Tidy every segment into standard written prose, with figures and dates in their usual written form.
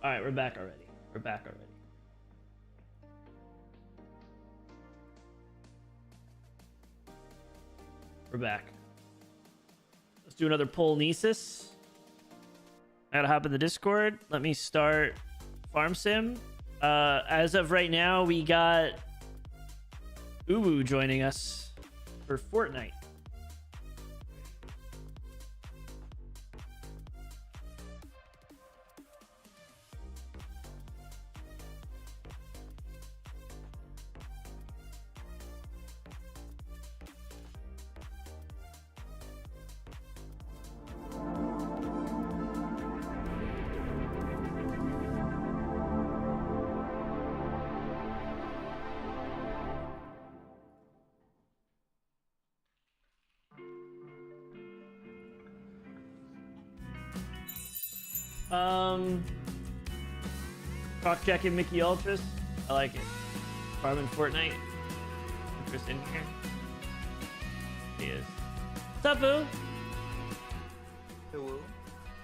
All right, we're back already. We're back already. We're back. Let's do another Polnesis. I gotta hop in the Discord. Let me start Farm Sim. As of right now, we got Uwu joining us for Fortnite. Croc Jack and Mickey Ultras. I like it. Farming Fortnite. Interest in here. He is. What's up, Boo?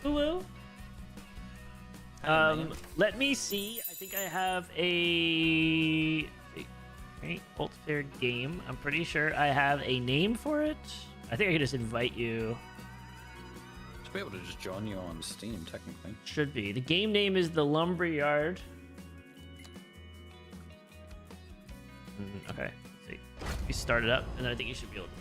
Hello. Boo. Let me see. I think I have a multiplayer game. I'm pretty sure I have a name for it. I think I can just invite you. Should be able to just join you on Steam, technically. Should be. The game name is the Lumberyard. Okay. Let's see. You start it up, and then I think you should be able to.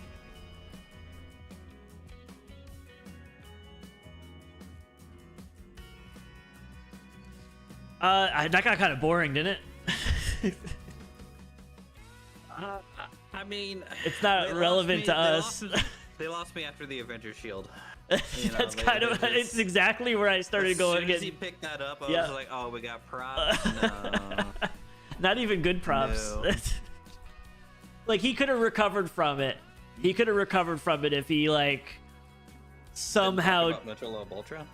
That got kind of boring, didn't it? I mean, it's not relevant to us. They lost me after the Avenger Shield. That's kind of it's exactly where I started going again. As he picked that up, I was like, oh, we got props. No. Not even good props. No. Like, he could have recovered from it. He could have recovered from it if he like somehow. Michelob Ultra.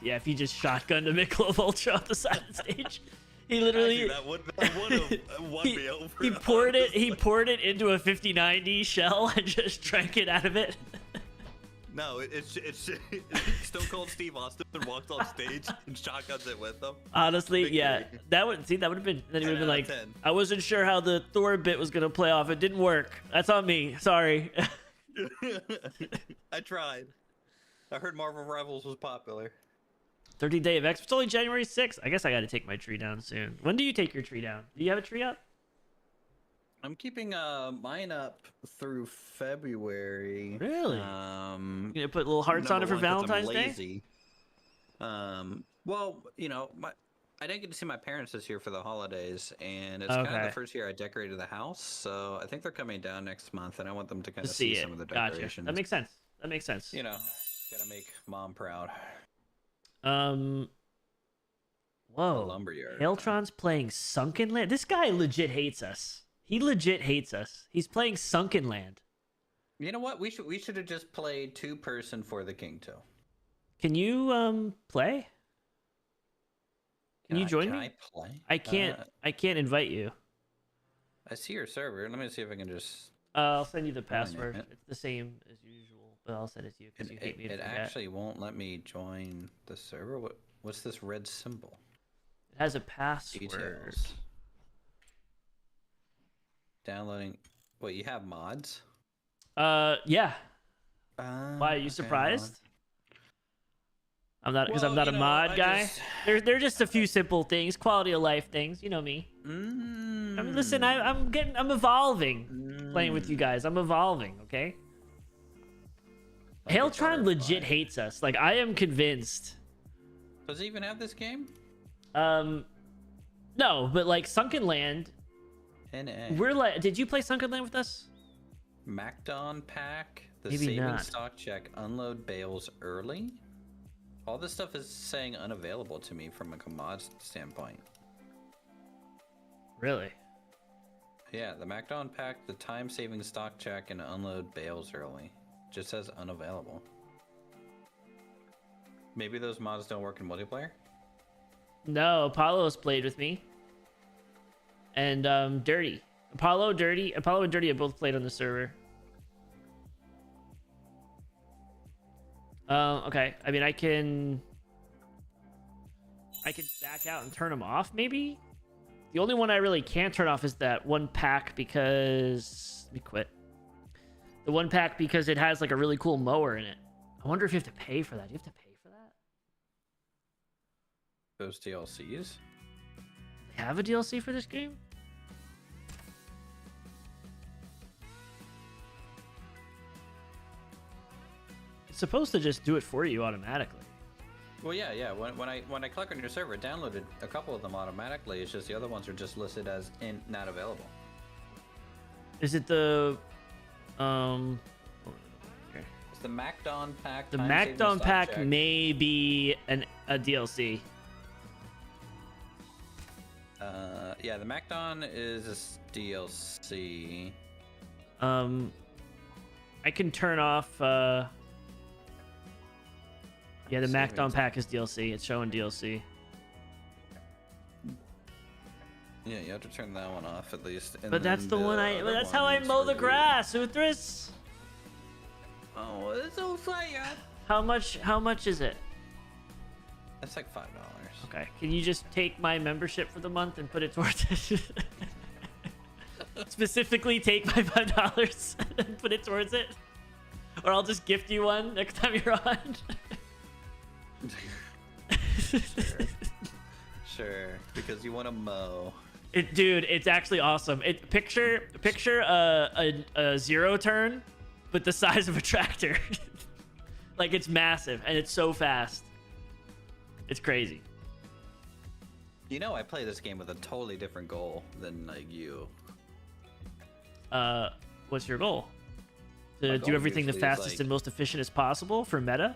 Yeah, if he just shotgunned a Michelob Ultra on the side of the stage. He literally Actually, that would have won me over. He poured it into a 5090 shell and just drank it out of it. No, it's Stone Cold Steve Austin walks on stage and shotguns it with them. Honestly, yeah, that would have been. Then he would have been like, 10. I wasn't sure how the Thor bit was gonna play off. It didn't work. That's on me. Sorry. I tried. I heard Marvel Rivals was popular. 30 Day of X. It's only January 6th. I guess I got to take my tree down soon. When do you take your tree down? Do you have a tree up? I'm keeping mine up through February. Really? You gonna put little hearts on it for Valentine's Day? Well, you know, I didn't get to see my parents this year for the holidays, and it's kind of the first year I decorated the house. So I think they're coming down next month, and I want them to kind of see some of the decorations. Gotcha. That makes sense. That makes sense. You know, gotta make mom proud. Whoa. Lumberyard. Hailtron's playing Sunken Land. This guy legit hates us. He legit hates us. He's playing Sunken Land. You know what? We should have just played 2-person for the King too. Can you play? Can you join me? Can I play? I can't invite you. I see your server. Let me see if I can just. I'll send you the password. It's the same as usual, but I'll send it to you because you hate me. It actually won't let me join the server. What's this red symbol? It has a password. Details. Downloading. Wait, you have mods? Yeah. Why, are you surprised? I'm not, because I'm not a mod guy. They're just a few simple things, quality of life things. You know me. I mean, listen, I'm evolving, playing with you guys. I'm evolving, okay? Hailtron legit hates us. Like, I am convinced. Does he even have this game? No, but like Sunken Land. NA. We're like, did you play Sunken Land with us? Macdon pack. The Maybe saving not. stock check. Unload bales early. All this stuff is saying unavailable to me from a mod standpoint. Really? Yeah, the Macdon pack, the time saving stock check, and unload bales early. Just says unavailable. Maybe those mods don't work in multiplayer? No, Apollo's played with me. And Dirty. Apollo and Dirty have both played on the server. Okay. I mean, I can I could back out and turn them off, maybe? The only one I really can't turn off is that one pack because... Let me quit. The one pack because it has like a really cool mower in it. I wonder if you have to pay for that. Do you have to pay for that? Those DLCs? They have a DLC for this game? It's supposed to just do it for you automatically. Well, yeah. When I click on your server, it downloaded a couple of them automatically. It's just the other ones are just listed as not available. Is it the It's the MacDon pack. The MacDon pack may be a DLC. Yeah, the MacDon is a DLC. I can turn off. Yeah, the MacDon pack is DLC. It's showing DLC. Yeah, you have to turn that one off at least. And but that's the one I. That's how I mow the grass, Uthris. Oh, it's so fire. How much is it? That's like $5. Okay. Can you just take my membership for the month and put it towards it? Specifically, take my $5 and put it towards it, or I'll just gift you one next time you're on. Sure, because you want to mow. Dude, it's actually awesome. Picture a zero turn, but the size of a tractor. Like, it's massive and it's so fast. It's crazy. You know, I play this game with a totally different goal than like you. What's your goal? To do everything the fastest and most efficient as possible for meta?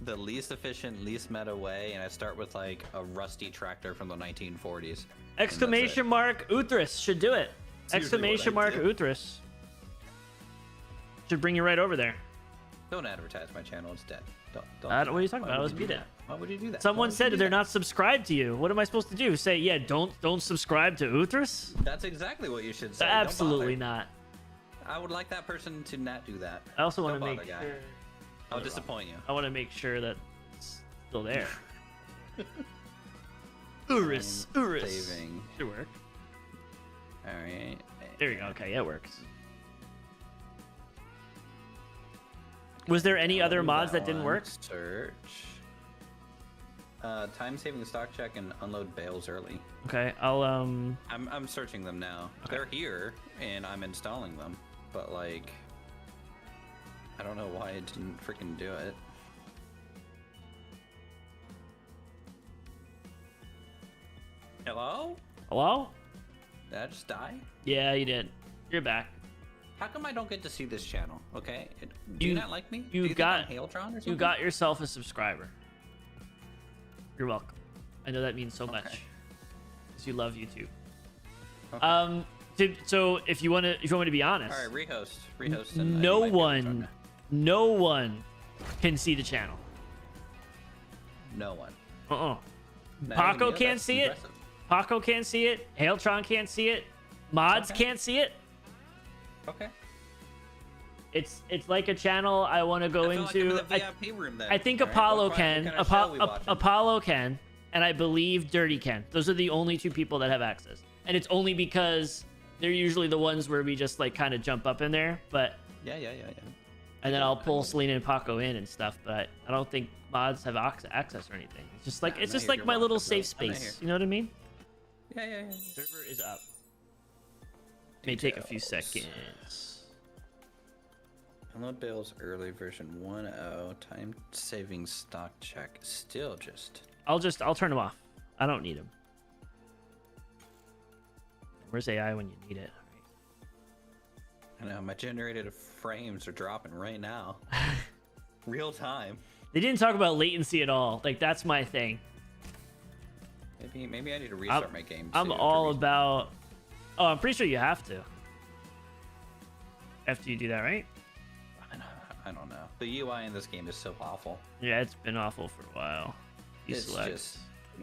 The least efficient, least meta way, and I start with like a rusty tractor from the 1940s. Exclamation mark Uthris should do it. Exclamation mark Uthris should bring you right over there. Don't advertise my channel. It's dead. Don't what are you talking about? I was beat it. Why would you do that? Someone said they're not subscribed to you. What am I supposed to do? Say, yeah, don't subscribe to Uthris? That's exactly what you should say. Absolutely not. I would like that person to not do that. I also want to make sure... I'll disappoint you. I want to make sure that it's still there. Uris. Saving. Should work. Alright. There you go. Okay, yeah, it works. Was there any other mods that didn't work? Search. Time saving stock check and unload bales early. Okay, I'll I'm searching them now. Okay. They're here and I'm installing them, but like I don't know why it didn't freaking do it. Hello? Hello? Did I just die? Yeah, you did. You're back. How come I don't get to see this channel? Okay, do you not like me? You got Hailtron or something? You got yourself a subscriber. You're welcome. I know that means so much, because you love YouTube. Okay. So if you want to be honest, all right, rehost. No one can see the channel. No one. Paco can't see it. Paco can't see it. Hailtron can't see it. Mods can't see it. Okay. It's like a channel I want to go into. Like I'm in the VIP room then. I think Apollo can. Apollo can, and I believe Dirty can. Those are the only two people that have access, and it's only because they're usually the ones where we just like kind of jump up in there. But yeah. And then I'll pull Selena and Paco in and stuff, but I don't think mods have access or anything. It's just like it's like my little safe space. You know what I mean? Yeah. Server is up. May take a few seconds. Unload bales early version 1.0 time saving stock check. Still just. I'll turn them off. I don't need them. Where's AI when you need it? I know my generated frames are dropping right now. Real time. They didn't talk about latency at all. Like, that's my thing. Maybe I need to restart my game. I'm all about. Oh, I'm pretty sure you have to. After you do that, right? I don't know. The UI in this game is so awful. Yeah, it's been awful for a while. Just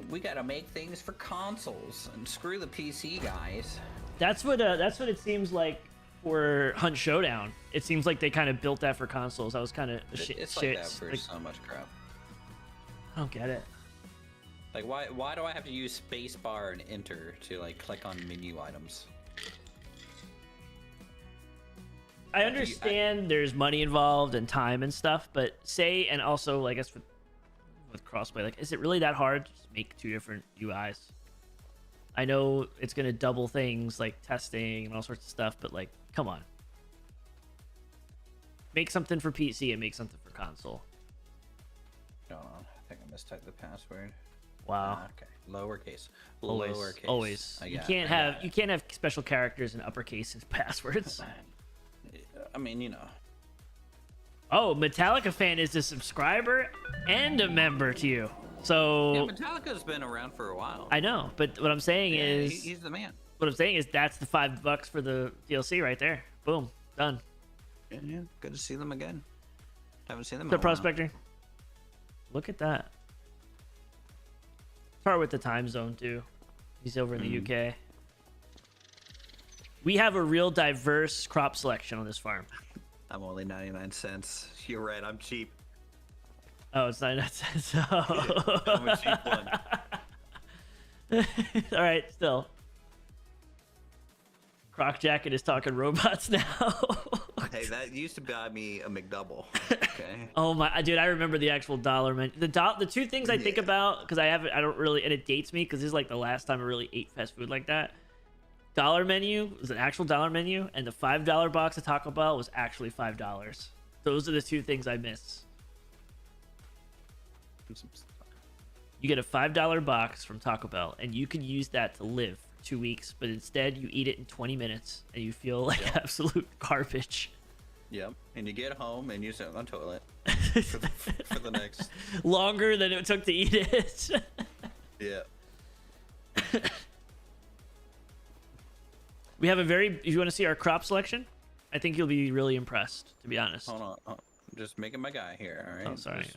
we gotta make things for consoles and screw the PC guys. That's what it seems like for Hunt Showdown. It seems like they kind of built that for consoles. I was kind of It's like that for so much crap. I don't get it. Like, why do I have to use space bar and enter to like click on menu items? I understand there's money involved and time and stuff, but say, and also I guess with crossplay, like, is it really that hard to just make 2 different UIs? I know it's gonna double things like testing and all sorts of stuff, but like, come on. Make something for PC and make something for console. Hold on, I think I mistyped the password. Wow. Okay, lowercase. Always. Lowercase. Always. You can't have special characters in uppercase as passwords. I mean, you know. Oh, Metallica fan is a subscriber and a member to you. So yeah, Metallica's been around for a while. I know, but what I'm saying is he's the man. What I'm saying is that's the $5 for the DLC right there. Boom, done. Yeah, good to see them again. Haven't seen them. The Prospector. Look at that. Start with the time zone too. He's over in the UK. We have a real diverse crop selection on this farm. I'm only 99 cents. You're right, I'm cheap. Oh, it's 99 cents. Oh. I'm a cheap one. All right, still. Croc Jacket is talking robots now. Hey, that used to buy me a McDouble. Okay. Oh my, dude, I remember the actual dollar menu. The 2 things I think about, because I don't really, and it dates me because this is like the last time I really ate fast food like that. Dollar menu was an actual dollar menu, and the $5 box of Taco Bell was actually $5. Those are the 2 things I miss. You get a $5 box from Taco Bell, and you can use that to live for 2 weeks, but instead you eat it in 20 minutes, and you feel like absolute garbage. Yep, and you get home and you sit on the toilet for the next... Longer than it took to eat it. Yeah. We have a if you want to see our crop selection, I think you'll be really impressed, to be honest. Hold on. I'm just making my guy here, all right? Oh, sorry.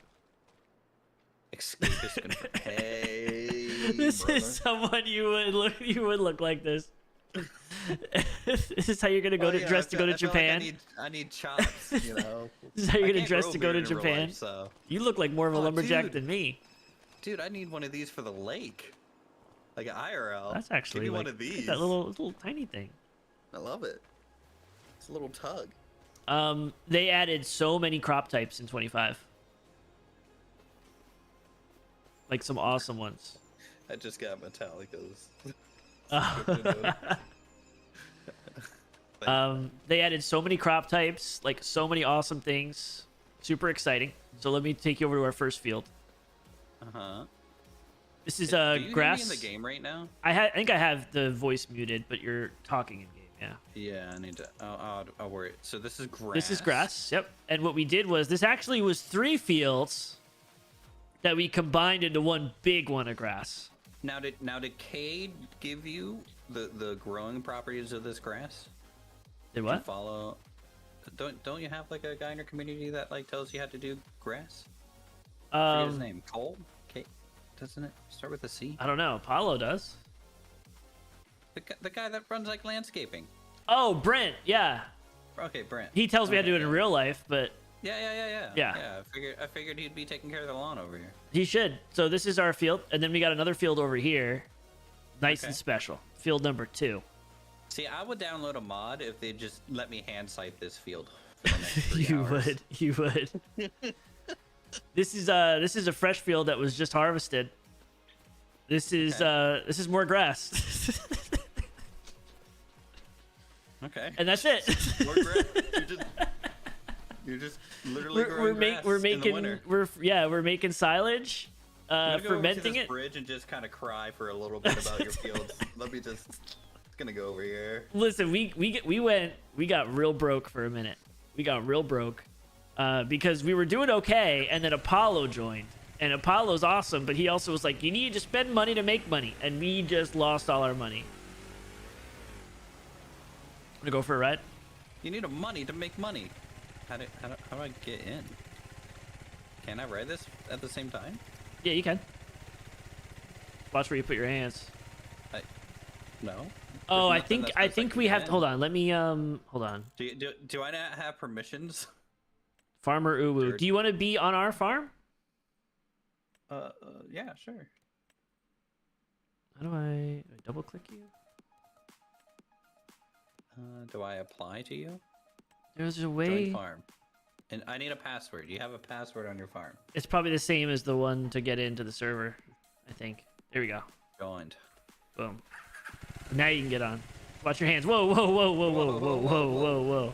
Escapist gonna... Hey, this brother. is someone you would look like this. This is how you're gonna go dress to go to Japan. Like I need chops, you know. This is how you're gonna dress to go to Japan. Life, so. You look like more of a lumberjack than me. Dude, I need one of these for the lake. Like an IRL. That's actually Give me like, one of these. That little tiny thing. I love it. It's a little tug. They added so many crop types in 25. Like some awesome ones. I just got Metallica's. They added so many crop types, like so many awesome things. Super exciting. So let me take you over to our first field. Uh-huh. This is Do you grass. hear me in the game right now? I think I have the voice muted, but you're talking in game. Yeah. Yeah, I need to. I'll worry. So this is grass. This is grass. Yep. And what we did was this actually was 3 fields that we combined into one big one of grass. Now did Cade give you the growing properties of this grass? Did what? Follow. Don't you have like a guy in your community that like tells you how to do grass? I forget his name. Cole? Cade? Doesn't it start with a C? I don't know. Apollo does. The guy that runs like landscaping. Oh, Brent. Yeah. Okay, Brent. He tells me how to do it in real life, but Yeah. I figured he'd be taking care of the lawn over here. he should. So this is our field, and then we got another field over here. Nice and special. Field number 2. See, I would download a mod if they just let me hand site this field for the next 3 hours. You would. This is a fresh field that was just harvested. This is more grass. Okay. And that's it. More grass. You're just literally growing grass in the winter. We're making silage, fermenting it. Bridge and just kind of cry for a little bit about your fields. Let me just. It's gonna go over here. Listen, we got real broke for a minute. We got real broke because we were doing okay, and then Apollo joined. And Apollo's awesome, but he also was like, you need to spend money to make money, and we just lost all our money. Wanna go for a ride? You need money to make money. How do I get in? Can I ride this at the same time? Yeah, you can. Watch where you put your hands. No. Oh, I think we have to, hold on. Let me hold on. Do I not have permissions? Farmer Uwu, do you want to be on our farm? Yeah, sure. How do I double click you? Do I apply to you? There's a way. Join farm. And I need a password. You have a password on your farm. It's probably the same as the one to get into the server, I think. There we go. Joined. Boom. Now you can get on. Watch your hands. Whoa, whoa, whoa, whoa, whoa, whoa, whoa, whoa, whoa.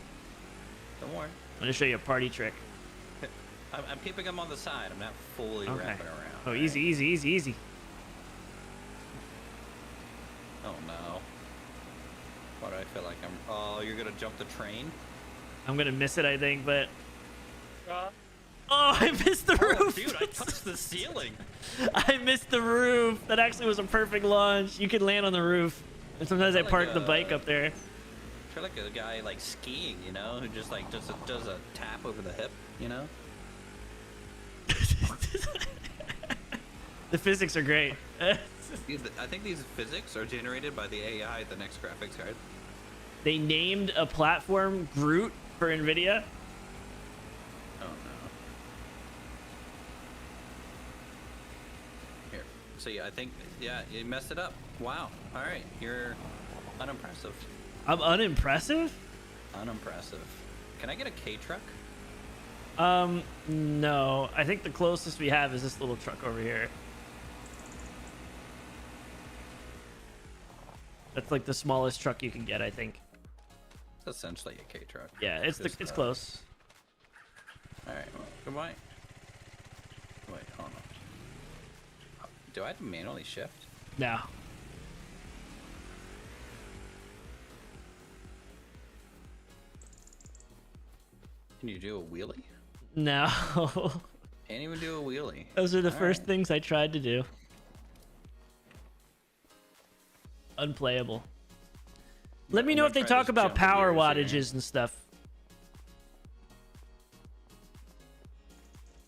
Don't worry. I'm gonna show you a party trick. I'm keeping them on the side. I'm not fully wrapping around. Oh, easy, easy, easy, easy. Oh no. Why do I feel like I'm... Oh, you're gonna jump the train? I'm gonna miss it, I think, but... Oh, I missed the roof! Dude, I touched the ceiling! I missed the roof! That actually was a perfect launch. You can land on the roof. And sometimes I park the bike up there. I feel like a guy, like, skiing, you know? Who just, like, does a tap over the hip, you know? The physics are great. Dude, I think these physics are generated by the AI, the next graphics card. They named a platform Groot for NVIDIA. Oh no. Here. So yeah, I think, yeah, you messed it up. Wow. All right. You're unimpressive. I'm unimpressive? Unimpressive. Can I get a K truck? No. I think the closest we have is this little truck over here. That's like the smallest truck you can get, I think. It's essentially a K truck. Yeah, it's close. All right. Well, goodbye. Wait, hold on. Do I have to manually shift? No. Can you do a wheelie? No. Can't even do a wheelie. Those are the first things I tried to do. Unplayable. Let me know if they talk about power wattages and stuff.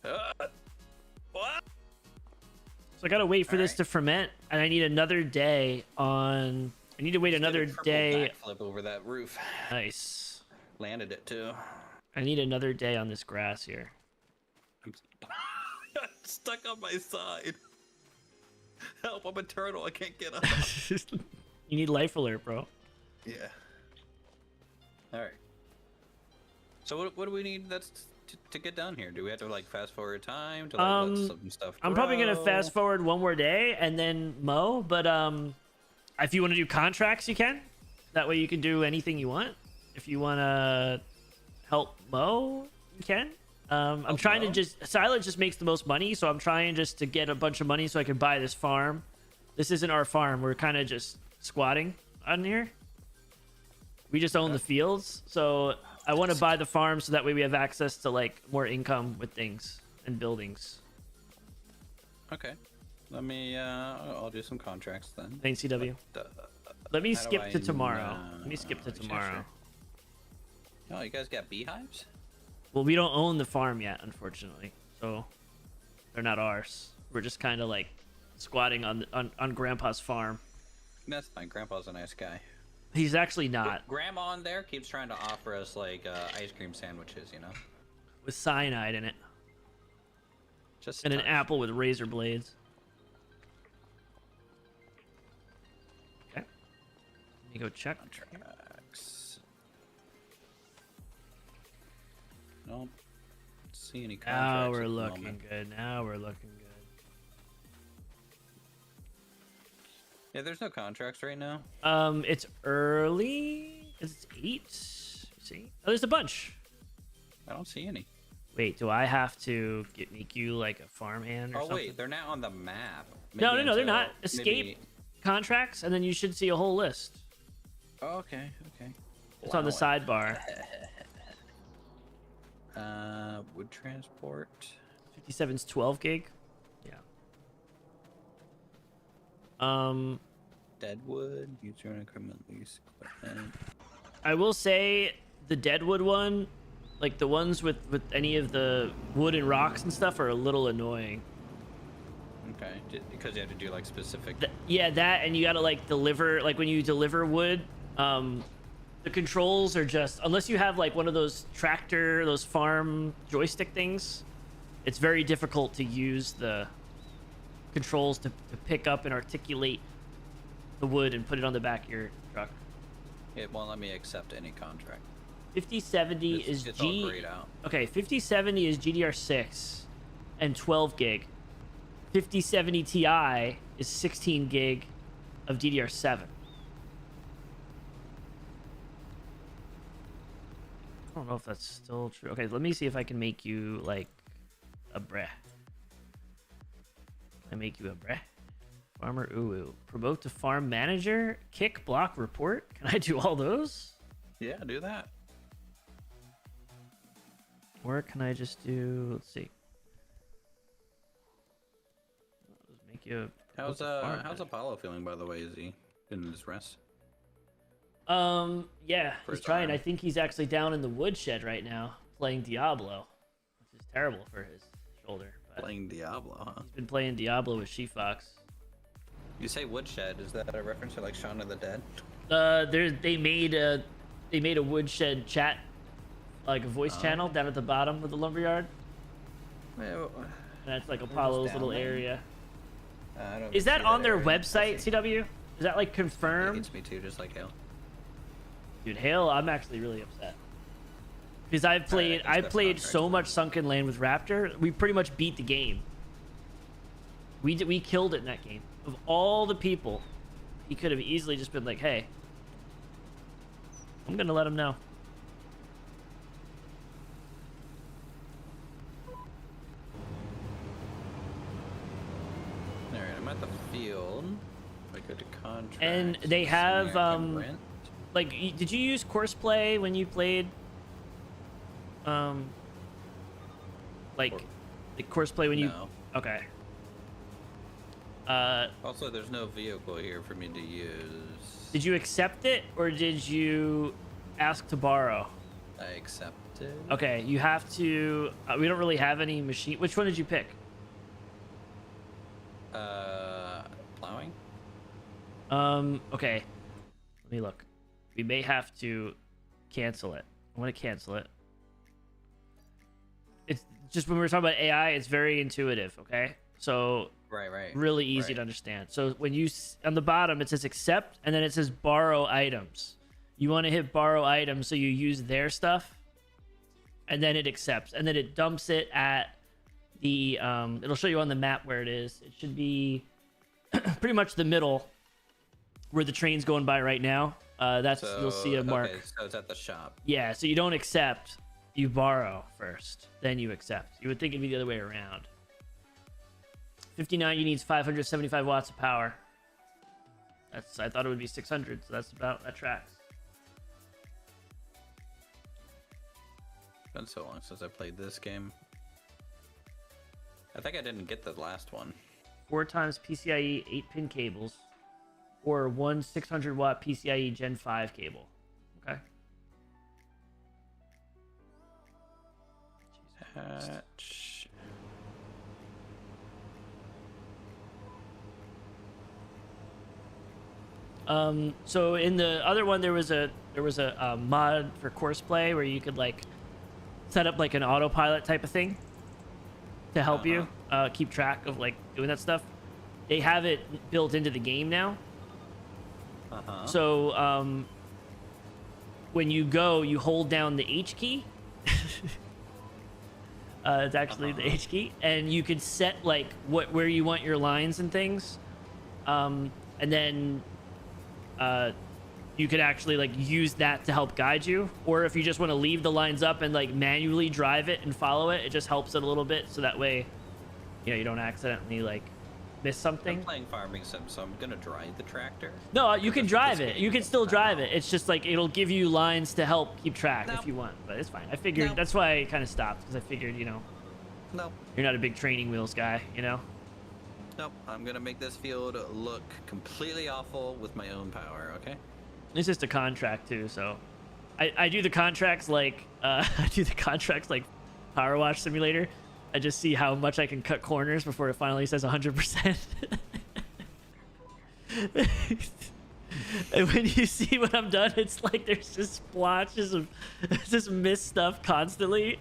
What? So I gotta wait for this to ferment, and I need another day on. I need to wait another day. Flip over that roof. Nice. Landed it too. I need another day on this grass here. I'm stuck on my side. Help! I'm a turtle. I can't get up. You need life alert, bro. Yeah. All right. So what do we need to get down here? Do we have to like fast forward time to like let some stuff grow? I'm probably gonna fast forward one more day and then mow, but if you want to do contracts, you can. That way you can do anything you want. If you want to help mow, you can. I'm trying to just... Silage just makes the most money, so I'm trying just to get a bunch of money so I can buy this farm. This isn't our farm. We're kind of just squatting on here. We just own the fields, so I want to buy the farm so that way we have access to, like, more income with things and buildings. Okay. Let me... I'll do some contracts then. Thanks, CW. Let me skip to tomorrow. Let me skip to tomorrow. Sure. Oh, you guys got beehives? Well, we don't own the farm yet, unfortunately. So they're not ours. We're just kind of like squatting on Grandpa's farm. That's fine. Grandpa's a nice guy. He's actually not. Grandma on there keeps trying to offer us like ice cream sandwiches, you know? With cyanide in it. Just and an apple with razor blades. Okay. Let me go check. Contracts. Nope. See any contracts? Now we're looking good. Now we're looking good. Yeah, there's no contracts right now. It's early. It's 8. See? Oh, there's a bunch. I don't see any. Wait, do I have to make you like a farmhand or something? Oh wait, they're not on the map. No, they're not. Escape contracts, and then you should see a whole list. Oh, okay. It's on the sidebar. Wood transport. 57's 12 gig. Yeah. Deadwood. User and equipment lease equipment. I will say the Deadwood one, like the ones with any of the wood and rocks and stuff, are a little annoying. Okay, because you have to do like specific. Yeah, that, and you gotta like deliver, like when you deliver wood, the controls are just, unless you have like one of those tractor, those farm joystick things, it's very difficult to use the controls to pick up and articulate the wood and put it on the back of your truck. It won't let me accept any contract. 5070 is it's all grayed out. Okay, 5070 is GDR6 and 12 gig. 5070 Ti is 16 gig of DDR7. I don't know if that's still true. Okay, let me see if I can make you like a breh. Can I make you a breh? Farmer Uwu. Promote to farm manager. Kick, block, report. Can I do all those? Yeah, do that. Or can I just do, let's see. Let's make you how's Apollo feeling, by the way? Is he in his rest? Yeah, he's trying. I think he's actually down in the woodshed right now playing Diablo, which is terrible for his shoulder. Playing Diablo, huh? He's been playing Diablo with She-Fox. You say woodshed? Is that a reference to like Shaun of the Dead? They made a woodshed chat, like a voice channel down at the bottom of the lumberyard. Well, and that's like Apollo's little area. I Is that on their website, CW? Is that like confirmed? It hates me too, just like Hale. Dude, Hale, I'm actually really upset. Because I've played so much Sunken Land with Raptor, we pretty much beat the game. We killed it in that game. Of all the people, he could have easily just been like, hey, I'm gonna let him know. Alright, I'm at the field. If I go to contracts, and they have like, did you use Courseplay when you played like the Courseplay when you okay. Also, there's no vehicle here for me to use. Did you accept it or did you ask to borrow? I accepted. Okay, you have to. We don't really have any machine. Which one did you pick? Plowing. Okay. Let me look. We may have to cancel it. I want to cancel it. It's just when we were talking about AI, it's very intuitive. Okay, so. Right. Really easy to understand. So when you on the bottom it says accept and then it says borrow items. You want to hit borrow items so you use their stuff, and then it accepts and then it dumps it at the it'll show you on the map where it is. It should be pretty much the middle where the train's going by right now. You'll see a mark. Okay, so it's at the shop. Yeah, so you don't accept, you borrow first, then you accept. You would think it'd be the other way around. 5090 needs 575 watts of power. I thought it would be 600, so that tracks. It's been so long since I played this game. I think I didn't get the last one. 4 times PCIe 8-pin cables, or one 600 watt PCIe Gen 5 cable. Okay. Hatch. So in the other one there was a mod for Courseplay where you could like set up like an autopilot type of thing to help you keep track of like doing that stuff. They have it built into the game now. So when you go, you hold down the H key. It's actually the H key, and you could set like where you want your lines and things, and then you could actually like use that to help guide you. Or if you just want to leave the lines up and like manually drive it and follow it, it just helps it a little bit, so that way, you know, you don't accidentally like miss something. I'm playing farming sim, so I'm gonna drive the tractor. No, you can drive it. You can still drive it. It's just like it'll give you lines to help keep track if you want, but it's fine. I figured that's why I kind of stopped, because I figured, you know, you're not a big training wheels guy, you know. Nope, I'm gonna make this field look completely awful with my own power. Okay. It's just a contract too, so I do the contracts like I do the contracts like Power Wash Simulator. I just see how much I can cut corners before it finally says 100%. And when you see when I'm done, it's like there's just splotches of just missed stuff constantly,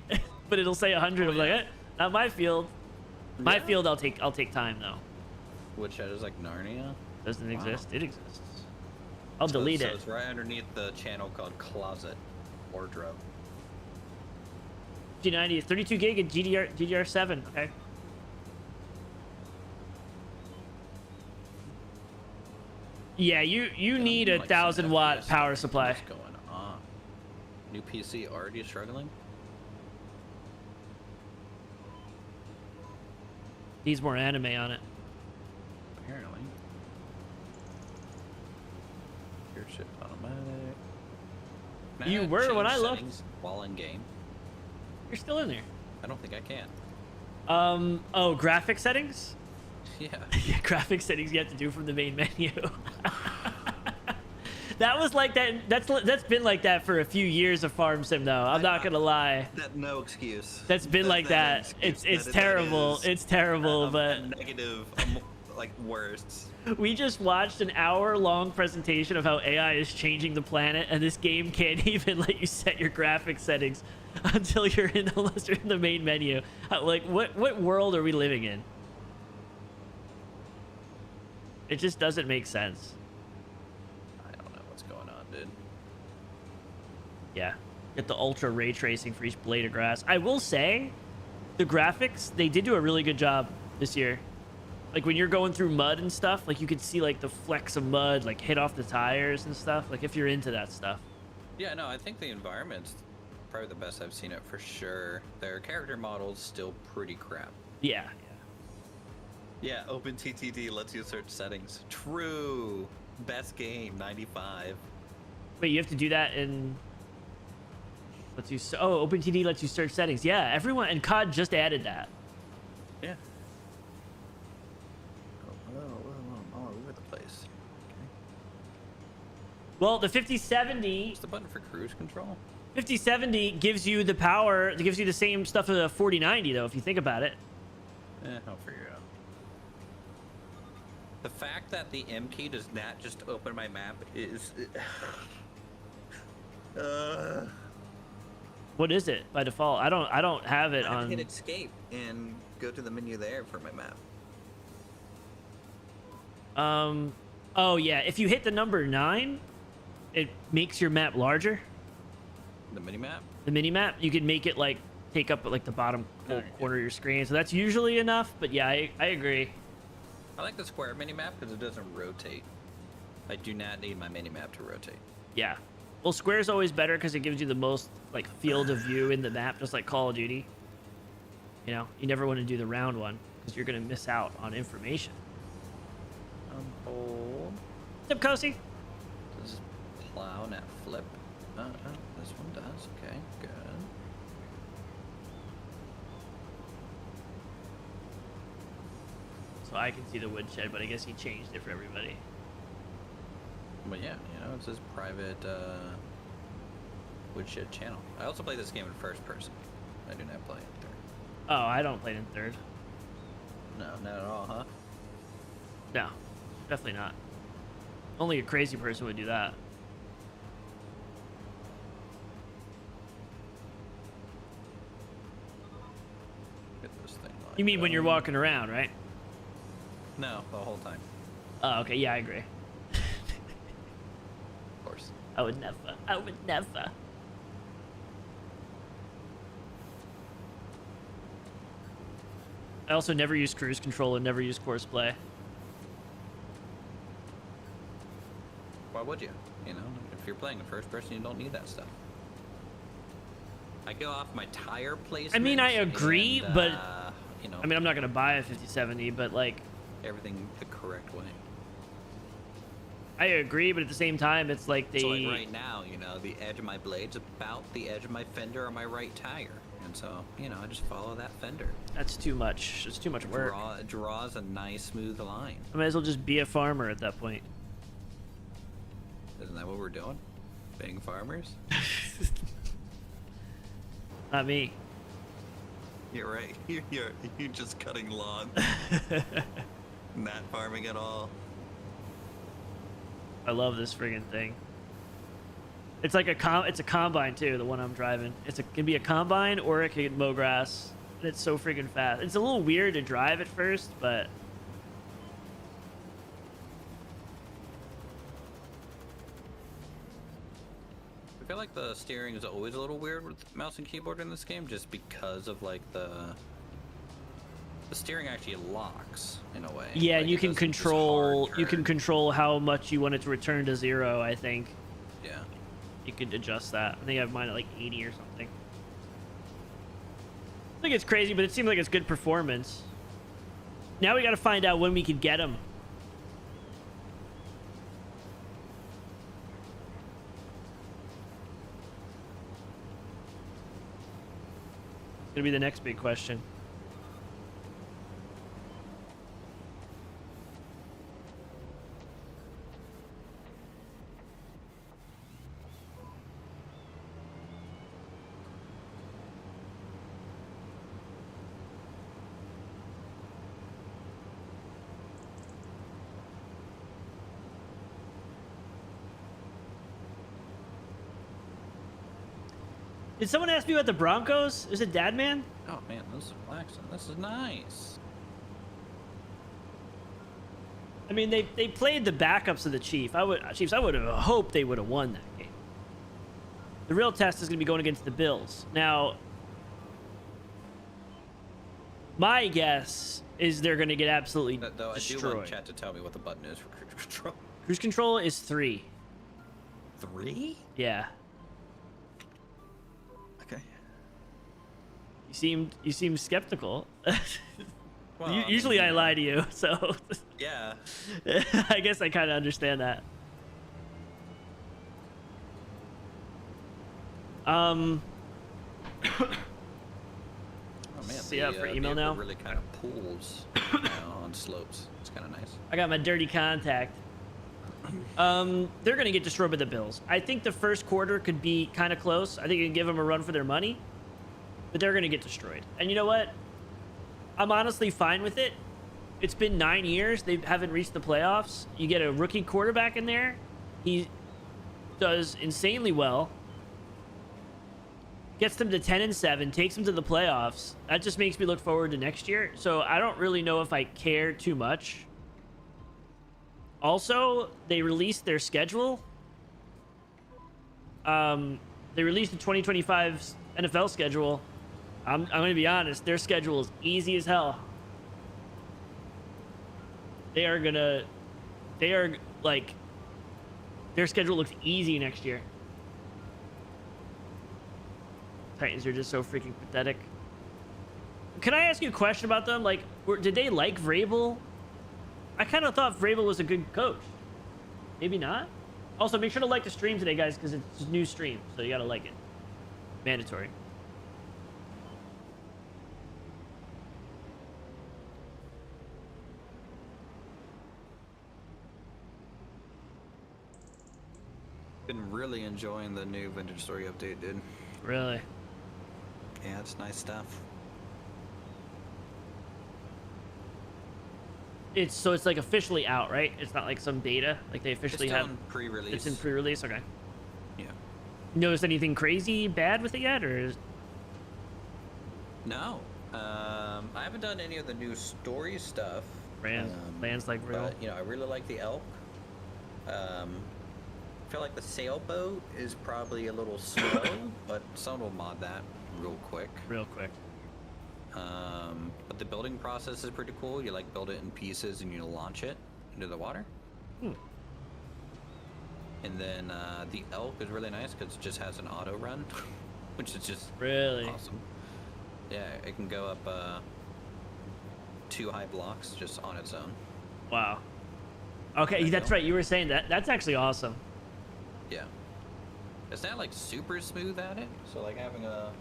but it'll say 100. I'm like, not my field. My field, I'll take time though. Woodshed is like Narnia? Doesn't exist. It exists. I'll delete it. So it's right underneath the channel called Closet Wardrobe. G90 32 gig and GDR7. Okay. Yeah, you need a 1,000-watt power supply. What's going on? New PC already struggling? Needs more anime on it. Apparently. Your shit automatic. You were when I looked. While in game. You're still in there. I don't think I can. Oh, graphic settings? Yeah. Yeah, graphic settings you have to do from the main menu. That was like that. That's been like that for a few years of Farm Sim, though. I'm not gonna lie. That no excuse. That's been like that. It's terrible. It's terrible, but negative, like worse. We just watched an hour-long presentation of how AI is changing the planet, and this game can't even let you set your graphic settings until unless you're in the main menu. Like, what world are we living in? It just doesn't make sense. I don't know what's going on, dude. Yeah. Get the ultra ray tracing for each blade of grass. I will say, the graphics, they did do a really good job this year. Like, when you're going through mud and stuff, like, you could see, like, the flecks of mud, like, hit off the tires and stuff. Like, if you're into that stuff. Yeah, no, I think the environment's probably the best I've seen it for sure. Their character model's still pretty crap. Yeah. Yeah, OpenTTD lets you search settings. True. Best game, 95. Wait, you have to do that in... OpenTTD lets you search settings. Yeah, everyone... And COD just added that. Yeah. All over the place. Okay. Well, the 5070... What's the button for cruise control? 5070 gives you the power... It gives you the same stuff as a 4090, though, if you think about it. I'll figure it out. The fact that the M key does not just open my map is... What is it by default? I don't have it on... hit escape and go to the menu there for my map. Oh yeah, if you hit the number 9, it makes your map larger. The mini map? The mini map, you can make it like take up like the bottom corner of your screen, so that's usually enough. But yeah, I agree. I like the square mini map because it doesn't rotate. I do not need my mini map to rotate. Yeah, well, square's always better because it gives you the most like field of view in the map, just like Call of Duty. You know, you never want to do the round one because you're gonna miss out on information. Hold. What's up, Kosi? Does plow not flip? This one does. Okay, good. So I can see the woodshed, but I guess he changed it for everybody. But yeah, you know, it says private woodshed channel. I also play this game in first person. I do not play in third. Oh, I don't play it in third. No, not at all, huh? No, definitely not. Only a crazy person would do that. Get this thing like you mean when you're walking around, right? No, the whole time. Oh, okay. Yeah, I agree. Of course. I would never. I would never. I also never use cruise control and never use course play. Why would you? You know, if you're playing in first person, you don't need that stuff. I go off my tire placement. I mean, I agree, and, but you know, I mean, I'm not gonna buy a 5070, but like everything the correct way. I agree, but at the same time, it's like So like right now, you know, the edge of my blade's about the edge of my fender on my right tire. And so, you know, I just follow that fender. That's too much. It's too much work. It draws a nice, smooth line. I might as well just be a farmer at that point. Isn't that what we're doing? Being farmers? Not me. You're right. You're just cutting lawn. Not farming at all. I love this friggin' thing. It's like it's a combine too, the one I'm driving. It can be a combine or it can mow grass. And it's so friggin' fast. It's a little weird to drive at first, but I feel like the steering is always a little weird with mouse and keyboard in this game, just because of like the steering actually locks in a way. Yeah, like, you can control how much you want it to return to 0, I think. Yeah. You could adjust that. I think I have mine at like 80 or something. I think it's crazy, but it seems like it's good performance. Now we got to find out when we could get them. It's gonna be the next big question. Did someone ask me about the Broncos? Is it Dad Man? Oh man, this is relaxing. This is nice. I mean, they played the backups of the Chiefs. I would have hoped they would have won that game. The real test is going to be going against the Bills. Now, my guess is they're going to get absolutely Though destroyed. I do want chat to tell me what the button is for cruise control. Cruise control is 3. 3? Yeah. Okay. You seem skeptical. Well, Usually I lie to you, so yeah. I guess I kind of understand that. Oh man, See out for email now. Really kind of pulls on slopes. It's kind of nice. I got my dirty contact. They're gonna get destroyed by the Bills. I think the first quarter could be kind of close. I think you can give them a run for their money, but they're gonna get destroyed. And you know what? I'm honestly fine with it. It's been 9 years. They haven't reached the playoffs. You get a rookie quarterback in there. He does insanely well. Gets them to 10-7, takes them to the playoffs. That just makes me look forward to next year. So I don't really know if I care too much. Also, they released their schedule. They released the 2025 NFL schedule. I'm going to be honest. Their schedule is easy as hell. Their schedule looks easy next year. Titans are just so freaking pathetic. Can I ask you a question about them? Like, did they like Vrabel? I kind of thought Vrabel was a good coach. Maybe not. Also, make sure to like the stream today, guys, because it's a new stream, so you gotta like it. Mandatory. Been really enjoying the new Vintage Story update, dude. Really? Yeah, it's nice stuff. It's like officially out, right? It's not like some beta. Like they officially have pre-release. It's in pre-release. Okay. Yeah. Noticed anything crazy bad with it yet, or? No. I haven't done any of the new story stuff. Lands like real. But, I really like the elk. I feel like the sailboat is probably a little slow, but someone will mod that real quick. But the building process is pretty cool. You build it in pieces and you launch it into the water. And then the elk is really nice because it just has an auto run, which is just really awesome. Yeah, it can go up 2 high blocks just on its own. Wow. Okay, that's right. You were saying that. That's actually awesome. Yeah. It's not super smooth at it, so having a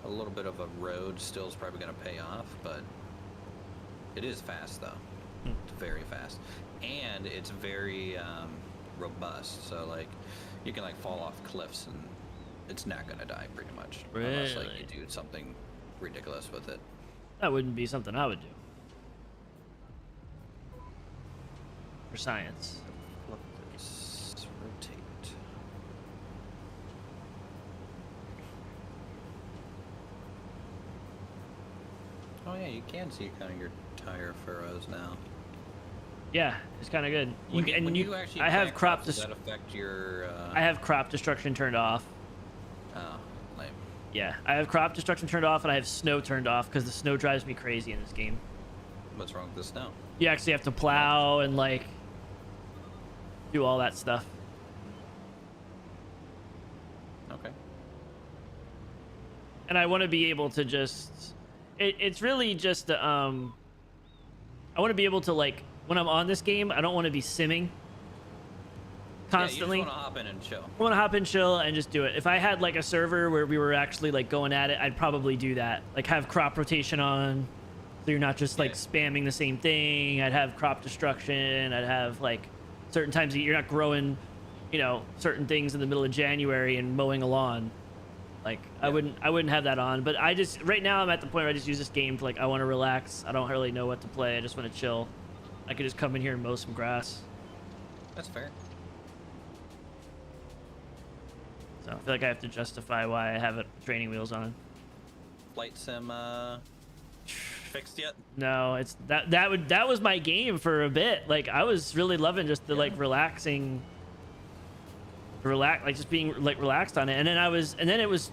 little bit of a road still is probably going to pay off, but it is fast though. It's very fast, and it's very robust. So you can fall off cliffs and it's not going to die pretty much, unless you do something ridiculous with it. That wouldn't be something I would do for science. Rotate. Oh yeah, you can see kind of your tire furrows now. Yeah, it's kind of good. I have crop. Does that affect your? I have crop destruction turned off. Oh, lame. Yeah, I have crop destruction turned off, and I have snow turned off because the snow drives me crazy in this game. What's wrong with the snow? You actually have to plow and like do all that stuff. Okay. And I want to be able to just it's really just I want to be able to, like, when I'm on this game, I don't want to be simming constantly. Yeah, you just want to hop in and chill. I want to hop in, chill, and just do it. If I had like a server where we were actually like going at it, I'd probably do that. Like have crop rotation on, so you're not just like spamming the same thing. I'd have crop destruction. I'd have like certain times that you're not growing, you know, certain things in the middle of January and mowing a lawn. Like I wouldn't have that on. But I just right now I'm at the point where I just use this game to, like, I want to relax. I don't really know what to play. I just want to chill. I could just come in here and mow some grass. That's fair. So I feel like I have to justify why I have training wheels on. Flight sim fixed yet? No, it's that was my game for a bit. Like I was really loving just the like relaxing, like just being like relaxed on it. And then it was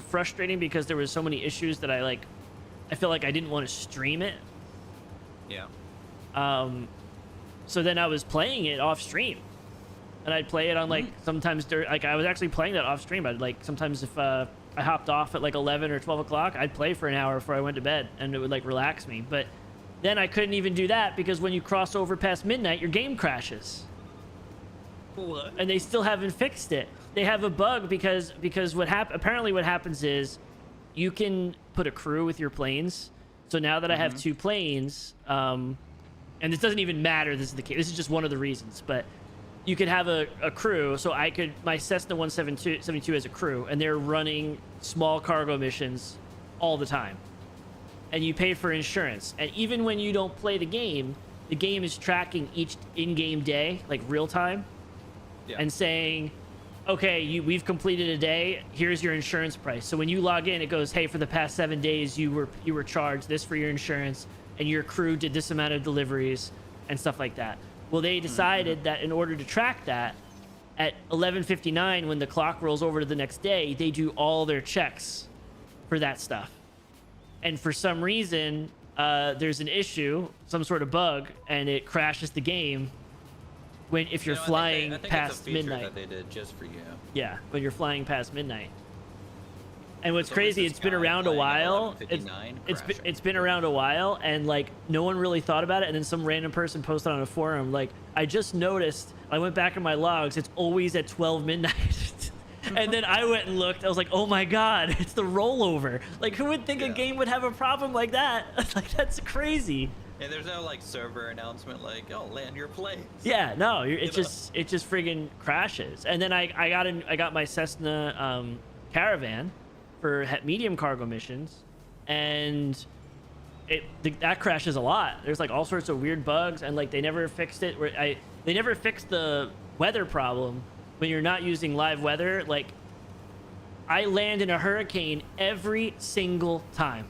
frustrating because there was so many issues that I feel like I didn't want to stream it. Yeah. So then I was playing it off stream, and I'd play it on like sometimes like I was actually playing that off stream. I'd like sometimes if I hopped off at like 11 or 12 o'clock, I'd play for an hour before I went to bed, and it would like relax me. But then I couldn't even do that because when you cross over past midnight, your game crashes. What? And they still haven't fixed it. They have a bug because apparently what happens is you can put a crew with your planes. So now that I have 2 planes, and this doesn't even matter, this is the case, this is just one of the reasons, but you could have a crew. So my Cessna 172 has a crew, and they're running small cargo missions all the time, and you pay for insurance. And even when you don't play the game is tracking each in-game day, like real time, and saying, okay, we've completed a day, here's your insurance price. So when you log in, it goes, hey, for the past 7 days you were charged this for your insurance, and your crew did this amount of deliveries and stuff like that. Well, they decided that in order to track that, at 11:59 when the clock rolls over to the next day, they do all their checks for that stuff. And for some reason, there's an issue, some sort of bug, and it crashes the game if you're flying past midnight. That they did just for you. Yeah, when you're flying past midnight. And what's crazy, it's been around a while. It's been around a while, and like no one really thought about it. And then some random person posted on a forum, like, I just noticed. I went back in my logs. It's always at 12 midnight. And then I went and looked. I was like, oh my god, it's the rollover. Like, who would think a game would have a problem like that? Like, that's crazy. And there's no like server announcement like, oh, land your planes. Yeah, no, it just friggin' crashes. And then I got my Cessna Caravan for medium cargo missions, and that crashes a lot. There's like all sorts of weird bugs, and like they never fixed it. They never fixed the weather problem when you're not using live weather. Like, I land in a hurricane every single time.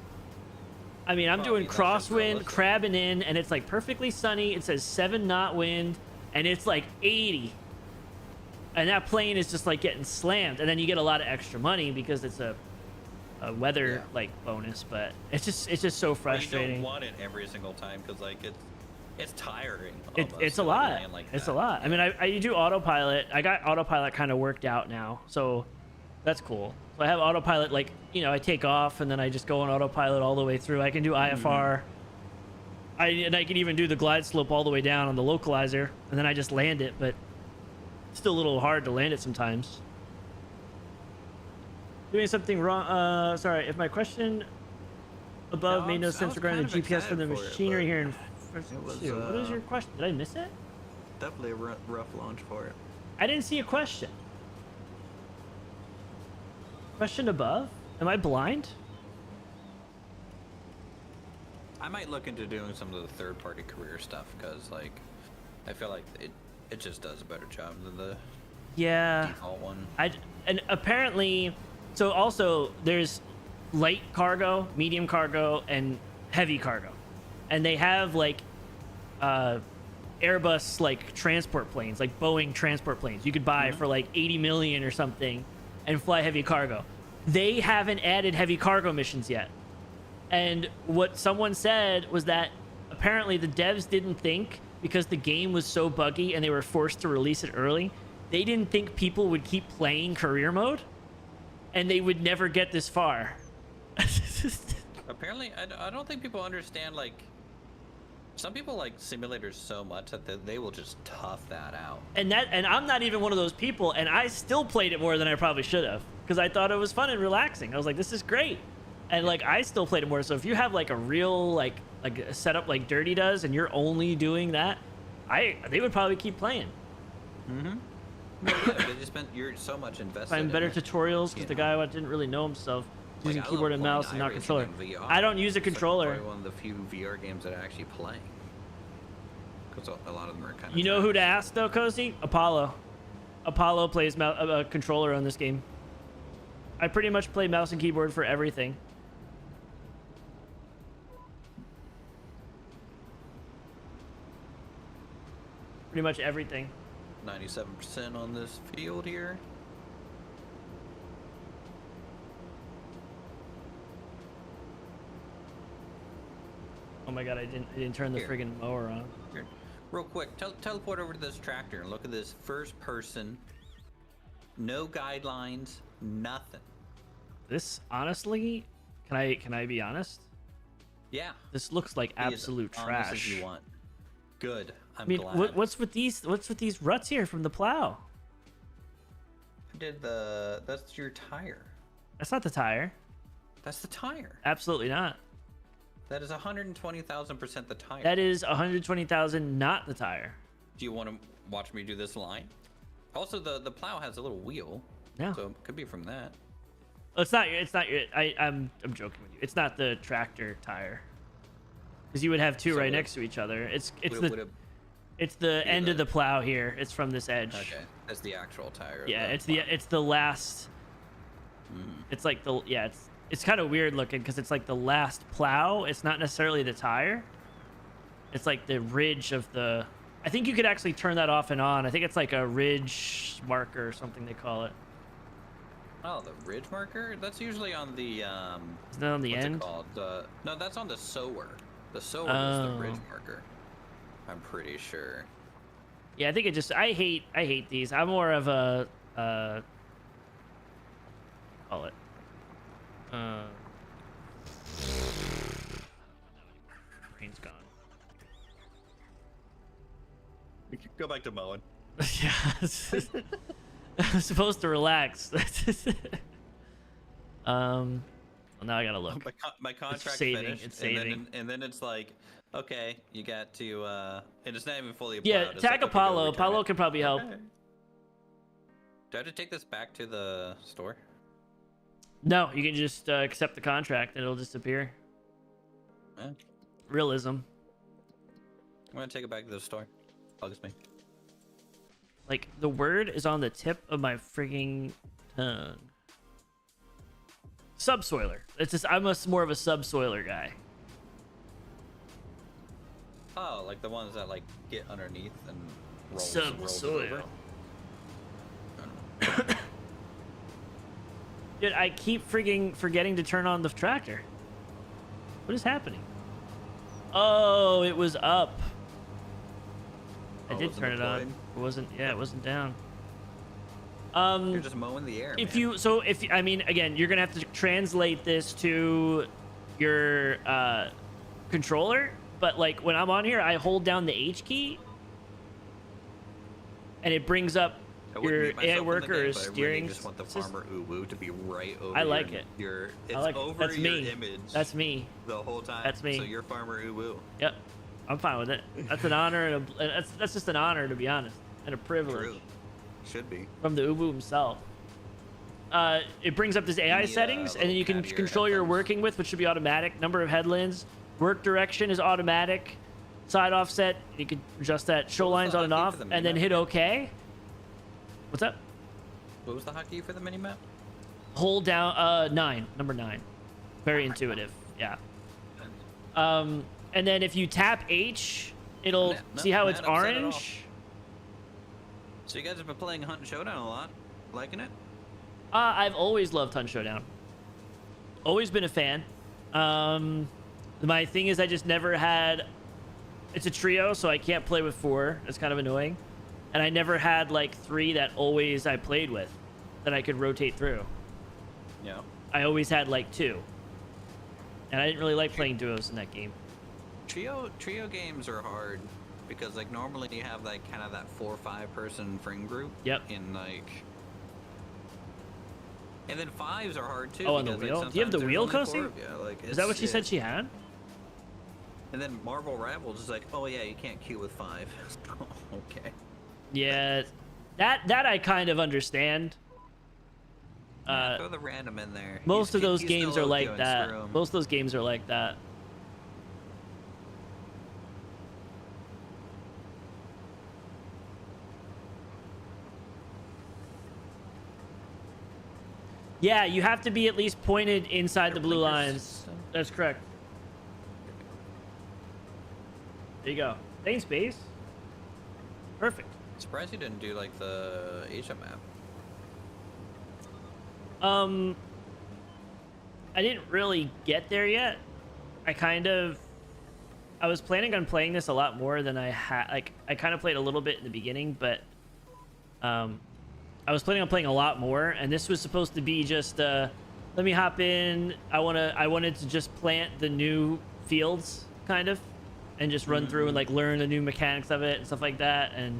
I mean, I'm doing crosswind, crabbing in, and it's like perfectly sunny. It says 7-knot wind, and it's like 80. And that plane is just like getting slammed. And then you get a lot of extra money because it's a weather like bonus, but it's just so frustrating. You don't want it every single time because like it's tiring. It's a lot. It's a lot. I mean, I do autopilot. I got autopilot kind of worked out now, so that's cool. So I have autopilot, like, you know, I take off and then I just go on autopilot all the way through. I can do IFR. And I can even do the glide slope all the way down on the localizer, and then I just land it, but it's still a little hard to land it sometimes. Doing something wrong. Sorry, if my question above made no sense regarding the GPS for the machinery here in what is your question? Did I miss it? Definitely a rough launch for it. I didn't see a question. Question above? Am I blind? I might look into doing some of the third-party career stuff because, like, I feel like it just does a better job than the default one. And apparently, so also there's light cargo, medium cargo, and heavy cargo, and they have like Airbus like transport planes, like Boeing transport planes you could buy for like 80 million or something and fly heavy cargo. They haven't added heavy cargo missions yet. And what someone said was that apparently the devs didn't think, because the game was so buggy and they were forced to release it early, they didn't think people would keep playing career mode and they would never get this far. Apparently, I don't think people understand, like, some people like simulators so much that they will just tough that out. And I'm not even one of those people, and I still played it more than I probably should have, because I thought it was fun and relaxing. I was like, this is great. And like, I still played it more. So if you have like a real like a setup like Dirty does, and you're only doing that, they would probably keep playing. Mm-hmm. Yeah, they just spent you're so much invested. Find better tutorials, because the guy didn't really know himself using keyboard and mouse and not controller. I don't use a controller. It's like one of the few VR games that I actually play. Because a lot of them are kind of. You know who to ask though, Cozy? Apollo. Apollo plays a controller on this game. I pretty much play mouse and keyboard for everything. Pretty much everything. 97% on this field here. Oh my god, I didn't turn the friggin' mower on. Here. Real quick, teleport over to this tractor and look at this first person. No guidelines, nothing. This, honestly, can I be honest? Yeah. This looks like absolute trash. Honest as you want. Good. I'm glad. What's with these ruts here from the plow? That's your tire. That's not the tire. That's the tire. Absolutely not. That is 120,000% the tire. That is 120,000 not the tire. Do you want to watch me do this line? Also, the plow has a little wheel. Yeah. So it could be from that. It's not your. I'm joking with you. It's not the tractor tire. Because you would have two right next to each other. It's the end of the plow here. It's from this edge. Okay, that's the actual tire. Yeah, it's the last. It's like it's kind of weird looking, because it's like the last plow. It's not necessarily the tire. It's like the ridge of the. I think you could actually turn that off and on. I think it's like a ridge marker or something they call it. Oh, the ridge marker? That's usually on the Isn't that on the end? What's it called? No, that's on the sower. The sower is the ridge marker. I'm pretty sure. Yeah, I think I hate these. I'm more of a call it. Brain's gone. We could go back to mowing. Yeah. I'm supposed to relax. Well, now I gotta look. My contract it's saving. finished. It's saving. And then it's like, okay, you got to, and it's not even fully applied. Yeah, tag Apollo. Apollo can probably help. Okay. Do I have to take this back to the store? No, you can just accept the contract and it'll disappear. Yeah. Realism. I'm gonna take it back to the store. Bugs me. Like, the word is on the tip of my frigging tongue. Subsoiler. It's just, I'm more of a subsoiler guy. Oh, like the ones that like get underneath and roll. Subsoil. Dude, I keep frigging forgetting to turn on the tractor. What is happening? Oh, it was up. I did turn it on. It wasn't. Yeah, it wasn't down. You're just mowing the air. I mean, again, you're gonna have to translate this to your controller. But like when I'm on here, I hold down the H key, and it brings up your AI worker or steering. I just want the farmer uwu to be right over. I like it. It's over That's your me. image. That's me. The whole time. That's me. So you're farmer uwu. Yep, I'm fine with it. That's an honor, and that's just an honor, to be honest, and a privilege. True. Should be. From the uwu himself. It brings up this AI settings, and then you can control your working with, which should be automatic. Number of headlands. Work direction is automatic. Side offset, you can adjust that. Show lines on and off, and then hit OK. What's up? What was the hotkey for the minimap? Hold down 9, number 9. Very intuitive, yeah. And then if you tap H, It'll see how it's not upset at all. orange. So you guys have been playing Hunt and Showdown a lot, liking it? I've always loved Hunt Showdown. Always been a fan. My thing is I just never had. It's a trio, so I can't play with 4. It's kind of annoying. And I never had like 3 that always I played with that I could rotate through. Yeah. I always had like 2. And I didn't really like playing duos in that game. Trio games are hard because like normally you have like kind of that 4 or 5 person friend group. Yep. In like. And then 5s are hard too. Oh, on the wheel? Do you have the wheel, Kosi? Yeah, like, is that what she said she had? And then Marvel Rivals is like, oh yeah, you can't queue with 5. Okay. Yeah, that I kind of understand. Throw the random in there. Most of those games are like that. Most of those games are like that. Yeah, you have to be at least pointed inside the blue lines. That's correct. There you go. Thanks, base. Perfect. Surprised you didn't do like the Asia map. I didn't really get there yet. I was planning on playing this a lot more than I had. Like, I kind of played a little bit in the beginning, but I was planning on playing a lot more, and this was supposed to be just let me hop in. I wanted to just plant the new fields, kind of, and just run through and like learn the new mechanics of it and stuff like that. And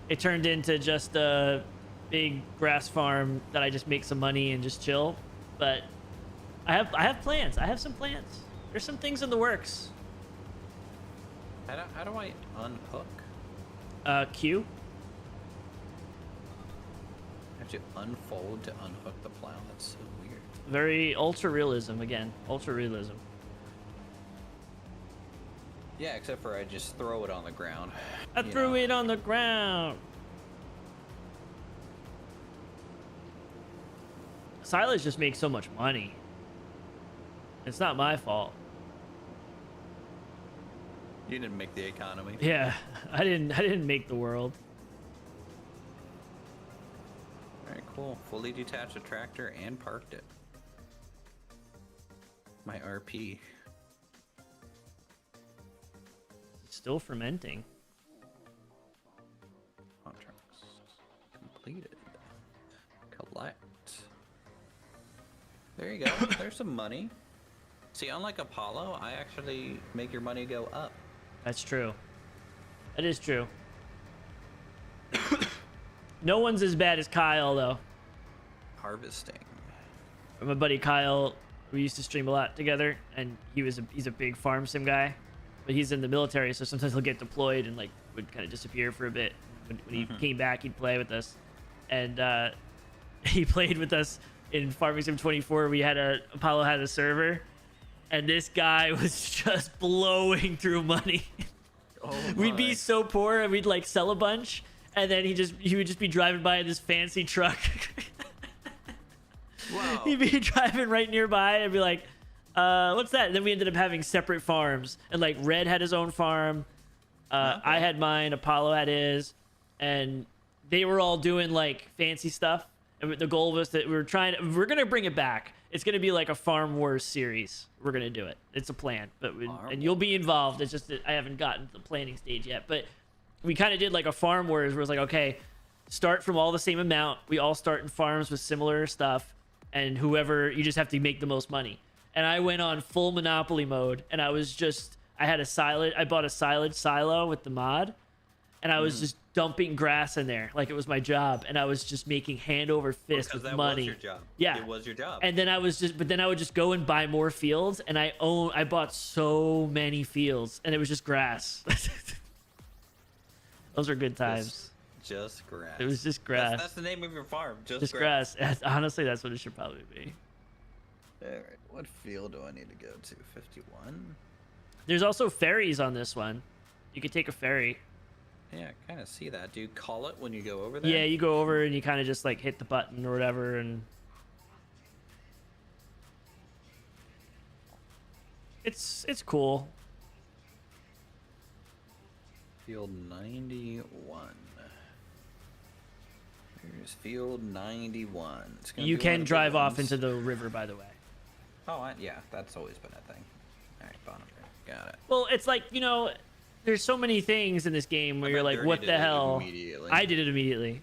it turned into just a big grass farm that I just make some money and just chill. But I have plans. I have some plans. There's some things in the works. How do I unhook? Q. I have to unfold to unhook the plow. That's so weird. Very ultra realism again. Ultra realism. Yeah, except for I just throw it on the ground. I threw it on the ground. Silage just makes so much money. It's not my fault. You didn't make the economy. Yeah, I didn't make the world. All right, cool. Fully detached a tractor and parked it. My RP. Still fermenting. Contracts completed. Collect. There you go. There's some money. See, unlike Apollo, I actually make your money go up. That's true. That is true. No one's as bad as Kyle, though. Harvesting. My buddy Kyle, we used to stream a lot together, and he's a big farm sim guy, but he's in the military, so sometimes he'll get deployed and like would kind of disappear for a bit. When he came back, he'd play with us, and he played with us in Farming Sim 24. Apollo had a server, and this guy was just blowing through money. Oh We'd be so poor, and we'd like sell a bunch, and then he would just be driving by in this fancy truck. Wow. He'd be driving right nearby and be like, what's that? And then we ended up having separate farms, and like Red had his own farm, I had mine, Apollo had his, and they were all doing like fancy stuff. And the goal was that we're gonna bring it back. It's gonna be like a Farm Wars series. We're gonna do it. It's a plan, and you'll be involved. It's just that I haven't gotten to the planning stage yet. But we kind of did like a Farm Wars, where it's like, okay, start from all the same amount. We all start in farms with similar stuff, and whoever, you just have to make the most money. And I went on full Monopoly mode, and I bought a silage silo with the mod, and I was just dumping grass in there like it was my job, and I was just making hand over fist with money. Was your job. Yeah, it was your job. And then I would just go and buy more fields, and I bought so many fields, and it was just grass. Those are good times. Just grass. It was just grass. That's the name of your farm. Just grass. Honestly, that's what it should probably be. All right. What field do I need to go to? 51. There's also ferries on this one. You could take a ferry. Yeah, I kind of see that. Do you call it when you go over there? Yeah, you go over and you kind of just like hit the button or whatever, and it's cool. Field 91. Here's field 91. You can drive off into the river, by the way. Oh, yeah, that's always been a thing. All right, bottom here. Got it. Well, it's like, you know, there's so many things in this game where you're like, what the hell? I did it immediately.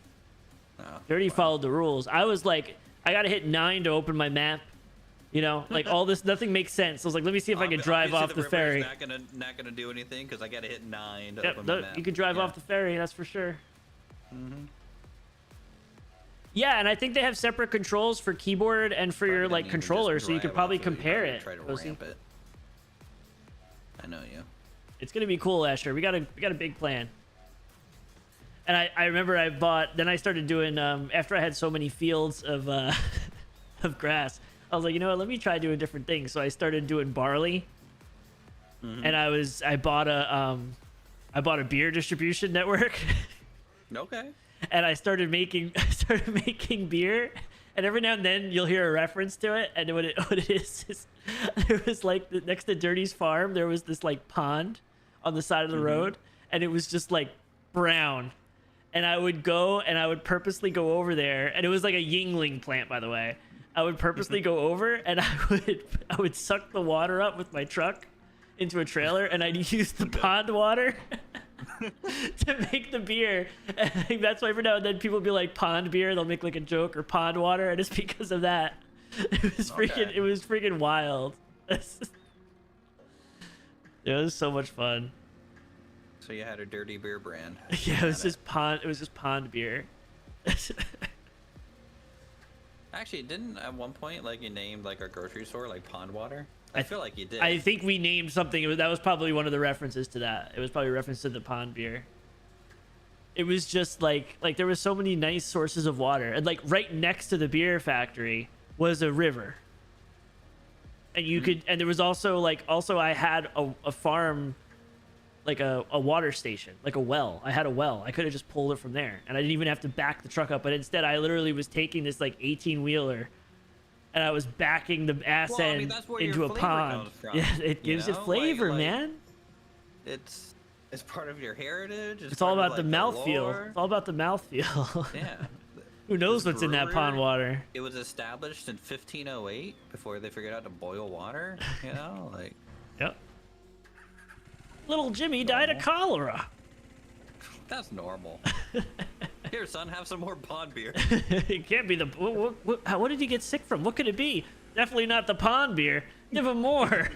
Oh, Dirty followed the rules. I was like, I gotta hit 9 to open my map. You know, like all this, nothing makes sense. I was like, let me see if I can drive off the ferry. Not gonna do anything because I gotta hit 9 to Yep, open my map. You can drive off the ferry, that's for sure. Mm-hmm. Yeah, and I think they have separate controls for keyboard and for your like controller, so you could probably compare it. Try to ramp it. I know you. It's gonna be cool, Asher. We got a big plan. And I remember I bought. Then I started doing after I had so many fields of of grass. I was like, you know what? Let me try doing different things. So I started doing barley, and I bought a beer distribution network. Okay. And I started making beer, and every now and then you'll hear a reference to it. And what it is there was like next to Dirty's farm, there was this like pond on the side of the road, and it was just like brown. And I would purposely go over there, and it was like a Yingling plant, by the way. I would purposely go over, and I would suck the water up with my truck into a trailer, and I'd use the pond water to make the beer. And I think that's why every now and then people be like pond beer, they'll make like a joke, or pond water, and it's because of that. It was freaking wild. It was so much fun. So you had a dirty beer brand. Yeah, it was just pond beer. Actually, didn't at one point like you named like a grocery store like Pond Water? I feel like you did. I think we named something. That was probably one of the references to that. It was probably a reference to the pond beer. It was just like there was so many nice sources of water, and like right next to the beer factory was a river. And you could, and there was also I had a farm, like a water station, like a well. I had a well. I could have just pulled it from there, and I didn't even have to back the truck up. But instead, I literally was taking this like 18-wheeler, and I was backing the ass end into a pond. Yeah, it gives it flavor, man. It's part of your heritage. It's all about the mouthfeel. It's all about the mouthfeel. Yeah. Who knows what's in that pond water? It was established in 1508 before they figured out to boil water. You know, like. Yep. Little Jimmy died of cholera. That's normal. Here, son, have some more pond beer. It can't be the. What did he get sick from? What could it be? Definitely not the pond beer. Give him more.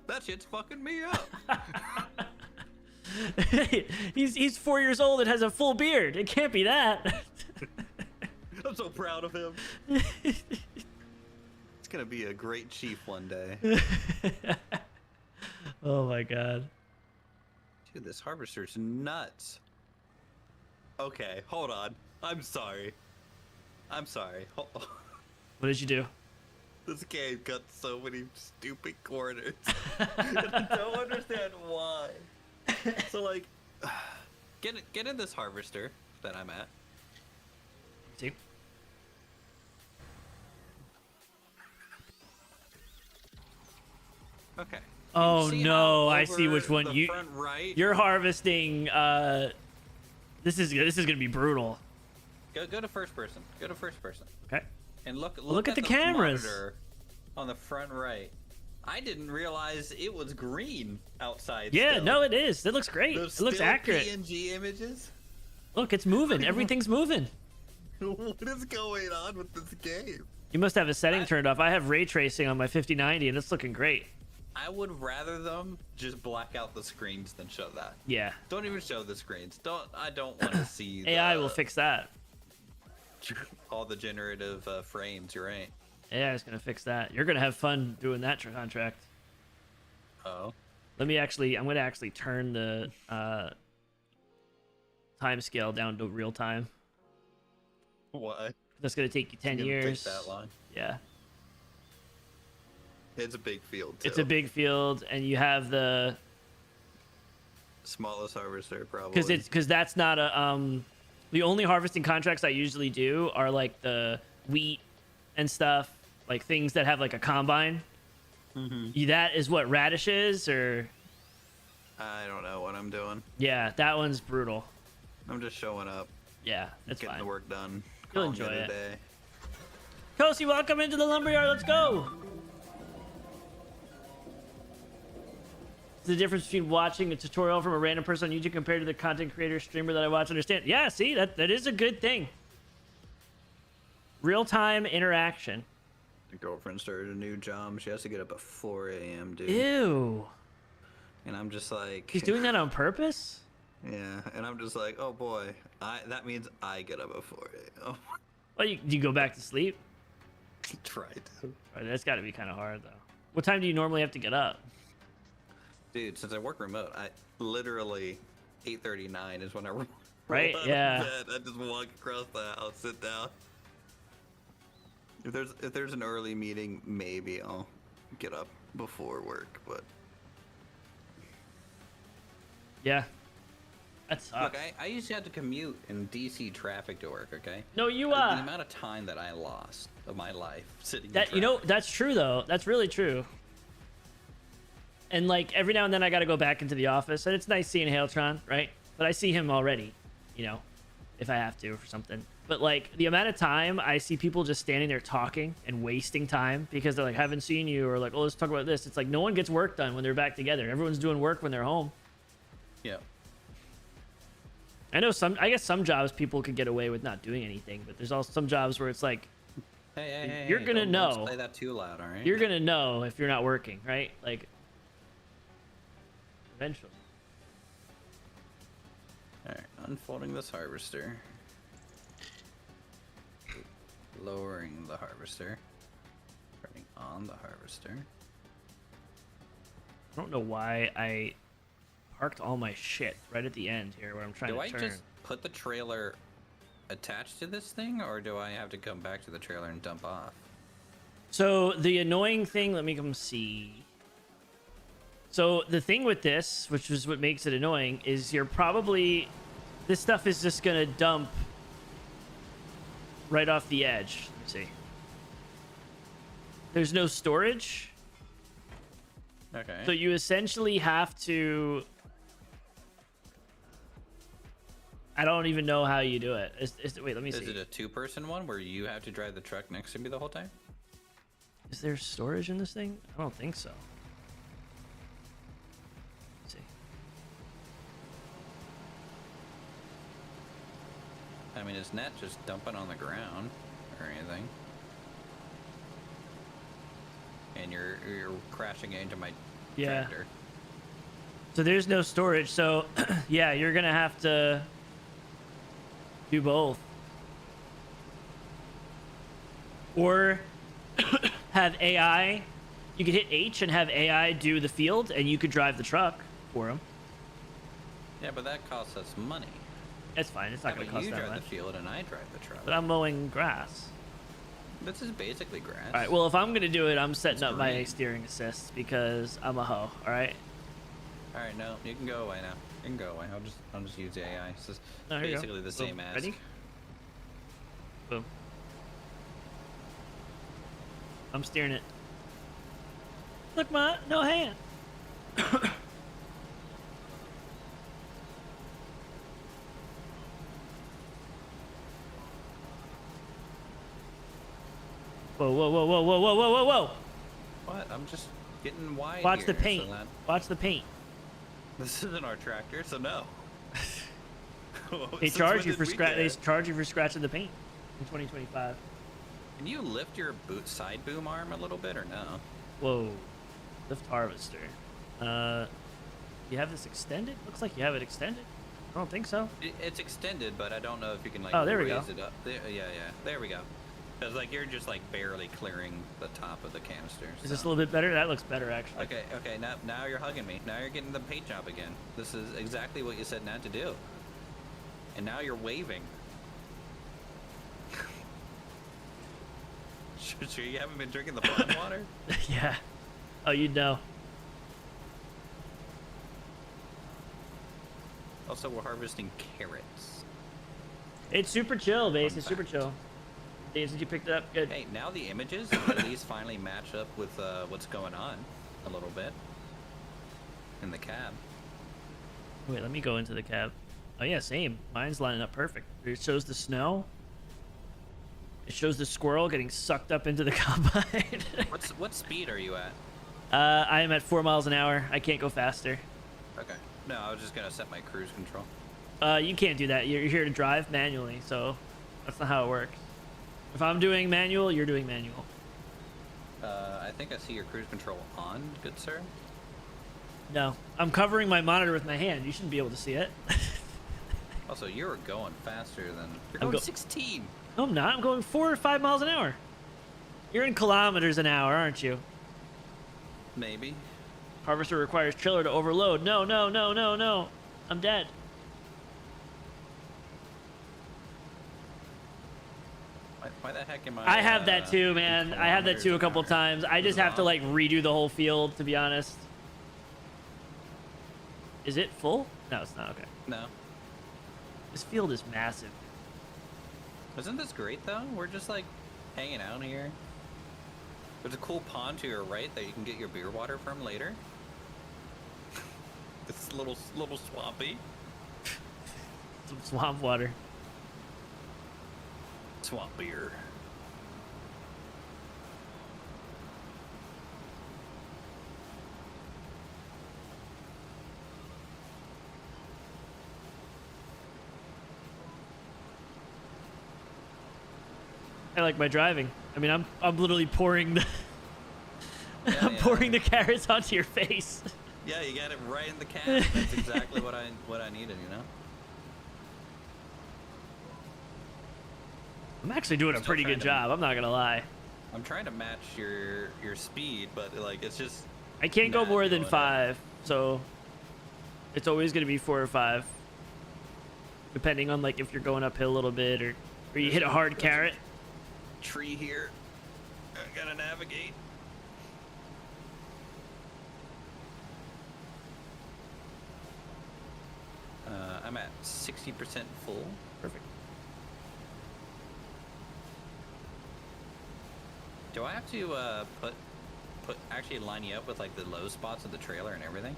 That shit's fucking me up. He's 4 years old and has a full beard. It can't be that. I'm so proud of him. He's gonna be a great chief one day. Oh my god. Dude, this harvester's nuts. Okay, hold on. I'm sorry. What did you do? This game got so many stupid corners. I don't understand why. So like, get in this harvester that I'm at. See? Okay. Oh no, I see which one right? You're harvesting. This is gonna be brutal. Go to first person. Go to first person. Okay. And look at the cameras on the front right. I didn't realize it was green outside. Yeah, still. no, it is. It looks great. It looks accurate. PNG images. Look, it's moving. Everything's moving. What is going on with this game? You must have a setting turned off. I have ray tracing on my 5090, and it's looking great. I would rather them just black out the screens than show that. Yeah. Don't even show the screens. I don't want to see. AI will fix that. All the generative frames. You're right. AI is gonna fix that. You're gonna have fun doing that contract. Oh. I'm gonna actually turn the time scale down to real time. Why? That's gonna take you 10 years. Take that long. Yeah. It's a big field, too. It's a big field, and you have the smallest harvester, probably. Because that's not a the only harvesting contracts I usually do are like the wheat and stuff, like things that have like a combine. That is what radishes or I don't know what I'm doing. Yeah, that one's brutal. I'm just showing up. Yeah, that's getting fine. the work done. You'll enjoy it. Day. Kosi, welcome into the lumberyard. Let's go. The difference between watching a tutorial from a random person on YouTube compared to the content creator streamer that I watch. Understand? Yeah, see, that is a good thing. Real-time interaction. My girlfriend started a new job. She has to get up at 4 a.m., dude. Ew. And I'm just like... He's doing that on purpose? Yeah, and I'm just like, oh boy, that means I get up at 4 a.m. Well, do you go back to sleep? Try to. Right, that's got to be kind of hard, though. What time do you normally have to get up? Dude, since I work remote, I literally 8:39 is when I roll Right? out Yeah. of bed. I just walk across the house, sit down. If there's an early meeting, maybe I'll get up before work, but Yeah. That sucks. look, I used to have to commute in DC traffic to work, okay? No, you The amount of time that I lost of my life sitting in that you know traffic. that's true though. That's really true. And like every now and then I got to go back into the office, and it's nice seeing Hailtron, right? But I see him already, you know, if I have to for something. But like the amount of time I see people just standing there talking and wasting time because they're like, haven't seen you, or like, oh, let's talk about this. It's like no one gets work done when they're back together. Everyone's doing work when they're home. Yeah. I know I guess some jobs people could get away with not doing anything, but there's also some jobs where it's like, Hey, you're gonna don't know. play that too loud, all right? You're gonna know if you're not working, right? Like, eventually. All right, unfolding this harvester. Lowering the harvester. Turning on the harvester. I don't know why I parked all my shit right at the end here where I'm trying Do to I turn. just put the trailer attached to this thing, or do I have to come back to the trailer and dump off? So the annoying thing, let me come see. So the thing with this, which is what makes it annoying, is this stuff is just gonna dump right off the edge. Let's see. There's no storage. Okay. So you essentially have to... I don't even know how you do it. Wait, let me see. Is it a two-person one where you have to drive the truck next to me the whole time? Is there storage in this thing? I don't think so. Let's see. I mean, it's not just dumping on the ground or anything. And you're crashing into my tractor. So there's no storage. So yeah, you're gonna have to do both, or have AI. You could hit H and have AI do the field, and you could drive the truck for him. Yeah, but that costs us money. That's fine. It's not How gonna about cost you that drive much. the field and I drive the truck? But I'm mowing grass. This is basically grass. All right. Well, if I'm gonna do it, I'm setting It's up my green. steering assist because I'm a hoe. All right. All right, no, you can go away now. You can go away. I'll just use the AI. This is Oh, here you go. basically the Boom. same as. Ready? Boom. I'm steering it. Look, Ma, no hand. Whoa, whoa, whoa, whoa, whoa, whoa, whoa, whoa, whoa! What? I'm just getting wide. Watch here, the paint. So that... Watch the paint. This isn't our tractor, so no. They Since charge when you did for we scratch. get They it? charge you for scratching the paint in 2025. Can you lift your side boom arm a little bit or no? Whoa, lift harvester. You have this extended? Looks like you have it extended. I don't think so. It's extended, but I don't know if you can like Oh, there we raise go. it up. Yeah. There we go. Because like you're just like barely clearing the top of the canister. Is this a so- little bit better? That looks better actually. Okay. Now you're hugging me. Now you're getting the paint job again. This is exactly what you said not to do. And now you're waving. Sure you haven't been drinking the pond water? Yeah. Oh, you'd know. Also, we're harvesting carrots. It's super chill, base. Fun It's super fact. chill. Days since you picked it up, good. Hey, now the images at least finally match up with what's going on a little bit in the cab. Wait, let me go into the cab. Oh yeah, same. Mine's lining up perfect. It shows the snow. It shows the squirrel getting sucked up into the combine. What speed are you at? I am at 4 miles an hour. I can't go faster. Okay. No, I was just gonna set my cruise control. You can't do that. You're here to drive manually, so that's not how it works. If I'm doing manual, you're doing manual. I think I see your cruise control on, good sir. No, I'm covering my monitor with my hand. You shouldn't be able to see it. Also, you're going faster than... You're going 16! No, I'm not. I'm going 4 or 5 miles an hour. You're in kilometers an hour, aren't you? Maybe. Harvester requires trailer to overload. No, no, no, no, no. I'm dead. Why the heck am I... I have that too, man. I have that too a couple times. I just have to like redo the whole field, to be honest. Is it full? No, it's not. Okay. No. This field is massive. Isn't this great though? We're just like hanging out here. There's a cool pond to your right that you can get your beer water from later. It's little swampy. Some swamp water. Swamp beer. I like my driving. I mean, I'm literally pouring the I'm pouring the carrots onto your face. Yeah, you got it right in the can. That's exactly what I needed, you know. I'm actually doing a pretty good job. I'm not gonna lie. I'm trying to match your speed, but like it's just. I can't go more than 5, so it's always gonna be 4 or 5, depending on like if you're going uphill a little bit or you hit a hard carrot. Tree here. I gotta navigate. I'm at 60% full. Perfect. Do I have to actually line you up with like the low spots of the trailer and everything?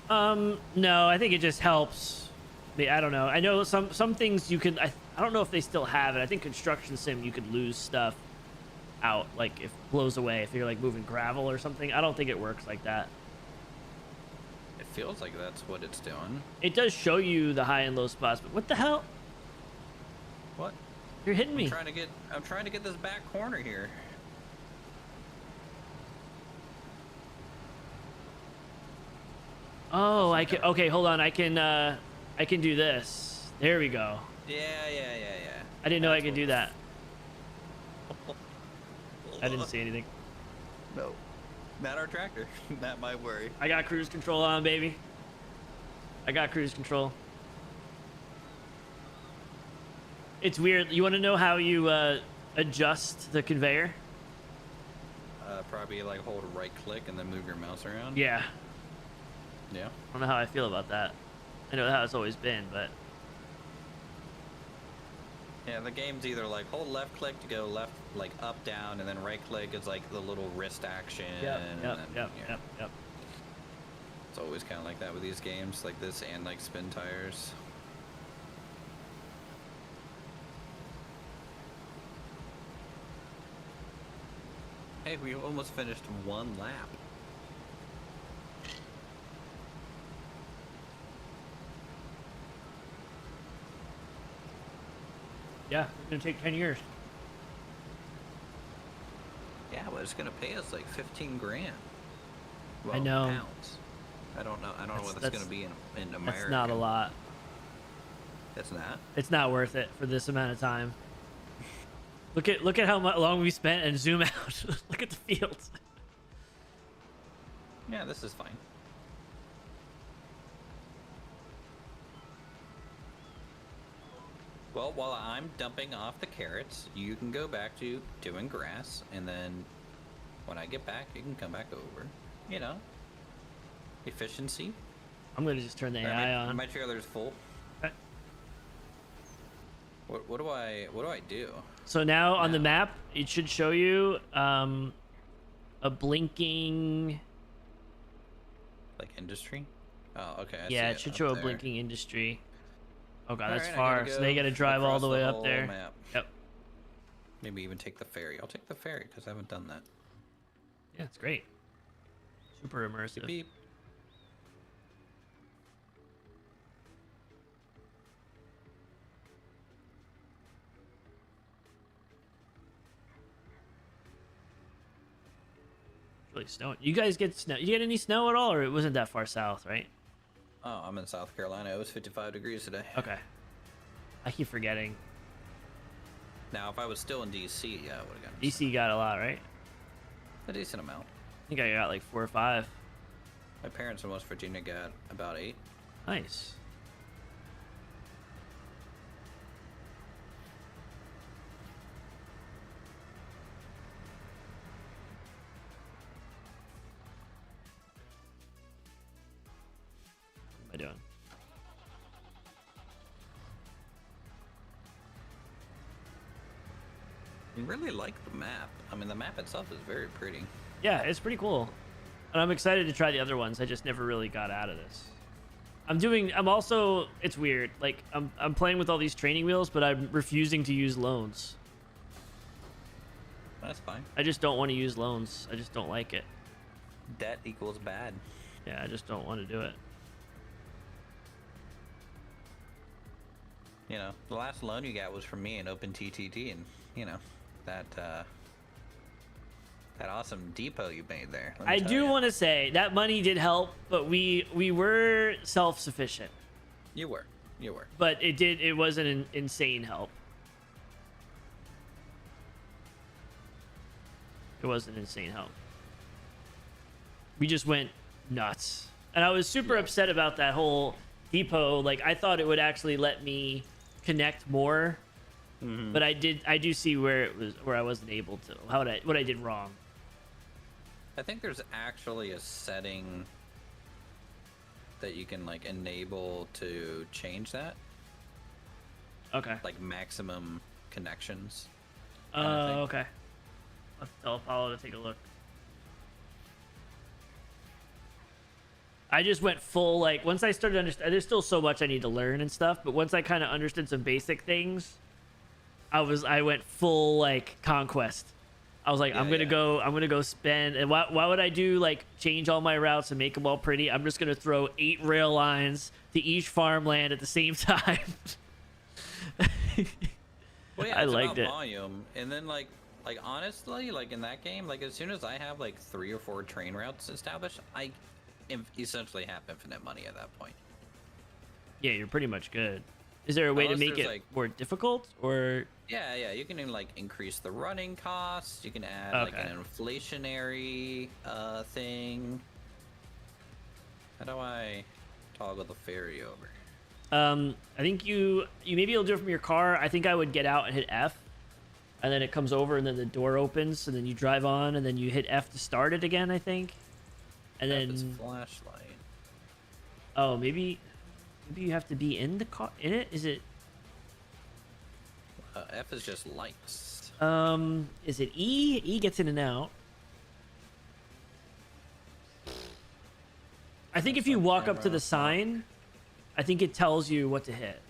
No, I think it just helps. I don't know. I know some things you can. I don't know if they still have it. I think construction sim you could lose stuff out, like if it blows away if you're like moving gravel or something. I don't think it works like that. It feels like that's what it's doing. It does show you the high and low spots, but what the hell? What? You're hitting me. I'm trying to get this back corner here. Oh, I can. Okay, hold on. I can do this. There we go. Yeah. I didn't know I could do that. I didn't see anything. No, not our tractor. Not my worry. I got cruise control on, baby. I got cruise control. It's weird. You want to know how you adjust the conveyor? Probably like hold a right click and then move your mouse around. Yeah. Yeah. I don't know how I feel about that. I know how it's always been, but... Yeah, the game's either like hold left click to go left, like up, down, and then right click is like the little wrist action. Yep. It's always kind of like that with these games, like this and like spin tires. Hey, we almost finished one lap. Yeah, it's gonna take 10 years. Yeah, but it's gonna pay us like 15 grand. Well, I know. Pounds. I don't know what it's gonna be in America. That's not a lot. It's not. It's not worth it for this amount of time. Look at how long we spent and zoom out. Look at the fields. Yeah, this is fine. Well, while I'm dumping off the carrots, you can go back to doing grass, and then when I get back, you can come back over. You know, efficiency. I'm gonna just turn the AI on. My trailer's full. Okay. What do I do? So now on the map, it should show you a blinking. Like industry. Oh, okay. I Yeah, see it should up show a there. blinking industry. Oh god, that's Alright, I far. gotta So go they gotta drive all across the way up whole there. map. Yep. Maybe even take the ferry. I'll take the ferry because I haven't done that. Yeah, it's great. Super immersive. Beep. Really snowing. You guys get snow? You get any snow at all, or it wasn't that far south, right? Oh, I'm in South Carolina. It was 55 degrees today. Okay. I keep forgetting. Now, if I was still in DC, yeah, I would have gotten DC got a lot, right? a decent amount. I think I got like 4 or 5. My parents in West Virginia got about 8. Nice. What am I doing? I really like the map. I mean, the map itself is very pretty. Yeah, it's pretty cool. And I'm excited to try the other ones. I just never really got out of this. I'm also, it's weird. Like, I'm playing with all these training wheels, but I'm refusing to use loans. That's fine. I just don't want to use loans. I just don't like it. Debt equals bad. Yeah, I just don't want to do it. You know, the last loan you got was from me in OpenTTT, and you know that that awesome depot you made there. I do want to say that money did help, but we were self-sufficient. You were. But it wasn't an insane help. It wasn't insane help. We just went nuts. And I was super upset about that whole depot. Like, I thought it would actually let me connect more. Mm-hmm. But I do see where I wasn't able to. What I did wrong. I think there's actually a setting that you can like enable to change that. Okay. Like maximum connections. Okay. I'll tell Apollo to take a look. I just went full, like, once I started to understand, there's still so much I need to learn and stuff, but once I kind of understood some basic things, I went full, like, conquest. I was like, I'm gonna go spend, and why would I do, like, change all my routes and make them all pretty? I'm just gonna throw 8 rail lines to each farmland at the same time. Well, yeah, I it's liked about it. volume, and then like honestly, like in that game, like as soon as I have like 3 or 4 train routes established, I essentially have infinite money at that point. Yeah, you're pretty much good. Is there a way to Unless make there's, it like- more difficult, or? Yeah, you can like increase the running costs. You can add like Okay. an inflationary thing. How do I toggle the ferry over? I think you maybe you'll do it from your car. I think I would get out and hit F, and then it comes over, and then the door opens, and then you drive on, and then you hit F to start it again, I think. And It's then flashlight. oh, maybe you have to be in the car in it. Is it F is just lights. is it E? E gets in and out. I think if you walk up to the sign, I think it tells you what to hit.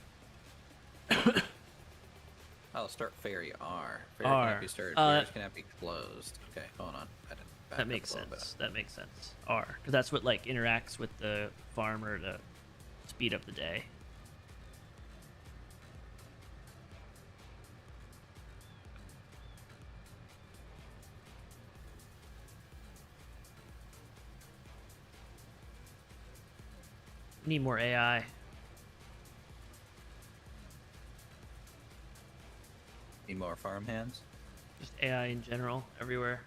Oh, start ferry R. Ferry R. cannot be started. Ferries cannot be closed. Okay, hold on. I didn't back That up makes a little sense. That makes sense. R, because that's what like interacts with the farmer to speed up the day. We need more AI. Need more farm hands. Just AI in general, everywhere.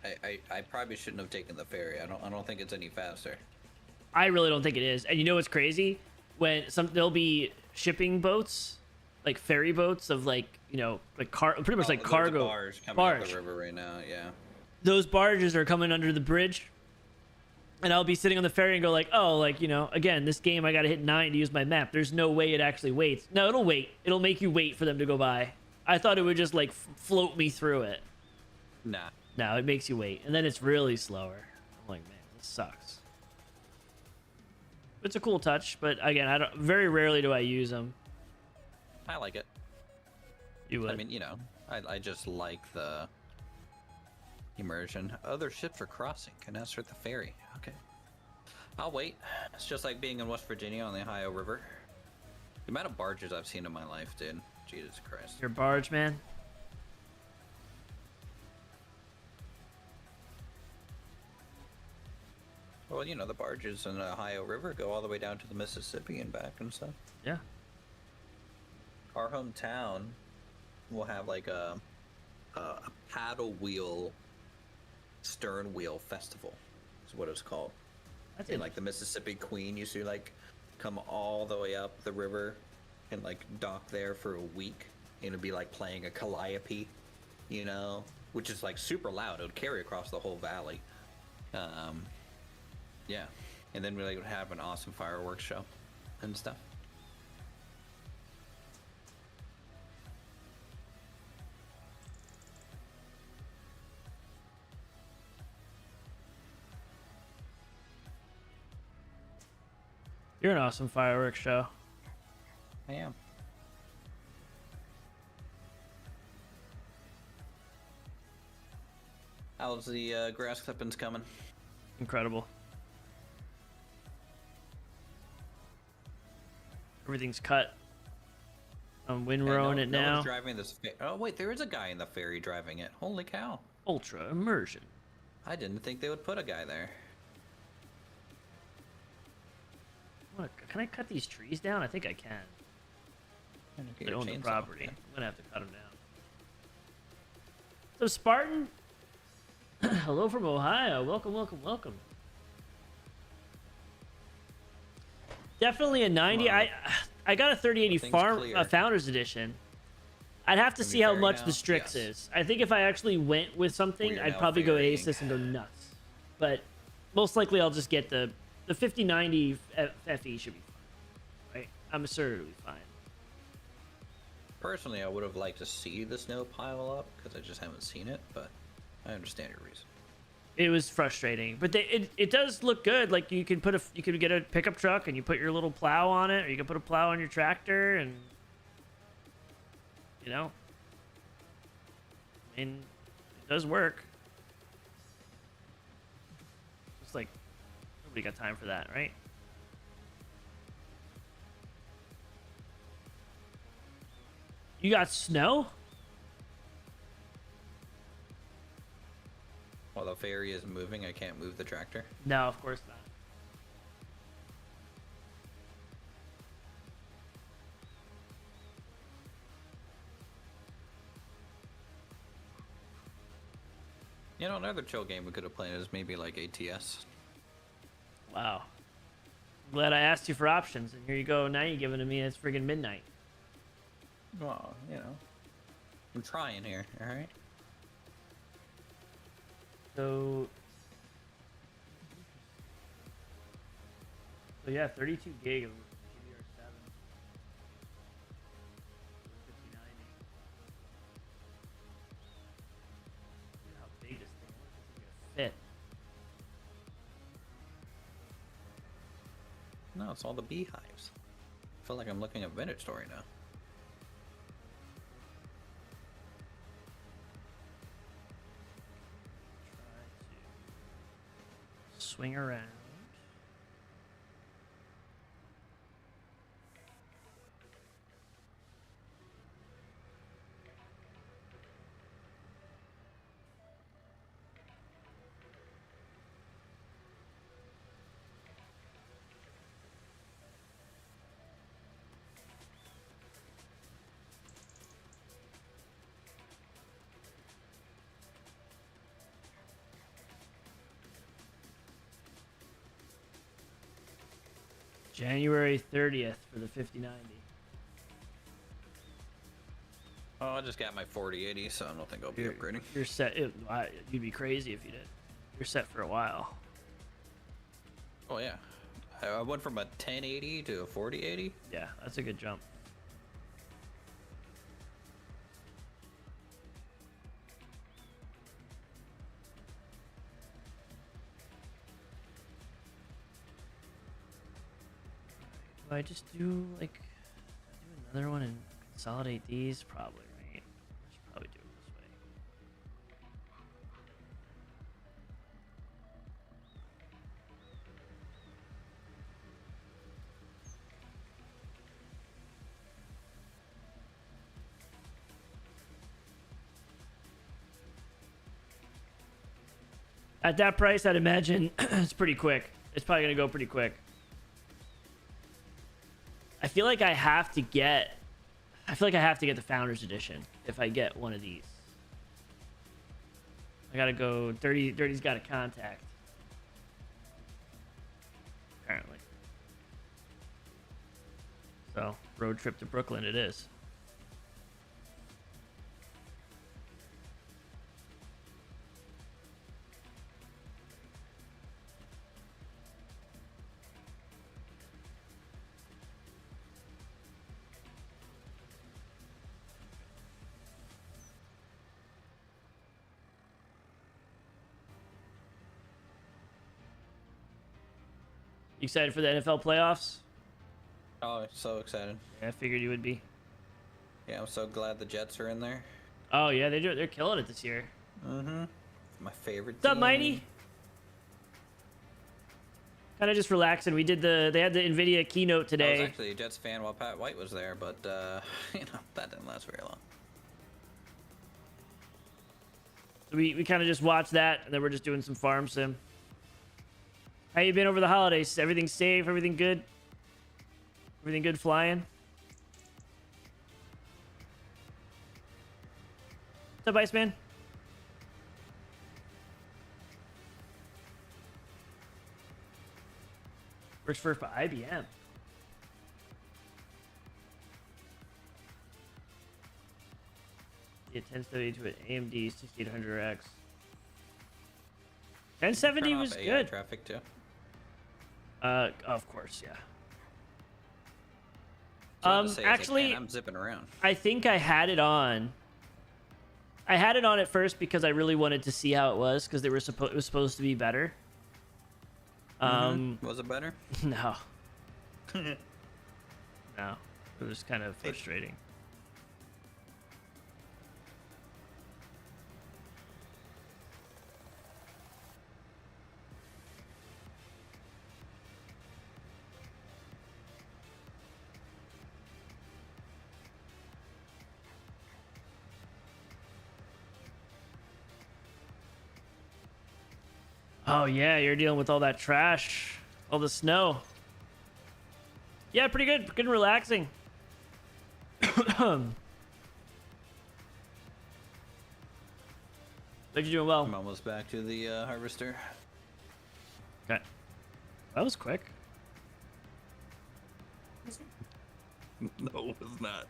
I probably shouldn't have taken the ferry. I don't think it's any faster. I really don't think it is. And you know what's crazy? When there'll be shipping boats, like ferry boats of like, you know, like pretty much like There's a cargo barge coming up the river right now. Yeah. Those barges are coming under the bridge, and I'll be sitting on the ferry and go like, oh, like, you know, again, this game I gotta hit 9 to use my map. There's no way it actually waits. No, it'll wait. It'll make you wait for them to go by. I thought it would just like float me through it. Nah. No, it makes you wait, and then it's really slower. I'm like, man, this sucks. It's a cool touch, but again, I don't. Very rarely do I use them. I like it. You would. I mean, you know, I just like the immersion. Other ships are crossing. Can I start the ferry? Okay. I'll wait. It's just like being in West Virginia on the Ohio River. The amount of barges I've seen in my life, dude. Jesus Christ. You're a barge man. Well, you know, the barges in the Ohio River go all the way down to the Mississippi and back and stuff. Yeah. Our hometown will have like a paddle wheel, stern wheel festival is what it's called. That's And like the Mississippi Queen used to like come all the way up the river and like dock there for a week. And it'd be like playing a calliope, you know, which is like super loud. It would carry across the whole valley. Yeah. And then we like would have an awesome fireworks show and stuff. You're an awesome fireworks show. I am. How's the grass clippings coming? Incredible. Everything's cut. I'm windrowing it no now. one's driving this. Oh wait, there is a guy in the ferry driving it. Holy cow! Ultra immersion. I didn't think they would put a guy there. Look, can I cut these trees down? I think I can. Get They your own the chainsaw, property. yeah. I'm gonna have to cut them down. So Spartan, hello from Ohio. Welcome, welcome, welcome. Definitely a 90. Wow. I got a 3080 Things farm clear. Founders Edition. I'd have to Can see we how ferry much now? the Strix Yes. is. I think if I actually went with something, We are I'd now probably go ferrying. Asus and go nuts. But most likely, I'll just get the 5090 FE should be fine, right? I'm sure it'll be fine. Personally, I would have liked to see the snow pile up because I just haven't seen it, but I understand your reason. It was frustrating, but it does look good. Like you could get a pickup truck and you put your little plow on it, or you can put a plow on your tractor, and you know, I mean, it does work. It's like nobody got time for that, right? You got snow? While the ferry is moving, I can't move the tractor. No, of course not. You know, another chill game we could have played is maybe like ATS. Wow. I'm glad I asked you for options, and here you go. Now you're giving to me. It's friggin' midnight. Well, you know, I'm trying here. All right. So yeah, 32 gig of DDR7. 5090. Look at how big this thing is. It's gonna fit. No, it's all the beehives. I feel like I'm looking at Vintage Story now. Try to swing around. January 30th for the 5090. Oh, I just got my 4080, so I don't think I'll be upgrading. You're set. You'd be crazy if you did. You're set for a while. Oh yeah, I went from a 1080 to a 4080. Yeah, that's a good jump. Do I just do like do another one and consolidate these? Probably, right? I should probably do it this way. At that price, I'd imagine it's pretty quick. It's probably gonna go pretty quick. I feel like I have to get the Founders Edition if I get one of these. I gotta go. Dirty's got a contact. Apparently. So, road trip to Brooklyn it is. You excited for the NFL playoffs? Oh, so excited. Yeah, I figured you would be. Yeah, I'm so glad the Jets are in there. Oh yeah, they're killing it this year. Mm-hmm. My favorite What's up, team. Mighty? Kind of just relaxing. They had the NVIDIA keynote I today. was actually a Jets fan while Pat White was there, but you know, that didn't last very long. So we kind of just watched that, and then we're just doing some farm sim. How you been over the holidays? Everything safe? Everything good? Everything good flying? What's up, Iceman? Works for IBM. Yeah, 1070 to an AMD 6800X. 1070 was AI good. Traffic too. Of course, yeah. So I just say, actually, I'm zipping around. I think I had it on. I had it on at first because I really wanted to see how it was because it was supposed to be better. Was it better? No. No. It was kind of frustrating. Oh yeah, you're dealing with all that trash, all the snow. Yeah, pretty good, good and relaxing. But you're doing well. I'm almost back to the harvester. Okay, that was quick. No, it was not.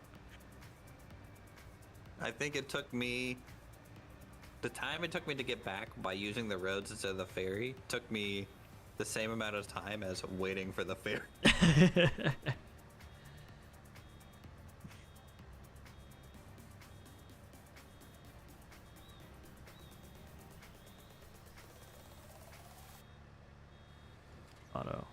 I think it took me... The time it took me to get back by using the roads instead of the ferry took me the same amount of time as waiting for the ferry. Auto.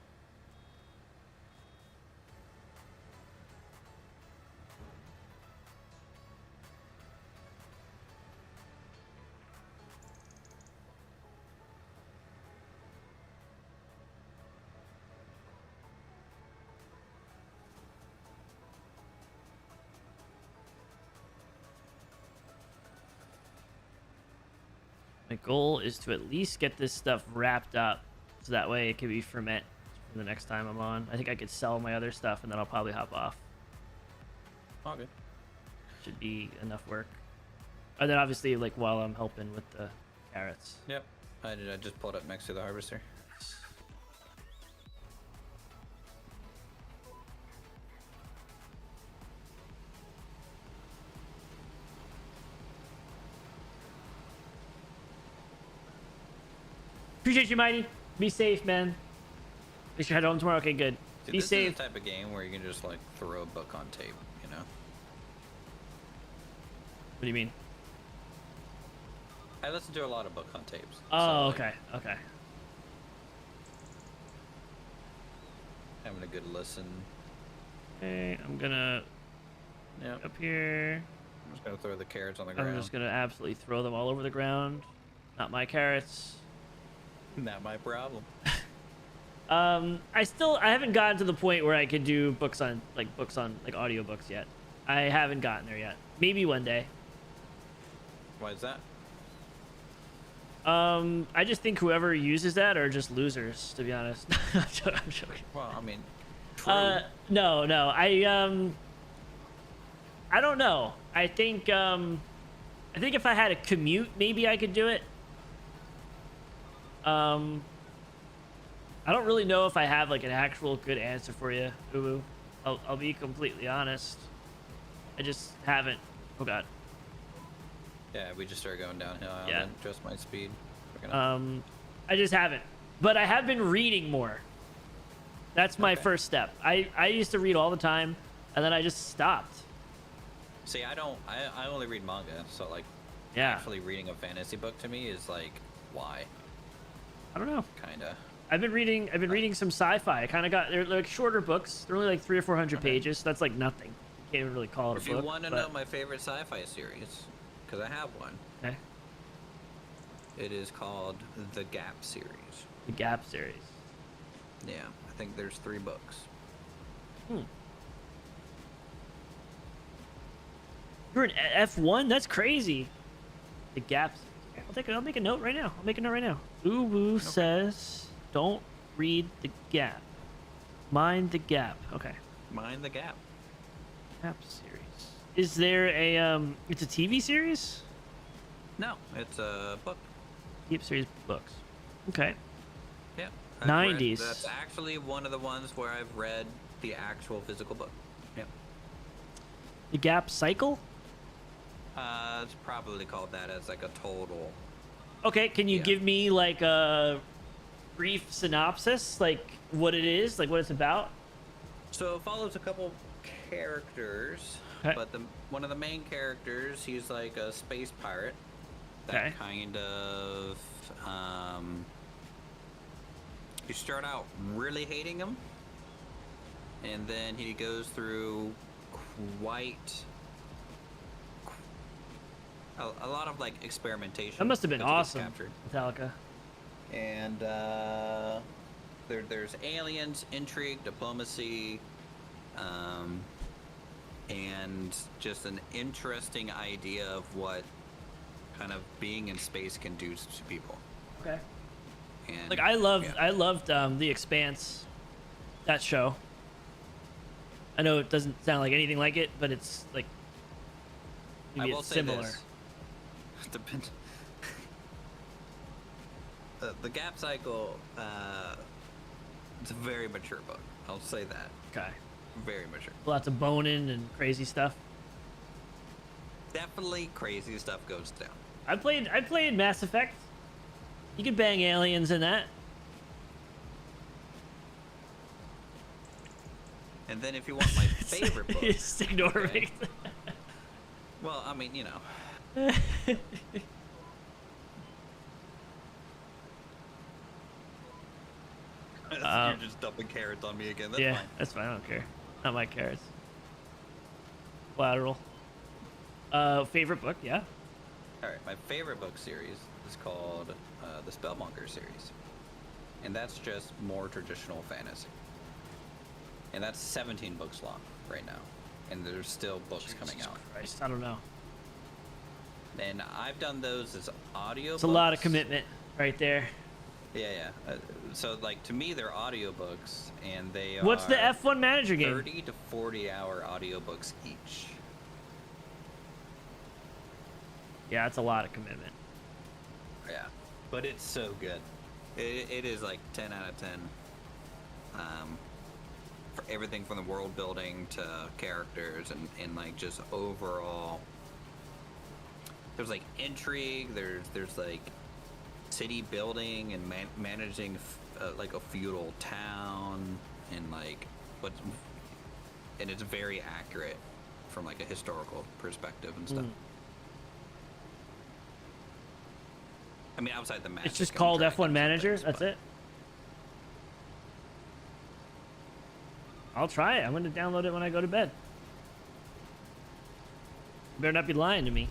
My goal is to at least get this stuff wrapped up so that way it can be ferment for the next time I'm on. I think I could sell my other stuff and then I'll probably hop off. Okay. Should be enough work. And then obviously like while I'm helping with the carrots. Yep. I just pulled up next to the harvester. Appreciate you, Mighty. Be safe, man. At least you head home tomorrow. Okay, good. See, Be this safe. is the type of game where you can just like throw a book on tape, you know? What do you mean? I listen to a lot of book on tapes. Oh, so, like, okay. Okay. having a good listen. Okay, I'm gonna up here. I'm just gonna throw the carrots on the I'm ground. just gonna absolutely throw them all over the ground. Not my carrots. Not my problem. I haven't gotten to the point where I can do books on like audiobooks yet. I haven't gotten there yet. Maybe one day. Why is that? I just think whoever uses that are just losers, to be honest. I'm joking. Well, I mean, true. No. I don't know. I think if I had a commute, maybe I could do it. I don't really know if I have like an actual good answer for you, Uwu. I'll be completely honest. I just haven't. Oh God. Yeah, we just started going downhill. I Yeah. adjust my speed. I just haven't. But I have been reading more. That's my first step. I used to read all the time, and then I just stopped. See, I don't. I only read manga, so like, Yeah. actually reading a fantasy book to me is like, why? I don't know. Kinda. I've been reading some sci-fi. I kind of they're like shorter books. They're only like 300 or 400 pages. So that's like nothing. You can't even really call it a book. If you want to know my favorite sci-fi series, because I have one. Okay. It is called the Gap series. The Gap series. Yeah, I think there's 3 books. You're an F1? That's crazy. The Gap series. I'll make a note right now. Uwu says, don't read the Gap. Mind the Gap. Okay. Mind the Gap. Gap series. Is there a it's a TV series? No, it's a book. Gap series books. Okay. Yeah. 90s. That's actually one of the ones where I've read the actual physical book. Yeah. The Gap Cycle? It's probably called that as like a total. Okay, can you give me like a brief synopsis, like what it is, like what it's about? So it follows a couple characters, but one of the main characters, he's like a space pirate that kind of you start out really hating him, and then he goes through quite a lot of like experimentation. That must have been awesome, Metallica. And there's aliens, intrigue, diplomacy, and just an interesting idea of what kind of being in space can do to people. Okay. And, like I loved The Expanse, that show. I know it doesn't sound like anything like it, but it's like maybe it's similar. The Gap Cycle, it's a very mature book. I'll say that. Okay. Very mature. Lots of boning and crazy stuff. Definitely crazy stuff goes down. I played Mass Effect. You could bang aliens in that. And then if you want my favorite book, just ignore me. Well, I mean, you know. You're just dumping carrots on me again. That's fine. That's fine. I don't care. Not my carrots. Collateral. Favorite book? Yeah. All right. My favorite book series is called the Spellmonger series, and that's just more traditional fantasy. And that's 17 books long right now, and there's still books coming out. Christ, I don't know. And I've done those as audio. It's a lot of commitment right there. Yeah. So like to me, they're audiobooks, and they What's are the F1 Manager game? 30 to 40 hour audiobooks each. Yeah, it's a lot of commitment. Yeah, but it's so good. It is like 10 out of 10. For everything from the world building to characters and like just overall. There's like intrigue. There's like city building and managing like a feudal town and like and it's very accurate from like a historical perspective and stuff. I mean, outside the magic. It's just called F1 Manager. That's it. I'll try it. I'm gonna download it when I go to bed. You better not be lying to me.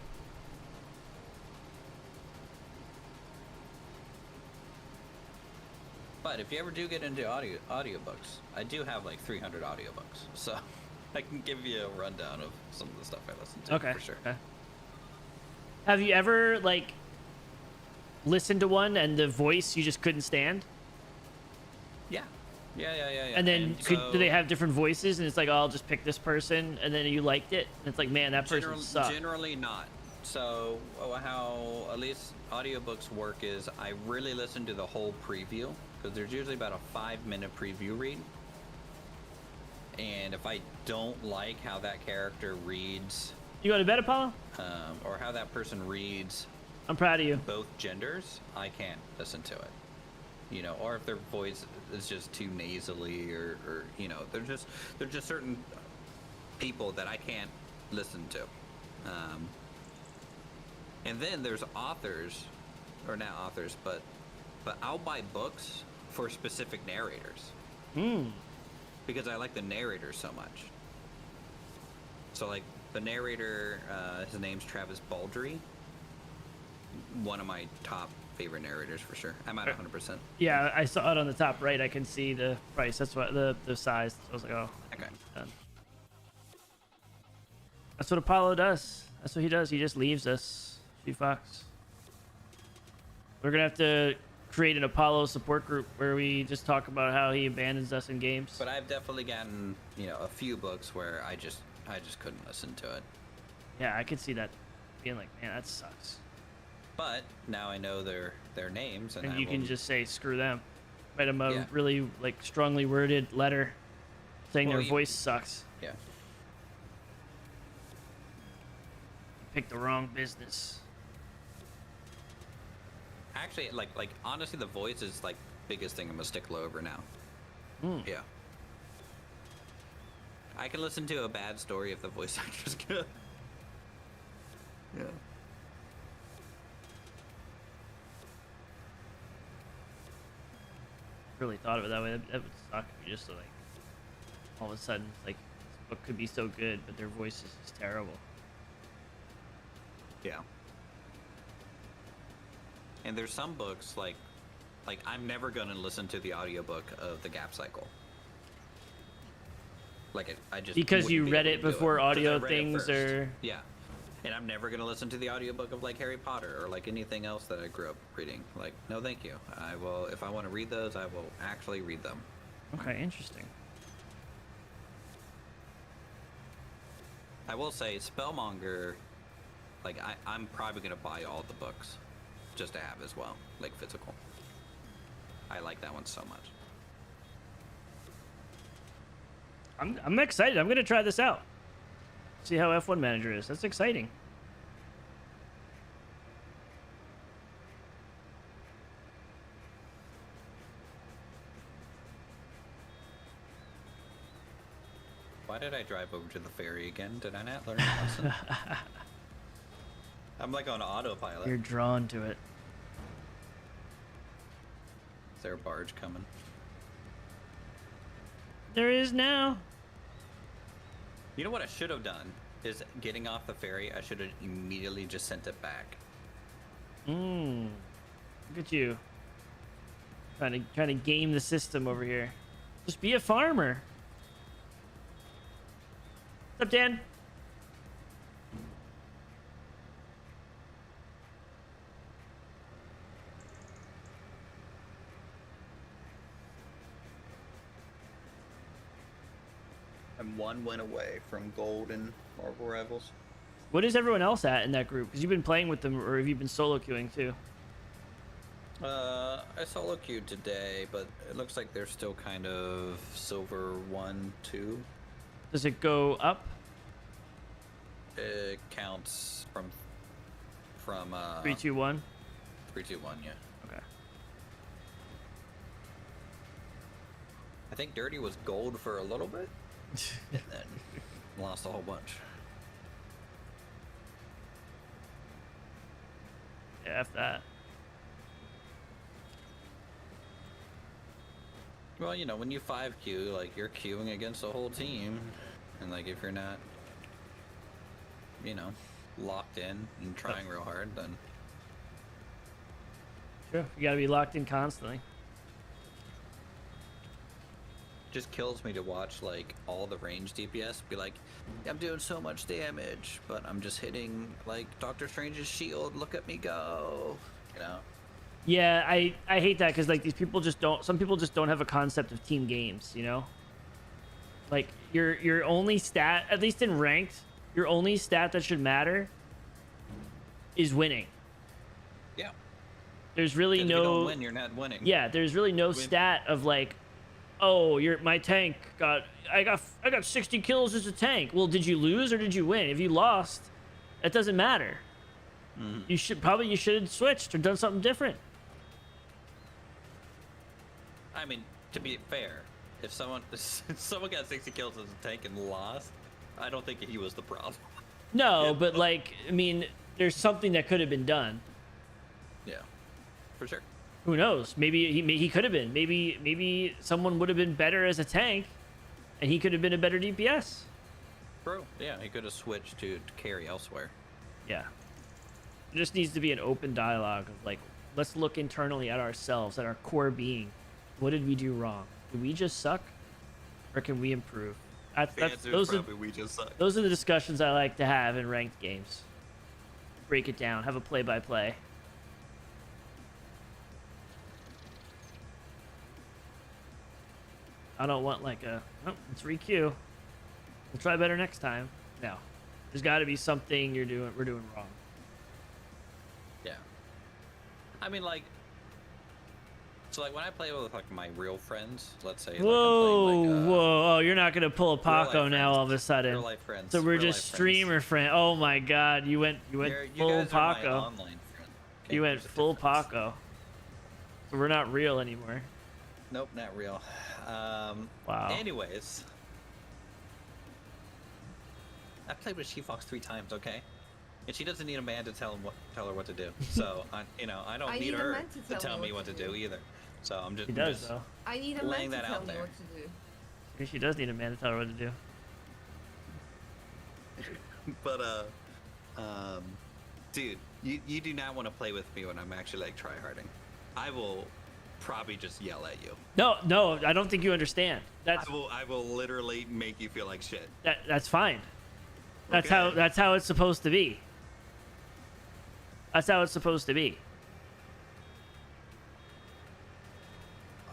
But if you ever do get into audiobooks, I do have like 300 audiobooks, so I can give you a rundown of some of the stuff I listen to. Okay. For sure. Okay. Have you ever like listened to one and the voice you just couldn't stand? Yeah. Yeah. And then so, do they have different voices? And it's like, oh, I'll just pick this person, and then you liked it, and it's like, man, that person sucks. Generally not. So how at least audiobooks work is I really listen to the whole preview, because there's usually about a 5-minute preview read. And if I don't like how that character reads, You go to bed, Apollo? or how that person reads I'm proud of you. both genders, I can't listen to it. You know, or if their voice is just too nasally, or you know, they're just certain people that I can't listen to. And then there's authors, or not authors, but I'll buy books for specific narrators. Because I like the narrator so much. So like the narrator, his name's Travis Baldry. One of my top favorite narrators for sure. I'm at 100%. Yeah, I saw it on the top right. I can see the price. That's what the size. I was like, oh. Okay. Done. That's what Apollo does. That's what he does. He just leaves us. She fucks. We're gonna have to create an Apollo support group where we just talk about how he abandons us in games. But I've definitely gotten, you know, a few books where I just couldn't listen to it. Yeah, I could see that being like, man, that sucks. But now I know their names, and And I you will, can just say, screw them. Write them a Yeah. really like strongly worded letter saying Well, their voice sucks. yeah. Pick the wrong business. Actually, like honestly, the voice is like biggest thing I'm a stickler over now. Yeah. I can listen to a bad story if the voice actor's good. Yeah. Really thought of it that way. That would suck if you just like all of a sudden like this book could be so good, but their voice is just terrible. Yeah. And there's some books like I'm never gonna listen to the audiobook of The Gap Cycle. Like I just Because wouldn't you be read able it to do before 'cause I audio read it things first. or Yeah. And I'm never gonna listen to the audiobook of like Harry Potter or like anything else that I grew up reading. Like, no thank you. I will, if I want to read those, I will actually read them. okay, interesting. I will say Spellmonger, like I'm probably gonna buy all the books just to have as well, like physical. I like that one so much. I'm excited. I'm gonna try this out. See how F1 Manager is. That's exciting. Why did I drive over to the ferry again? Did I not learn a lesson? I'm like on autopilot. You're drawn to it. Is there a barge coming? There is now. You know what I should have done is getting off the ferry, I should have immediately just sent it back. Look at you. Trying to game the system over here. Just be a farmer. What's up, Dan? And one went away from gold and Marvel Rivals. What is everyone else at in that group? Because you've been playing with them, or have you been solo queuing too? I solo queued today, but it looks like they're still kind of silver 1, 2. Does it go up? It counts from 3, 2, 1. 3, 2, 1, yeah. Okay. I think Dirty was gold for a little bit, and then lost a whole bunch. Yeah, F that. Well, you know, when you 5Q, like, you're queuing against the whole team. And, like, if you're not, you know, locked in and trying real hard, then... Sure, you gotta be locked in constantly. Just kills me to watch, like, all the range DPS be like, I'm doing so much damage, but I'm just hitting, like, Doctor Strange's shield, look at me go, you know? Yeah, I hate that because like these people just don't. Some people just don't have a concept of team games. You know, like your only stat, at least in ranked, your only stat that should matter is winning. Yeah. There's really no. If you don't win, you're not winning. Yeah, there's really no stat of like, oh, my tank I got 60 kills as a tank. Well, did you lose or did you win? If you lost, it doesn't matter. You should have switched or done something different. I mean, to be fair, if someone got 60 kills as a tank and lost, I don't think he was the problem. No, but like, I mean, there's something that could have been done. Yeah, for sure. Who knows? Maybe he could have been. Maybe someone would have been better as a tank, and he could have been a better DPS. Bro, yeah, he could have switched to carry elsewhere. Yeah. There just needs to be an open dialogue of like, let's look internally at ourselves, at our core being. What did we do wrong? Did we just suck, or can we improve? Those are the discussions I like to have in ranked games. Break it down, have a play-by-play. I don't want like it's re-queue. We'll try better next time. No, there's got to be something we're doing wrong. Yeah. I mean, like, so like when I play with like my real friends, let's say. Whoa, like, I'm playing, like, whoa! Oh, you're not gonna pull a Paco now all of a sudden. Real life friends. So we're just streamer friends. Oh my God, you went full Paco. You went full Paco. So we're not real anymore. Nope, not real. Wow. Anyways, I played with She-Fox 3 times, okay? And she doesn't need a man to tell her what to do. So I don't need her to tell me what to do either. So I'm just. She does though. I need a man to tell me what to do. Maybe she does need a man to tell her what to do. But dude, you do not want to play with me when I'm actually like tryharding. I will probably just yell at you. No, I don't think you understand. I will literally make you feel like shit. That's fine. That's Okay. that's how it's supposed to be. That's how it's supposed to be.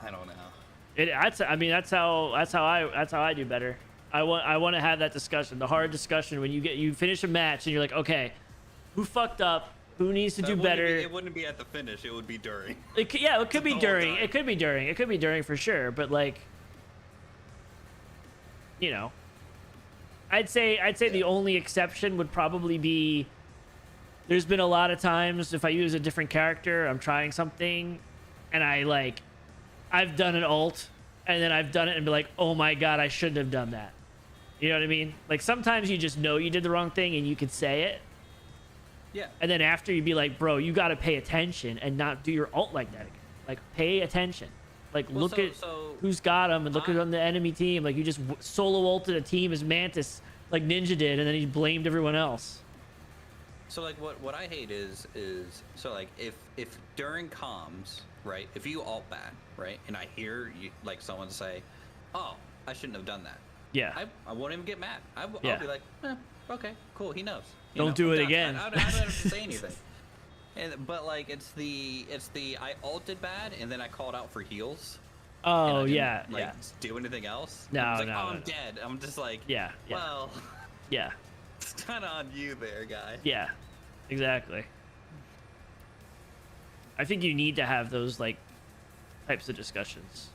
I don't know. That's how I do better. I want to have that discussion, the hard discussion when you finish a match and you're like, okay, who fucked up? Who needs to do better? It wouldn't be at the finish. It would be during. It could be during. It could be during. It could be during for sure. But like, you know, I'd say the only exception would probably be. There's been a lot of times if I use a different character, I'm trying something, and I've done an ult, and then I've done it and be like, oh my God, I shouldn't have done that. You know what I mean? Like sometimes you just know you did the wrong thing and you could say it. Yeah. And then after you'd be like, bro, you got to pay attention and not do your ult like that again. Like pay attention. Like look at who's got him and look at on the enemy team. Like you just solo ulted a team as Mantis like Ninja did, and then he blamed everyone else. So like what I hate is so like if during comms, right, if you ult bad, right, and I hear you like someone say, oh, I shouldn't have done that. Yeah. I won't even get mad. I'll be like, okay, cool, he knows. Don't do it again. I don't have to say anything. But like it's the I ulted bad and then I called out for heals. Oh yeah. Do anything else? No, I'm no. dead. I'm just like yeah. Well. Yeah. It's kind of on you there, guy. Yeah. Exactly. I think you need to have those like types of discussions.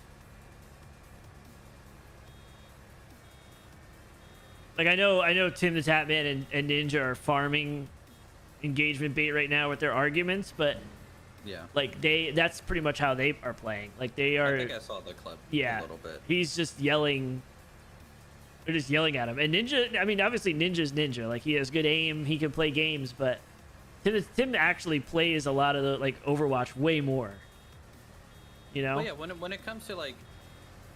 Like I know Tim the Tapman and Ninja are farming engagement bait right now with their arguments, but yeah, like that's pretty much how they are playing. Like they are. I think I saw the clip. Yeah, a little bit. He's just yelling. They're just yelling at him. And Ninja, I mean, obviously Ninja's Ninja. Like he has good aim, he can play games, but Tim actually plays a lot of the like Overwatch way more. You know? Well, yeah, when it comes to like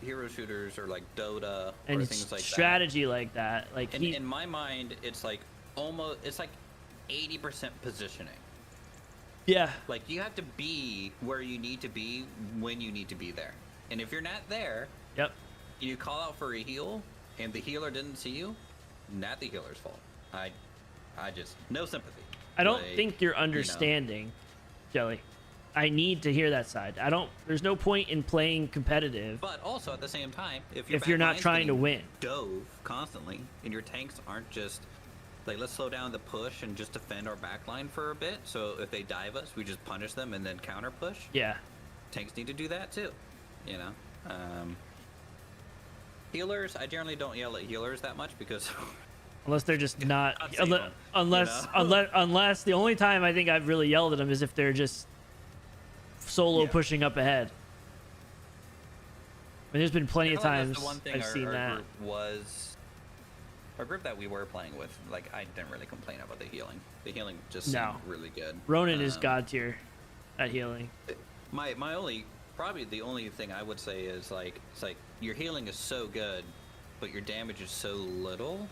hero shooters or like Dota and or things like strategy like that. Like in my mind, it's like 80% positioning. Yeah. Like you have to be where you need to be when you need to be there. And if you're not there, yep, you call out for a heal and the healer didn't see you, not the healer's fault. I just no sympathy. I don't think you're understanding, Jelly. I need to hear that side. There's no point in playing competitive. But also at the same time, if you're not trying to win, dove constantly, and your tanks aren't just like, let's slow down the push and just defend our backline for a bit. So if they dive us, we just punish them and then counter push. Yeah. Tanks need to do that too. Healers, I generally don't yell at healers that much because unless they're just not unless the only time I think I've really yelled at them is if they're just solo pushing up ahead. I mean, there's been plenty of times I've seen that. Our group that we were playing with, like, I didn't really complain about the healing. The healing just seemed really good. Ronan is god tier at healing. Probably the only thing I would say is like, it's like your healing is so good, but your damage is so little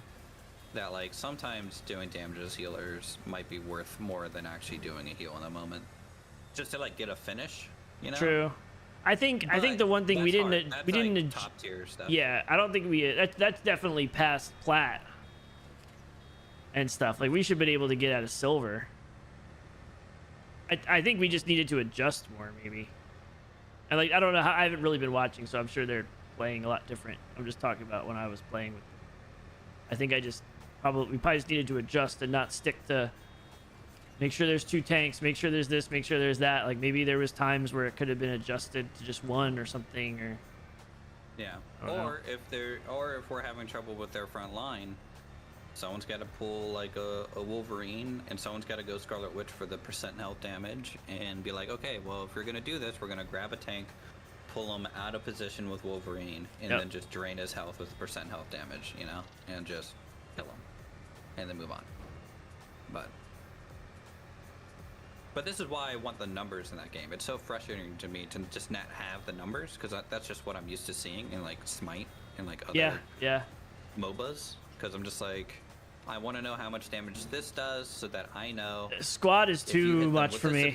that like sometimes doing damage as healers might be worth more than actually doing a heal in a moment, just to like get a finish. True. I think the one thing we didn't top tier stuff. Yeah, I don't think that's definitely past plat and stuff. Like we should have been able to get out of silver. I think we just needed to adjust more maybe. And like I don't know how, I haven't really been watching, so I'm sure they're playing a lot different. I'm just talking about when I was playing with them. I think we probably just needed to adjust and not stick to make sure there's 2 tanks, make sure there's this, make sure there's that. Like maybe there was times where it could have been adjusted to just 1 or something, or yeah. Or if we're having trouble with their front line, someone's got to pull like a Wolverine, and someone's got to go Scarlet Witch for the % health damage, and be like, okay, well if you're gonna do this, we're gonna grab a tank, pull him out of position with Wolverine, and then just drain his health with % health damage, and just kill him, and then move on. But this is why I want the numbers in that game. It's so frustrating to me to just not have the numbers, because that's just what I'm used to seeing in like Smite and like other MOBAs. Because I'm just like, I want to know how much damage this does so that I know. Squad is too much for me.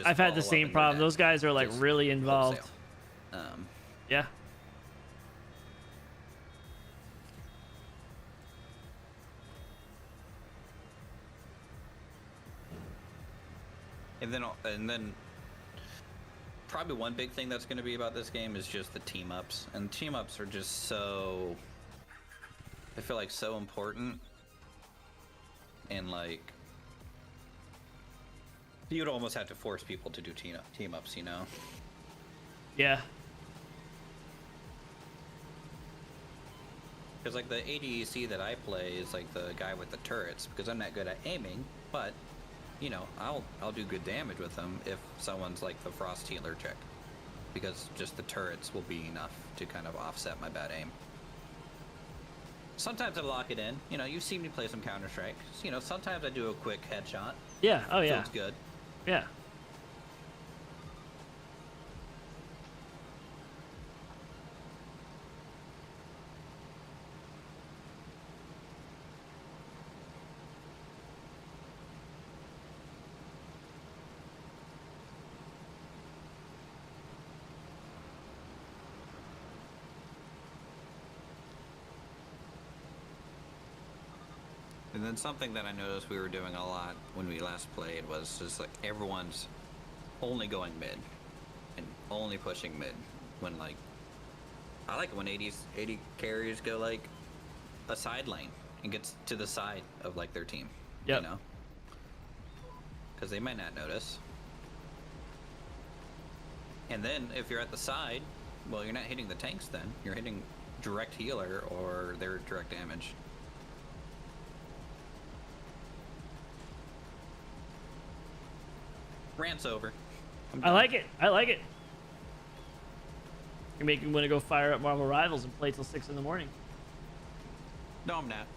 I've had the same problem. Those guys are like really involved. Yeah. And then probably one big thing that's going to be about this game is just the team ups. And team ups are just so, I feel like, so important. And like, you'd almost have to force people to do team ups, Yeah. Because like the ADC that I play is like the guy with the turrets, because I'm not good at aiming, but I'll do good damage with them if someone's like the Frost healer chick, because just the turrets will be enough to kind of offset my bad aim. Sometimes I lock it in. You've seen me play some Counter-Strike. Sometimes I do a quick headshot. Yeah. Oh yeah. Feels good. Yeah. And then something that I noticed we were doing a lot when we last played was just like everyone's only going mid and only pushing mid, when like I like it when 80 carriers go like a side lane and gets to the side of like their team. Yep. Because they might not notice. And then if you're at the side, well, you're not hitting the tanks then. You're hitting direct healer or their direct damage. Rant's over. I like it. You're making me want to go fire up Marvel Rivals and play till 6 in the morning. No, I'm not.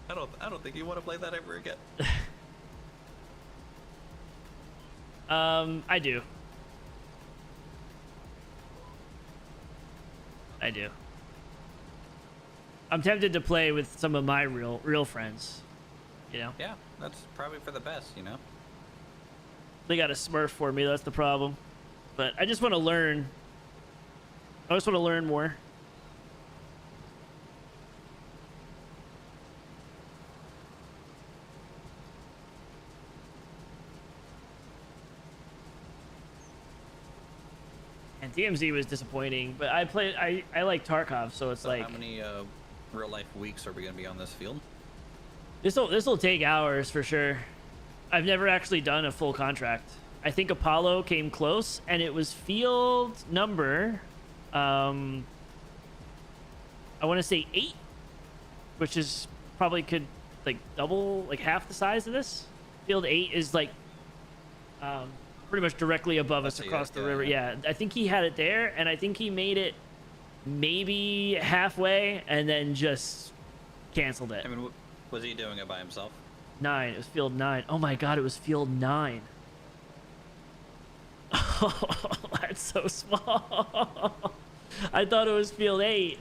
I don't think you want to play that ever again. I do. I do. I'm tempted to play with some of my real friends, you know? Yeah, that's probably for the best, you know? They got a Smurf for me, that's the problem. But I just want to learn. I just want to learn more. And DMZ was disappointing, but I like Tarkov, so it's like... How many real life weeks are we gonna be on this field? This'll take hours for sure. I've never actually done a full contract. I think Apollo came close, and it was field number, I want to say 8, which is probably could like double, like half the size of this. Field 8 is like pretty much directly above us across the river. Yeah, I think he had it there, and I think he made it maybe halfway, and then just canceled it. I mean, was he doing it by himself? 9. It was field 9. Oh my god, it was field 9. Oh, that's so small. I thought it was field 8.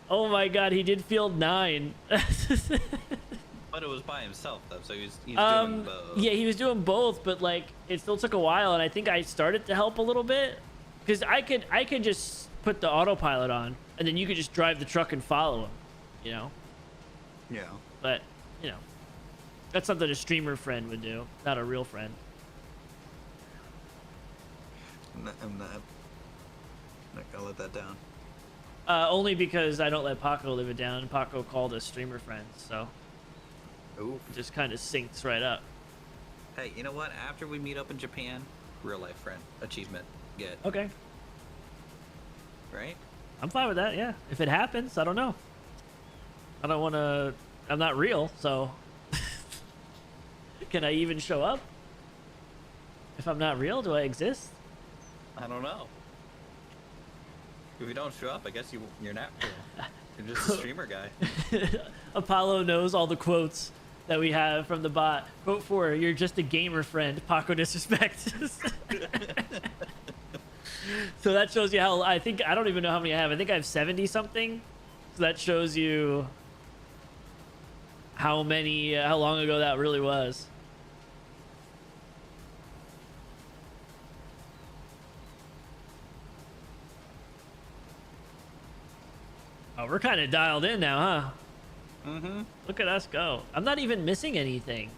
Oh my god, he did field 9. But it was by himself though, so he's doing both. Yeah, he was doing both, but like it still took a while, and I think I started to help a little bit because I could just put the autopilot on, and then you could just drive the truck and follow him, you know. Yeah. But you know, that's something a streamer friend would do, not a real friend. I'm not gonna let that down. Only because I don't let Paco live it down. Paco called us streamer friends, so Ooh. it just kind of syncs right up. Hey, you know what? After we meet up in Japan, real life friend achievement get. Okay, Right? I'm fine with that. Yeah, if it happens, I don't know. I don't want to. I'm not real, so can I even show up? If I'm not real, do I exist? I don't know. If you don't show up, I guess you're not real. You're just a streamer guy. Apollo knows all the quotes that we have from the bot. Quote 4, you're just a gamer friend. Paco disrespect. So that shows you how, I don't even know how many I have. I think I have 70 something. So that shows you how long ago that really was. Oh, we're kind of dialed in now, huh? Mm-hmm. Look at us go. I'm not even missing anything.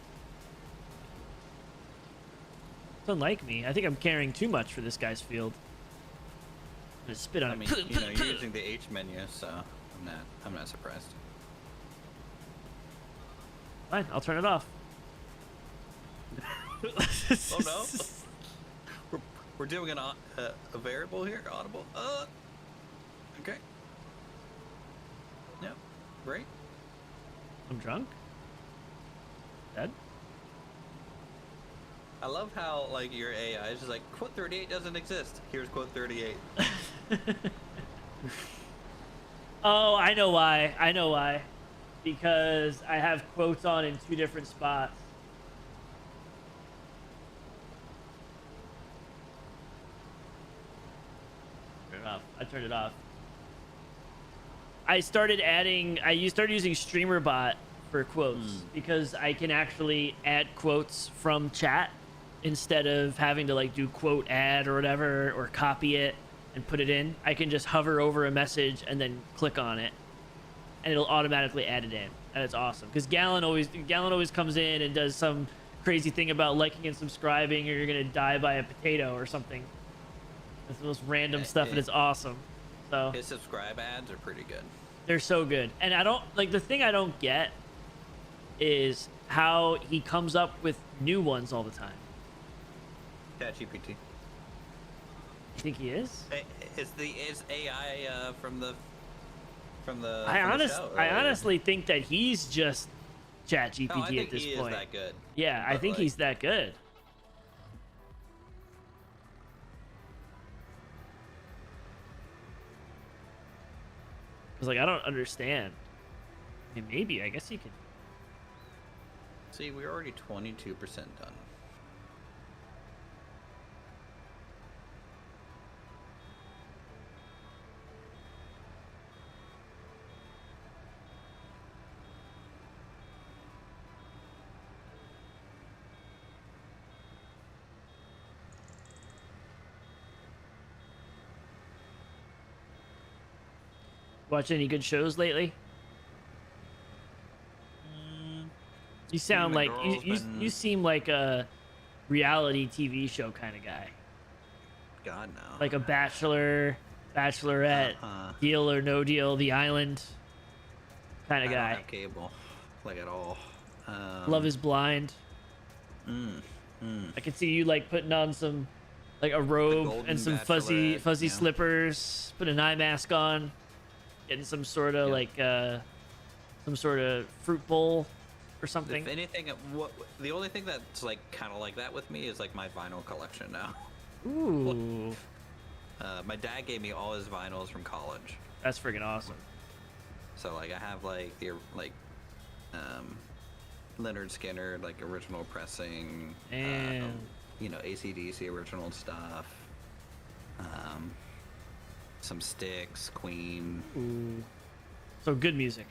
It's unlike me. I think I'm carrying too much for this guy's field. I'm gonna spit on I it. mean, you know, you're using the H menu, so I'm not surprised. Fine, I'll turn it off. Oh no! We're doing a variable here, audible. Okay. Yep. Great. I'm drunk? Dead? I love how like your AI is just like quote 38 doesn't exist. Here's quote 38. Oh, I know why. I know why. Because I have quotes on in 2 different spots. Turn it off. I turned it off. I started using StreamerBot for quotes because I can actually add quotes from chat instead of having to like do quote add or whatever or copy it and put it in. I can just hover over a message and then click on it and it'll automatically add it in. And it's awesome because Gallon always comes in and does some crazy thing about liking and subscribing or you're gonna die by a potato or something. It's the most random stuff and it's awesome. So His subscribe ads are pretty good. they're so good. And I don't like the thing I don't get is how he comes up with new ones all the time. ChatGPT. You think he is? Is AI from the I honestly think that he's just ChatGPT I think at this he point. is that good. Yeah, I think he's that good. Cause like I don't understand. I mean, maybe I guess he can. See, we're already 22% done. Watch any good shows lately? You sound like you seem like a reality TV show kind of guy. God no. Like a Bachelor, Bachelorette, Deal or No Deal, The Island kind of guy. I don't have cable, like at all. Love is Blind. I can see you like putting on some, like a robe and some fuzzy slippers, put an eye mask on, getting some sort of like some sort of fruit bowl or something. If anything, the only thing that's like kind of like that with me is like my vinyl collection now. Ooh. My dad gave me all his vinyls from college. That's freaking awesome. So like I have like the Leonard Skinner like original pressing, and you know, AC/DC original stuff, some Styx, Queen. Ooh. So good music.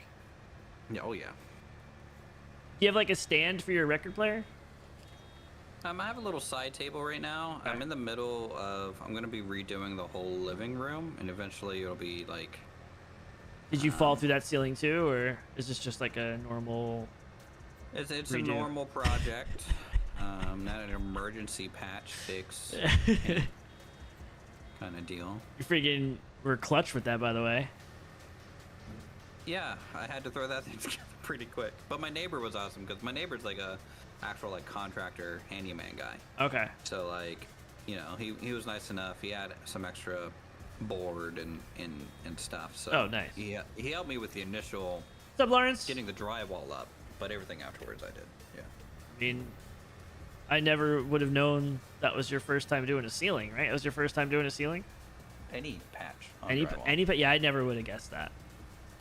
Yeah, oh yeah. Do you have like a stand for your record player? I have a little side table right now. Okay. I'm in the middle of, I'm gonna be redoing the whole living room, and eventually it'll be like. Did you fall through that ceiling too, or is this just like a normal? It's a normal project, not an emergency patch fix kind of deal. You freaking were clutch with that, by the way. Yeah, I had to throw that thing together pretty quick. But my neighbor was awesome because my neighbor's like a actual like contractor handyman guy. Okay. So like, you know, he was nice enough. He had some extra board and stuff. So oh, nice. He helped me with the initial. What's up, Lawrence? Getting the drywall up, but everything afterwards I did. Yeah. I mean, I never would have known that was your first time doing a ceiling, right? It was your first time doing a ceiling? Any patch on Any drywall. yeah, I never would have guessed that.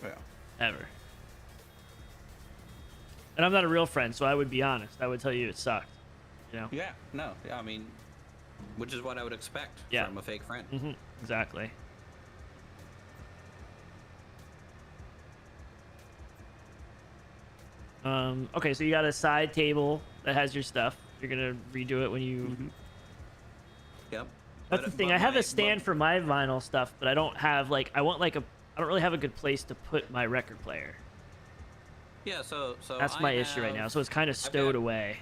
Yeah. Ever. And I'm not a real friend, so I would be honest. I would tell you it sucked. You know? Yeah, no. Yeah, I mean, which is what I would expect from a fake friend. Mm-hmm. Exactly. Okay, so you got a side table that has your stuff. You're gonna redo it when you. Mm-hmm. Yep. That's the thing. I have a stand for my vinyl stuff, but I don't have like I don't really have a good place to put my record player. Yeah, so that's my issue right now. So it's kind of stowed away.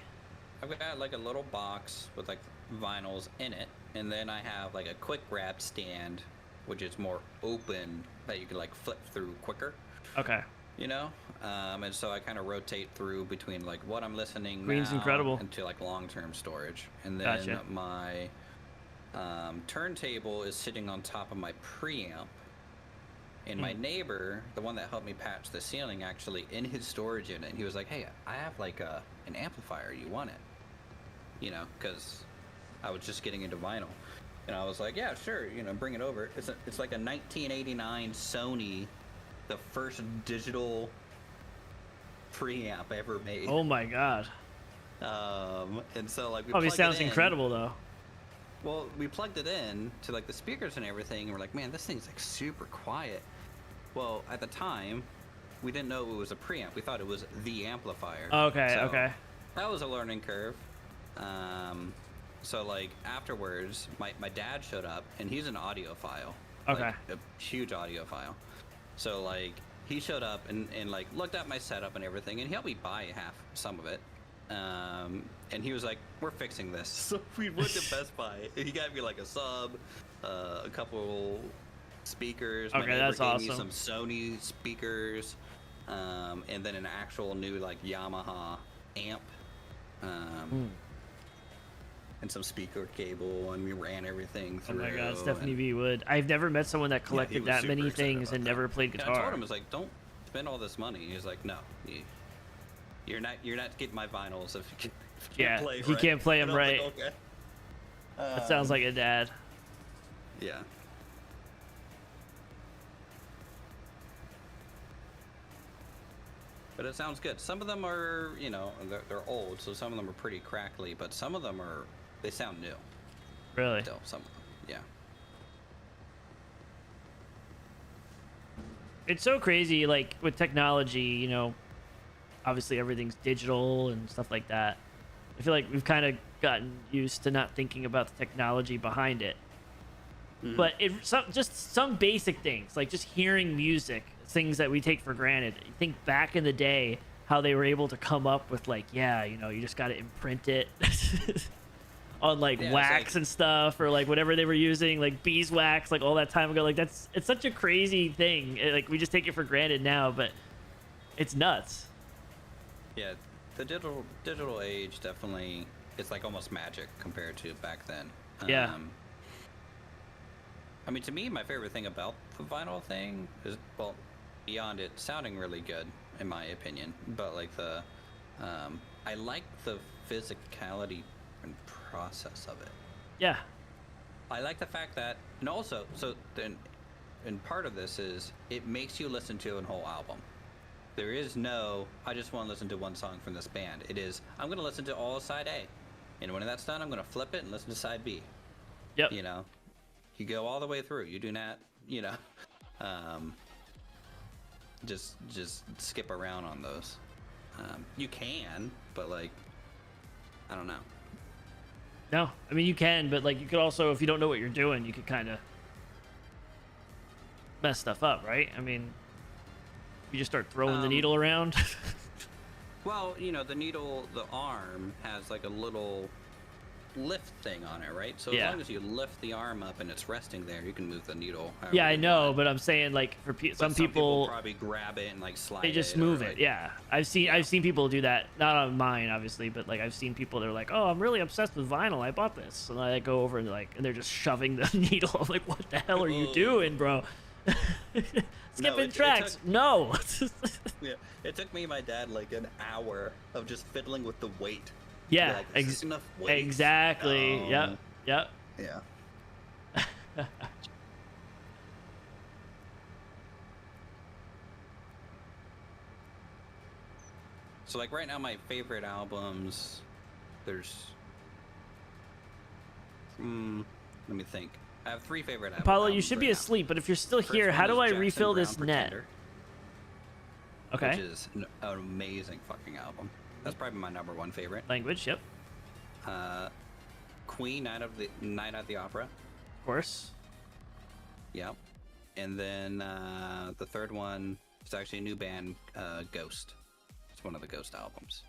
I've got like a little box with like vinyls in it, and then I have like a quick grab stand, which is more open that you can like flip through quicker. Okay. You know, and so I kind of rotate through between like what I'm listening Green's now incredible. into like long-term storage, and then Gotcha. my turntable is sitting on top of my preamp. And my neighbor, the one that helped me patch the ceiling, actually in his storage unit, he was like, "Hey, I have like an amplifier. You want it?" You know, because I was just getting into vinyl, and I was like, "Yeah, sure. You know, bring it over." It's like a 1989 Sony, the first digital preamp ever made. Oh my god. And so like we Probably plugged sounds it in. incredible though. Well, we plugged it in to like the speakers and everything, and we're like, man, this thing's like super quiet. Well, at the time, we didn't know it was a preamp. We thought it was the amplifier. Okay, So okay. that was a learning curve. So like afterwards, my dad showed up, and he's an audiophile. Okay. Like, a huge audiophile. So like he showed up and like looked at my setup and everything, and he helped me buy some of it. And he was like, "We're fixing this." So we went to Best Buy. He got me like a sub, a couple speakers. Okay, that's gave awesome. me some Sony speakers, and then an actual new like Yamaha amp, and some speaker cable, and we ran everything Oh through. my god, Stephanie V. Wood. I've never met someone that collected was that super many excited things about and that. never played And guitar. I told him, I was like, "Don't spend all this money." He was like, "No, you're not getting my vinyls if you can't play if you right." can't play them And I was right. like, okay. That sounds like a dad. Yeah. But it sounds good. Some of them are, you know, they're old, so some of them are pretty crackly, but some of them they sound new. Really? Still, some of them, yeah. It's so crazy, like with technology, you know, obviously everything's digital and stuff like that. I feel like we've kind of gotten used to not thinking about the technology behind it. But just some basic things, like just hearing music, things that we take for granted. You think back in the day how they were able to come up with like, yeah, you know, you just got to imprint it on like wax and stuff, or like whatever they were using, like beeswax, like all that time ago. Like it's such a crazy thing. Like we just take it for granted now, but it's nuts. Yeah, the digital age definitely, it's like almost magic compared to back then. Yeah. I mean, to me, my favorite thing about the vinyl thing is, well, beyond it sounding really good, in my opinion, but like I like the physicality and process of it. Yeah. I like the fact that, and also, so then, and part of this is it makes you listen to a whole album. There is no, I just want to listen to one song from this band. It is, I'm going to listen to all of side A. And when that's done, I'm going to flip it and listen to side B. Yep. You know, you go all the way through. You do not, you know, just skip around on those. You can, but like, I don't know. No, I mean you can, but like you could also, if you don't know what you're doing, you could kind of mess stuff up, right? I mean, you just start throwing the needle around. Well, you know, the needle, the arm has like a little lift thing on it, right? So as long as you lift the arm up and it's resting there, you can move the needle. Yeah, I know, but I'm saying like for some people probably grab it and like slide. They just move it. Yeah, I've seen people do that. Not on mine, obviously, but like I've seen people. They're like, "Oh, I'm really obsessed with vinyl. I bought this," and I go over and they're just shoving the needle. I'm like, "What the hell are you doing, bro?" Skipping tracks. No. Yeah, it took me and my dad like an hour of just fiddling with the weight. Yeah, like, is this enough weight? Exactly. Yep. Yeah. So like right now, my favorite albums, there's, let me think. I have 3 favorite albums. Apollo, you should be asleep, but if you're still here, how do I refill this net? Okay. Which is an amazing fucking album. That's probably my #1 favorite. Language, yep. Queen, Night at the Opera. Of course. Yep. And then the third one is actually a new band, Ghost. It's one of the Ghost albums.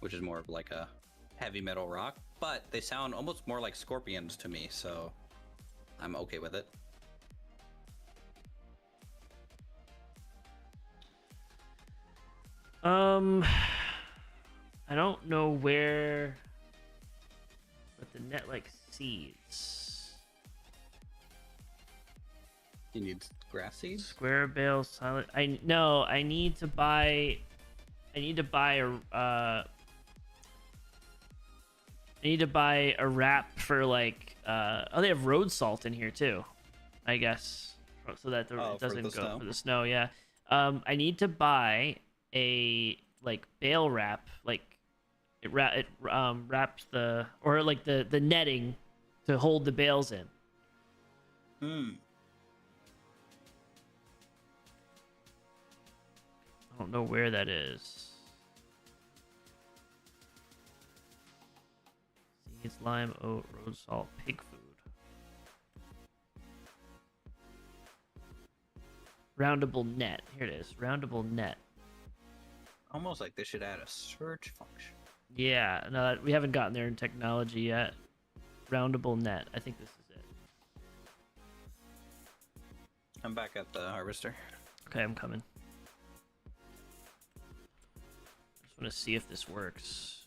Which is more of like a heavy metal rock, but they sound almost more like Scorpions to me, so I'm okay with it. I don't know where, but the net like seeds. You need grass seeds? Square bale silent. I need to buy a wrap for like they have road salt in here too, I guess, so that it doesn't go for the snow. Yeah. I need to buy a like bale wrap, like it wraps the, or like the netting to hold the bales in. I don't know where that is. Seeds, lime, oat, road salt, pig food. Roundable net. Here it is. Roundable net. Almost like they should add a search function. Yeah, no, we haven't gotten there in technology yet. Roundable net. I think this is it. I'm back at the harvester. Okay, I'm coming. Just want to see if this works.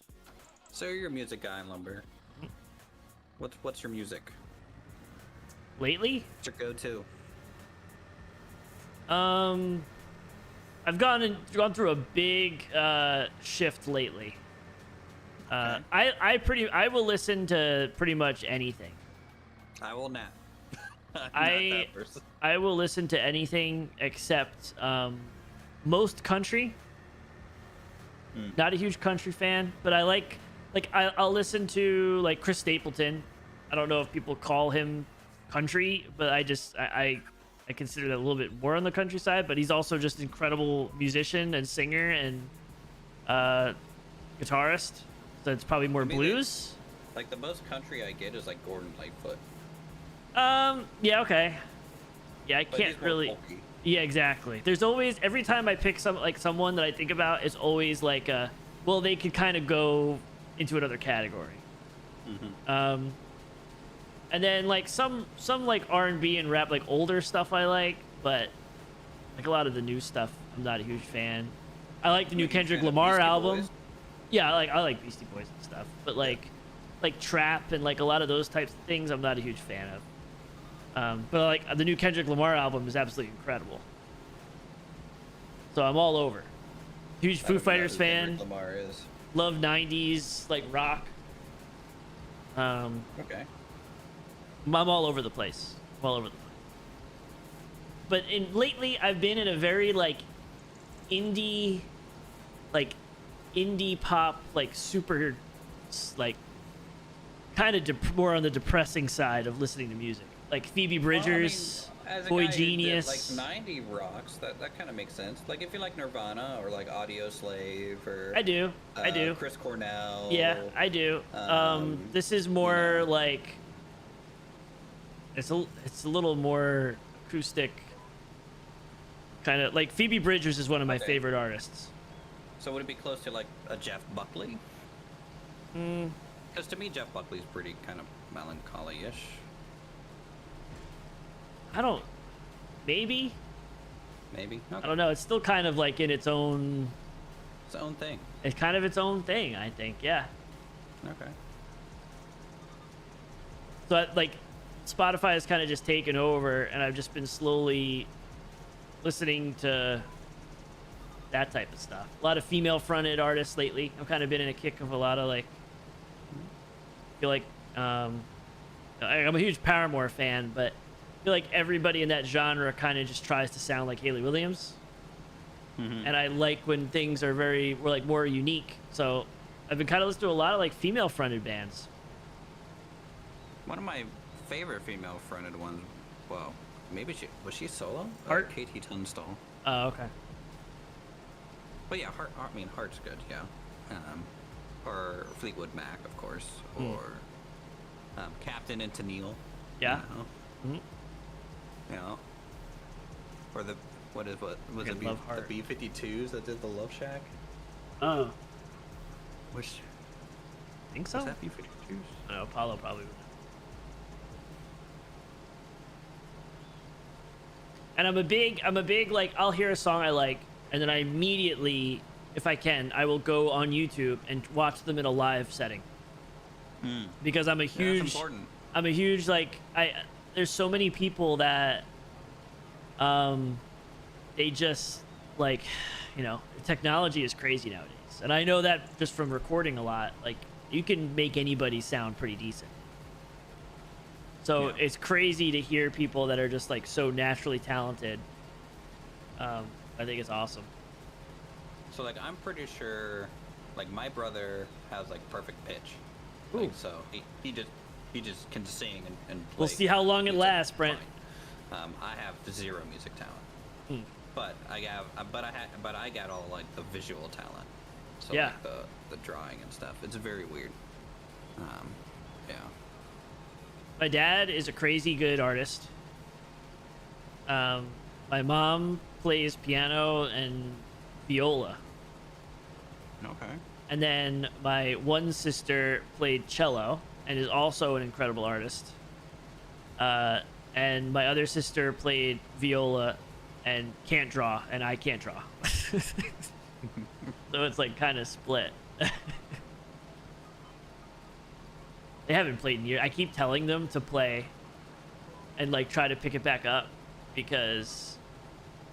So you're a music guy in Lumber. What's your music? Lately? What's your go-to? I've gone through a big shift lately. Okay. I will listen to pretty much anything. I will not. I will listen to anything except most country. Not a huge country fan, but I like I'll listen to like Chris Stapleton. I don't know if people call him country, but I consider that a little bit more on the countryside, but he's also just an incredible musician and singer and guitarist. So it's probably more blues. Like the most country I get is like Gordon Lightfoot. Yeah, okay. Yeah, I But can't he's more really. folky. Yeah, exactly. There's always every time I pick someone that I think about, it's always like well, they could kind of go into another category. Mm-hmm. And then like some like R&B and rap, like older stuff I like, but like a lot of the new stuff I'm not a huge fan. I like the new Kendrick Lamar album. Boys? Yeah, I like Beastie Boys and stuff, but like trap and like a lot of those types of things I'm not a huge fan of. But like the new Kendrick Lamar album is absolutely incredible. So I'm all over. Huge Foo Fighters fan. Lamar is. Love 90s like rock. Okay. I'm all over the place. I'm all over the place. But lately I've been in a very like indie pop, like super like kind of more on the depressing side of listening to music. Like Phoebe Bridgers, as a Boy guy Genius. That like 90 rocks, that kind of makes sense. Like if you like Nirvana or like Audio Slave or I do. Chris Cornell. Yeah, I do. This is more like it's a little more acoustic, kind of like Phoebe Bridgers is one of my favorite artists. So would it be close to like a Jeff Buckley? Because to me, Jeff Buckley's pretty kind of melancholy-ish. Maybe. Okay. I don't know. It's still kind of like in its own. Its own thing. It's kind of its own thing, I think. Yeah. Okay. So like, Spotify has kind of just taken over, and I've just been slowly listening to that type of stuff. A lot of female-fronted artists lately. I've kind of been in a kick of a lot of like. I feel like I'm a huge Paramore fan, but I feel like everybody in that genre kind of just tries to sound like Hayley Williams. Mm-hmm. And I like when things are more unique. So I've been kind of listening to a lot of like female-fronted bands. One of my favorite female-fronted ones. Well, maybe was she solo? Heart? Katie Tunstall. Oh, okay. But yeah, Heart's good. Yeah. Or Fleetwood Mac, of course, or Captain and Tennille. Yeah. You know, or what was it? The B-52s that did the Love Shack. Oh. Which? Think so. Was that B-52s? I don't know. Apollo probably would. And I'm a big like I'll hear a song I like, and then I immediately, if I can, I will go on YouTube and watch them in a live setting. Because I'm a huge, like there's so many people that, they just like, technology is crazy nowadays, and I know that just from recording a lot. Like you can make anybody sound pretty decent. So it's crazy to hear people that are just like so naturally talented. I think it's awesome. So like I'm pretty sure, like my brother has like perfect pitch. Like, so he just can sing and play. We'll see how long it lasts, Brent. I have zero music talent, but I got all like the visual talent. So yeah, like the drawing and stuff. It's very weird. Yeah. My dad is a crazy good artist. My mom plays piano and viola. Okay. And then my one sister played cello and is also an incredible artist. And my other sister played viola and can't draw, and I can't draw. So it's like kind of split. They haven't played in years. I keep telling them to play and like try to pick it back up, because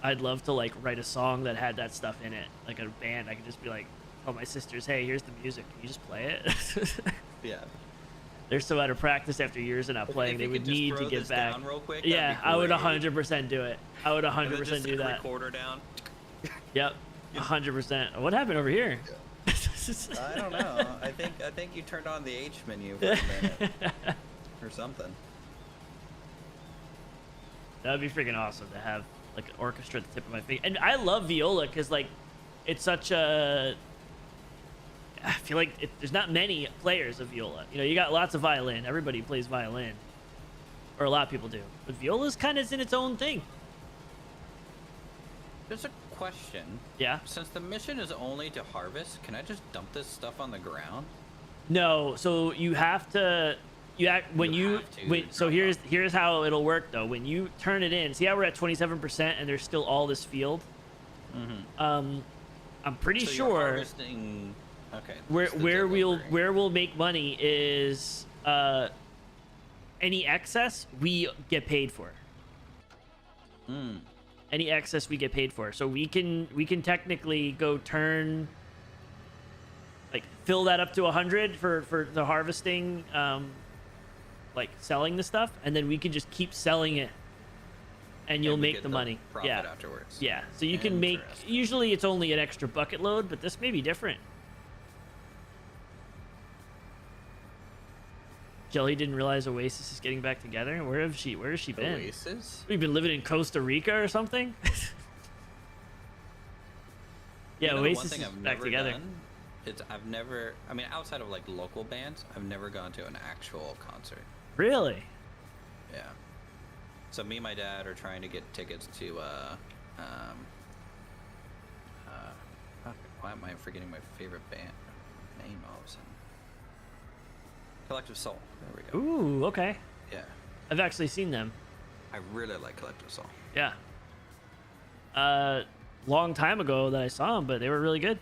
I'd love to like write a song that had that stuff in it, like a band. I could just be like, tell my sisters, hey, here's the music, can you just play it? Yeah. They're so out of practice after years of not playing. They would need to get back. Real quick, yeah, I would 100% do it. I would 100% do that. Recorder down. Yep, 100%. What happened over here? I don't know. I think you turned on the H menu for a minute or something. That would be freaking awesome to have like an orchestra at the tip of my finger. And I love viola because like it's such a I feel like there's not many players of viola. You know, you got lots of violin. Everybody plays violin, or a lot of people do. But viola's kind of in its own thing. There's a question. Yeah. Since the mission is only to harvest, can I just dump this stuff on the ground? No. So you have to. So here's how it'll work though. When you turn it in, see how we're at 27% and there's still all this field. Mm-hmm. I'm pretty so sure. You're harvesting. Okay. Where we'll make money is any excess we get paid for. Any excess we get paid for. So we can technically go turn, like, fill that up to 100 for the harvesting, like selling the stuff, and then we can just keep selling it, and you'll make the money. Profit Yeah. afterwards. Yeah. So you can make. Usually it's only an extra bucket load, but this may be different. Jelly didn't realize Oasis is getting back together. Where has she been? Oasis? We've been living in Costa Rica or something. Yeah, you know, Oasis one thing is I've back never together. Done, I've never. I mean, outside of like local bands, I've never gone to an actual concert. Really? Yeah. So me and my dad are trying to get tickets to why am I forgetting my favorite band name all of a sudden? Collective Soul. There we go. Ooh, okay. Yeah. I've actually seen them. I really like Collective Soul. Yeah. Long time ago that I saw them, but they were really good.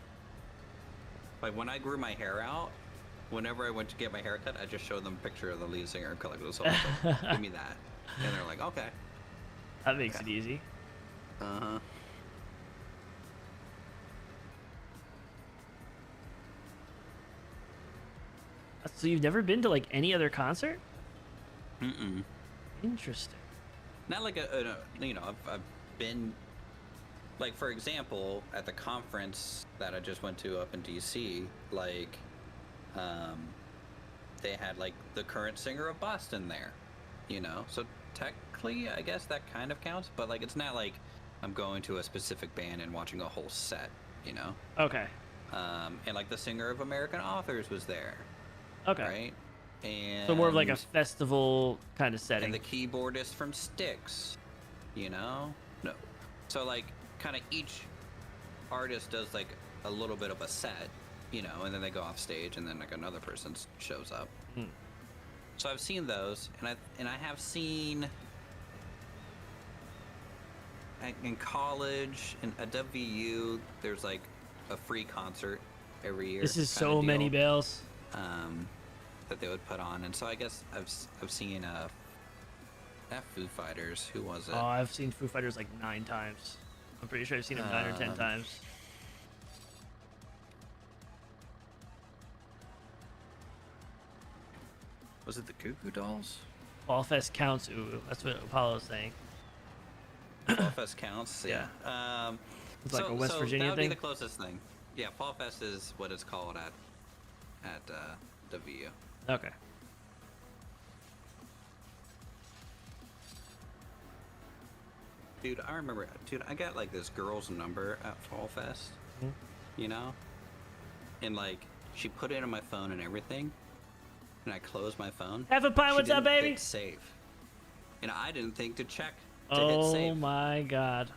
Like when I grew my hair out, whenever I went to get my hair cut, I just showed them a picture of the lead singer of Collective Soul. Like, give me that. And they're like, okay. That makes it easy. Uh-huh. So you've never been to like any other concert? Mm-mm. Interesting. Not like you know, I've been, like, for example, at the conference that I just went to up in DC, like, they had like the current singer of Boston there, you know, so technically I guess that kind of counts, but like it's not like I'm going to a specific band and watching a whole set, you know. Okay. And like the singer of American Authors was there. Okay. Right. And so more of like a festival kind of setting. And the keyboardist from Styx, you know? No. So like kind of each artist does like a little bit of a set, you know, and then they go off stage and then like another person shows up. So I've seen those, and I have seen in college and at WU there's like a free concert every year. This is so many bells. That they would put on, and so I guess I've seen Foo Fighters. Who was it? Oh, I've seen Foo Fighters like 9 times. I'm pretty sure I've seen them 9 or 10 times. Was it the Goo Goo Dolls? Fall Fest counts. Ooh, that's what Apollo's saying. Fall Fest counts. Yeah. It's like a West Virginia that would thing. be the closest thing. Yeah, Fall Fest is what it's called at WU. Okay. Dude, I remember. Dude, I got like this girl's number at Fall Fest. You know, and like she put it in my phone and everything, and I closed my phone. Have a pie. What's up, baby? Hit save. And I didn't think to check to hit save. Oh my god.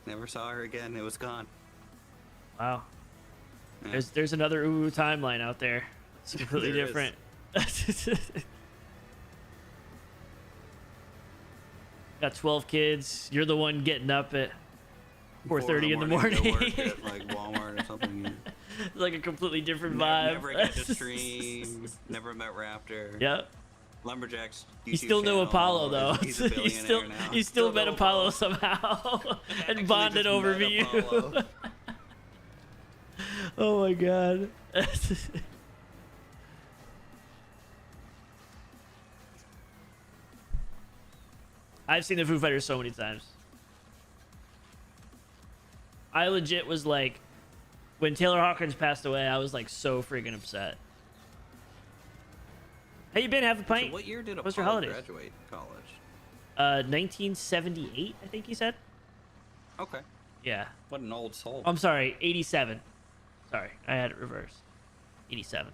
Never saw her again. It was gone. Wow. Yeah. There's another timeline out there. It's completely different. Got 12 kids. You're the one getting up at 4:30 in the morning. To work at, like Walmart or something. It's like a completely different vibe. Never got to stream. Never met Raptor. Yep. Lumberjack's YouTube You still know channel, Apollo though. He's a billionaire now. You still met know Apollo somehow and bonded just over met you. Apollo. Oh my god. I've seen the Foo Fighters so many times. I legit was like, when Taylor Hawkins passed away, I was like so freaking upset. How you been? Have a pint? So what year did What's your Apollo holidays? graduate college? 1978, I think he said. Okay. Yeah. What an old soul. I'm sorry, 87. Sorry, I had it reversed. 87.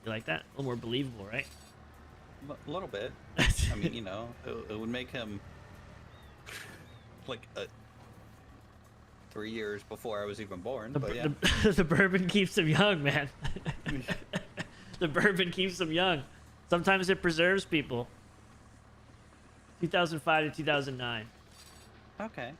You like that? A little more believable, right? A little bit. I mean, you know, it would make him like 3 years before I was even born. But yeah. The bourbon keeps him young, man. The bourbon keeps him young. Sometimes it preserves people. 2005 to 2009. Okay.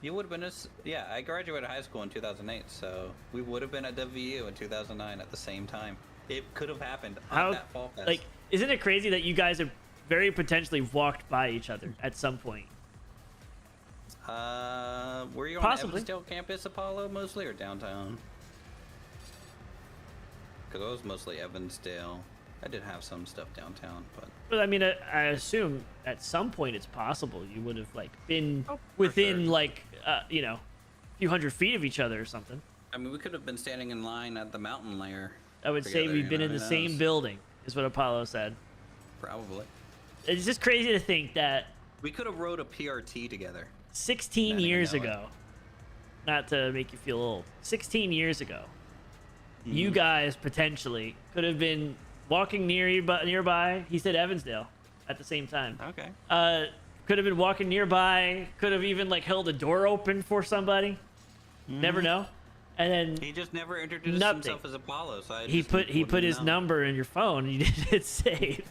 You would have been yeah, I graduated high school in 2008, so we would have been at WVU in 2009 at the same time. It could have happened on that fall fest. Like, isn't it crazy that you guys have very potentially walked by each other at some point? Were you on Possibly. Evansdale campus, Apollo, mostly, or downtown? Because I was mostly Evansdale. I did have some stuff downtown, But I mean, I assume at some point it's possible you would have like been within sure. like you know, a few hundred feet of each other or something. I mean, we could have been standing in line at the mountain layer. I would say we've been in the same building, is what Apollo said. Probably. It's just crazy to think that We could have rode a PRT together. 16 years ago, not to make you feel old, 16 years ago, you guys potentially could have been walking nearby. He said Evansdale at the same time. Okay. Could have been walking nearby. Could have even like held a door open for somebody. Never know. And then He just never introduced nothing. himself as Apollo, so I he just put wouldn't his know. number in your phone and you didn't hit save.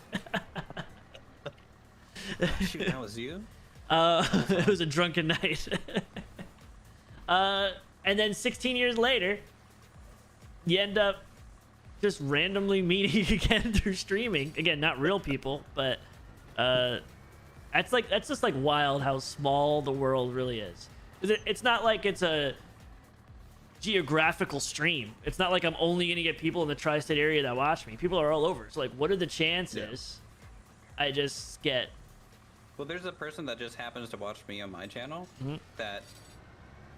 Shoot, that was you? It was a drunken night. And then 16 years later, you end up just randomly meeting again through streaming. Again, not real people, but that's just like wild how small the world really is. It's not like it's a geographical stream. It's not like I'm only gonna get people in the tri-state area that watch me. People are all over. So like, what are the chances I just get? Well, there's a person that just happens to watch me on my channel that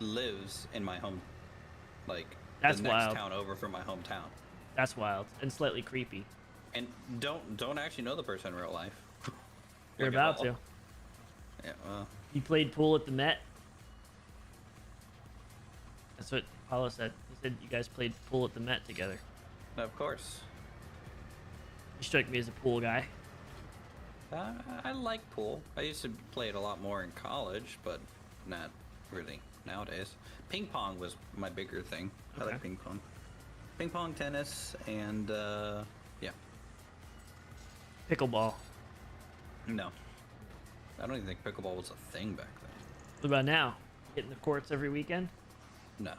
lives in my home, like That's the next wild. town over from my hometown, That's wild and slightly creepy. and don't actually know the person in real life. You're Like, about at to. all. Yeah, well, He played pool at the Met. That's what Paulo said. He said you guys played pool at the Met together. of course. You strike me as a pool guy. I like pool. I used to play it a lot more in college, but not really nowadays. Ping pong was my bigger thing. I Okay. like ping pong. Ping pong, tennis, and yeah. Pickleball. No. I don't even think pickleball was a thing back then. What about now? Hitting the courts every weekend? No.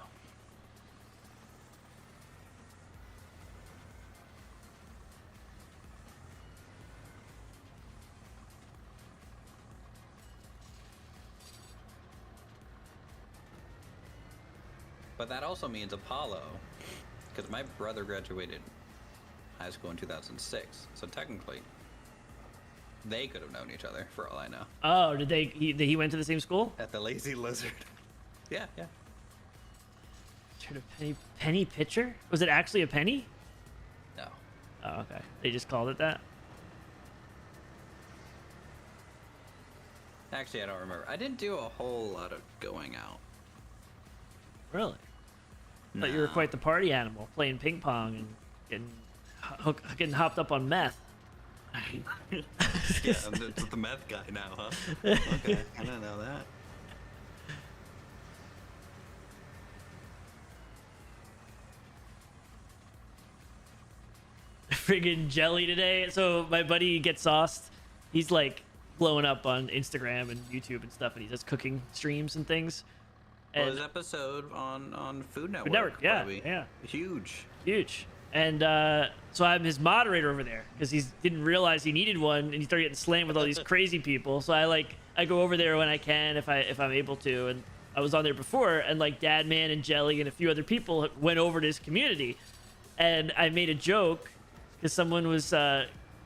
But that also means Apollo, because my brother graduated high school in 2006, so technically they could have known each other for all I know. Oh, did he went to the same school? At the Lazy Lizard. Yeah. Heard of penny pitcher? Was it actually a penny? No. Oh, okay. They just called it that. Actually, I don't remember. I didn't do a whole lot of going out. Really? I thought you were quite the party animal, playing ping pong and getting hopped up on meth. Yeah, I'm the meth guy now, huh? Okay, I didn't know that. Friggin' jelly today. So my buddy gets sauced. He's like blowing up on Instagram and YouTube and stuff, and he does cooking streams and things. Well, And his episode on Food Network. Food Network, yeah, probably. yeah. Huge. huge. And so I'm his moderator over there because he didn't realize he needed one, and he started getting slammed with all these crazy people. So I go over there when I can if I'm able to. And I was on there before, and like Dad Man and Jelly and a few other people went over to his community, and I made a joke because someone was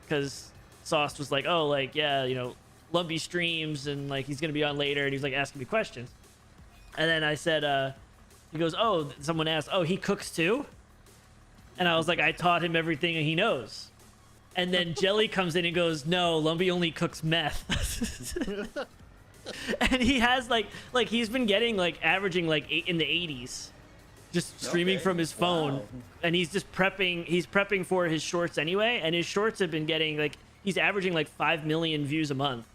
because Sauce was like, oh, like, yeah, you know, Lumpy streams and like he's gonna be on later, and he was like asking me questions. And then I said, he goes, oh, someone asked, oh, he cooks too? And I was like, I taught him everything he knows. And then Jelly comes in and goes, no, Lumpy only cooks meth. And he has like he's been getting like averaging like in the 80s, just streaming from his phone. Wow. And he's just prepping. He's prepping for his shorts anyway, and his shorts have been getting like he's averaging like 5 million views a month.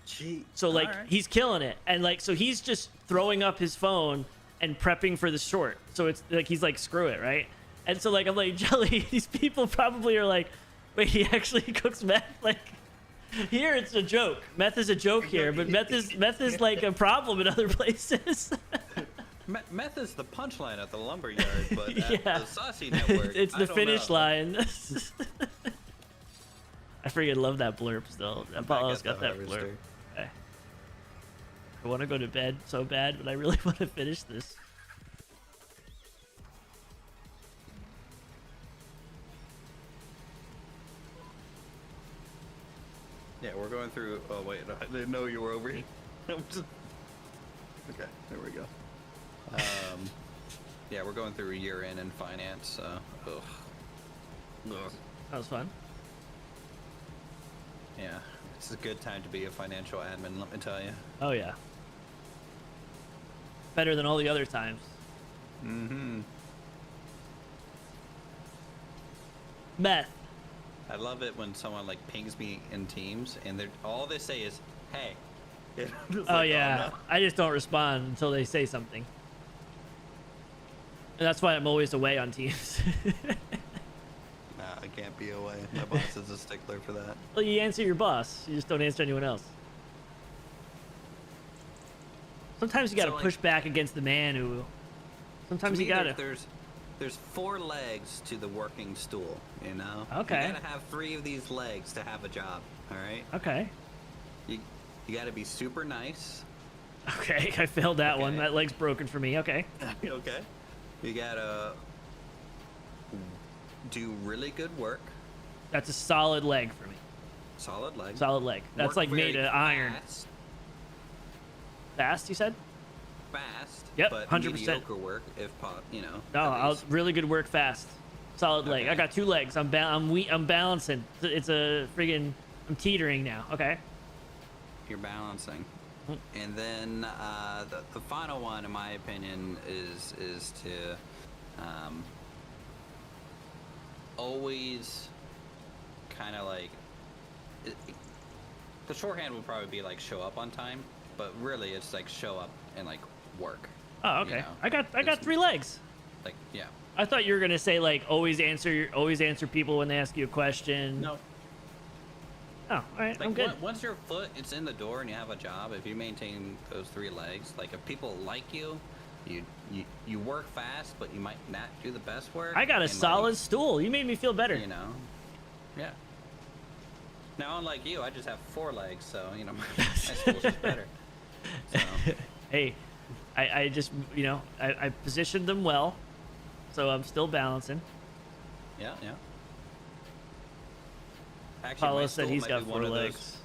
Gee. So like he's killing it, and like so he's just throwing up his phone and prepping for the short. So it's like he's like screw it, right? And so like I'm like Jelly, these people probably are like, wait, he actually cooks meth? Like here it's a joke. Meth is a joke here, but meth is like a problem in other places. Meth is the punchline at the lumberyard, but at Yeah. the Saucy Network, It's the I don't finish know. line. I freaking love that blurb still. Apollo's got that blurb. Harvester. Okay. I want to go to bed so bad, but I really want to finish this. Yeah, we're going through. Oh wait, I didn't know you were over here. I'm just... Okay, there we go. Yeah, we're going through a year in finance, so ugh. Ugh. That was fun. Yeah, it's a good time to be a financial admin, let me tell you. Oh yeah. Better than all the other times. Mm-hmm. Meth. I love it when someone like pings me in Teams and they're all they say is, "Hey." Oh yeah. I just don't respond until they say something. And that's why I'm always away on Teams. Nah, I can't be away. My boss is a stickler for that. Well, you answer your boss. You just don't answer anyone else. Sometimes you gotta So, like- push back against the man who. Sometimes To you me, gotta. There's 4 legs to the working stool, you know? Okay. You gotta have 3 of these legs to have a job, alright? Okay. You gotta be super nice. Okay, I failed that one. Okay. That leg's broken for me. Okay. Okay. You gotta do really good work. That's a solid leg for me. Solid leg. Solid leg. That's Work like made very of iron. Fast, Fast, you said? Yep, Yep, but 100%. mediocre work if you know. No, at I'll least. really good work fast. Solid leg. I Okay. got 2 legs. I'm balancing. It's a friggin' I'm teetering now. Okay. You're balancing. Mm. And then the final one, in my opinion, is to always kind of like the shorthand would probably be like show up on time, but really it's like show up and like work. Oh, okay. You know, I got it's- 3 legs. Like yeah. I thought you were gonna say like always answer people when they ask you a question. No. Oh, all right. Like I'm good. Once your foot it's in the door and you have a job, if you maintain those 3 legs, like if people like you, you work fast, but you might not do the best work. I got a and, solid like, stool. You made me feel better. you know. Yeah. Now, unlike you, I just have 4 legs, so you know my stool's just better. So Hey, I just I positioned them well, so I'm still balancing. yeah. Actually, Paulo my said stool he's might got be 4 legs.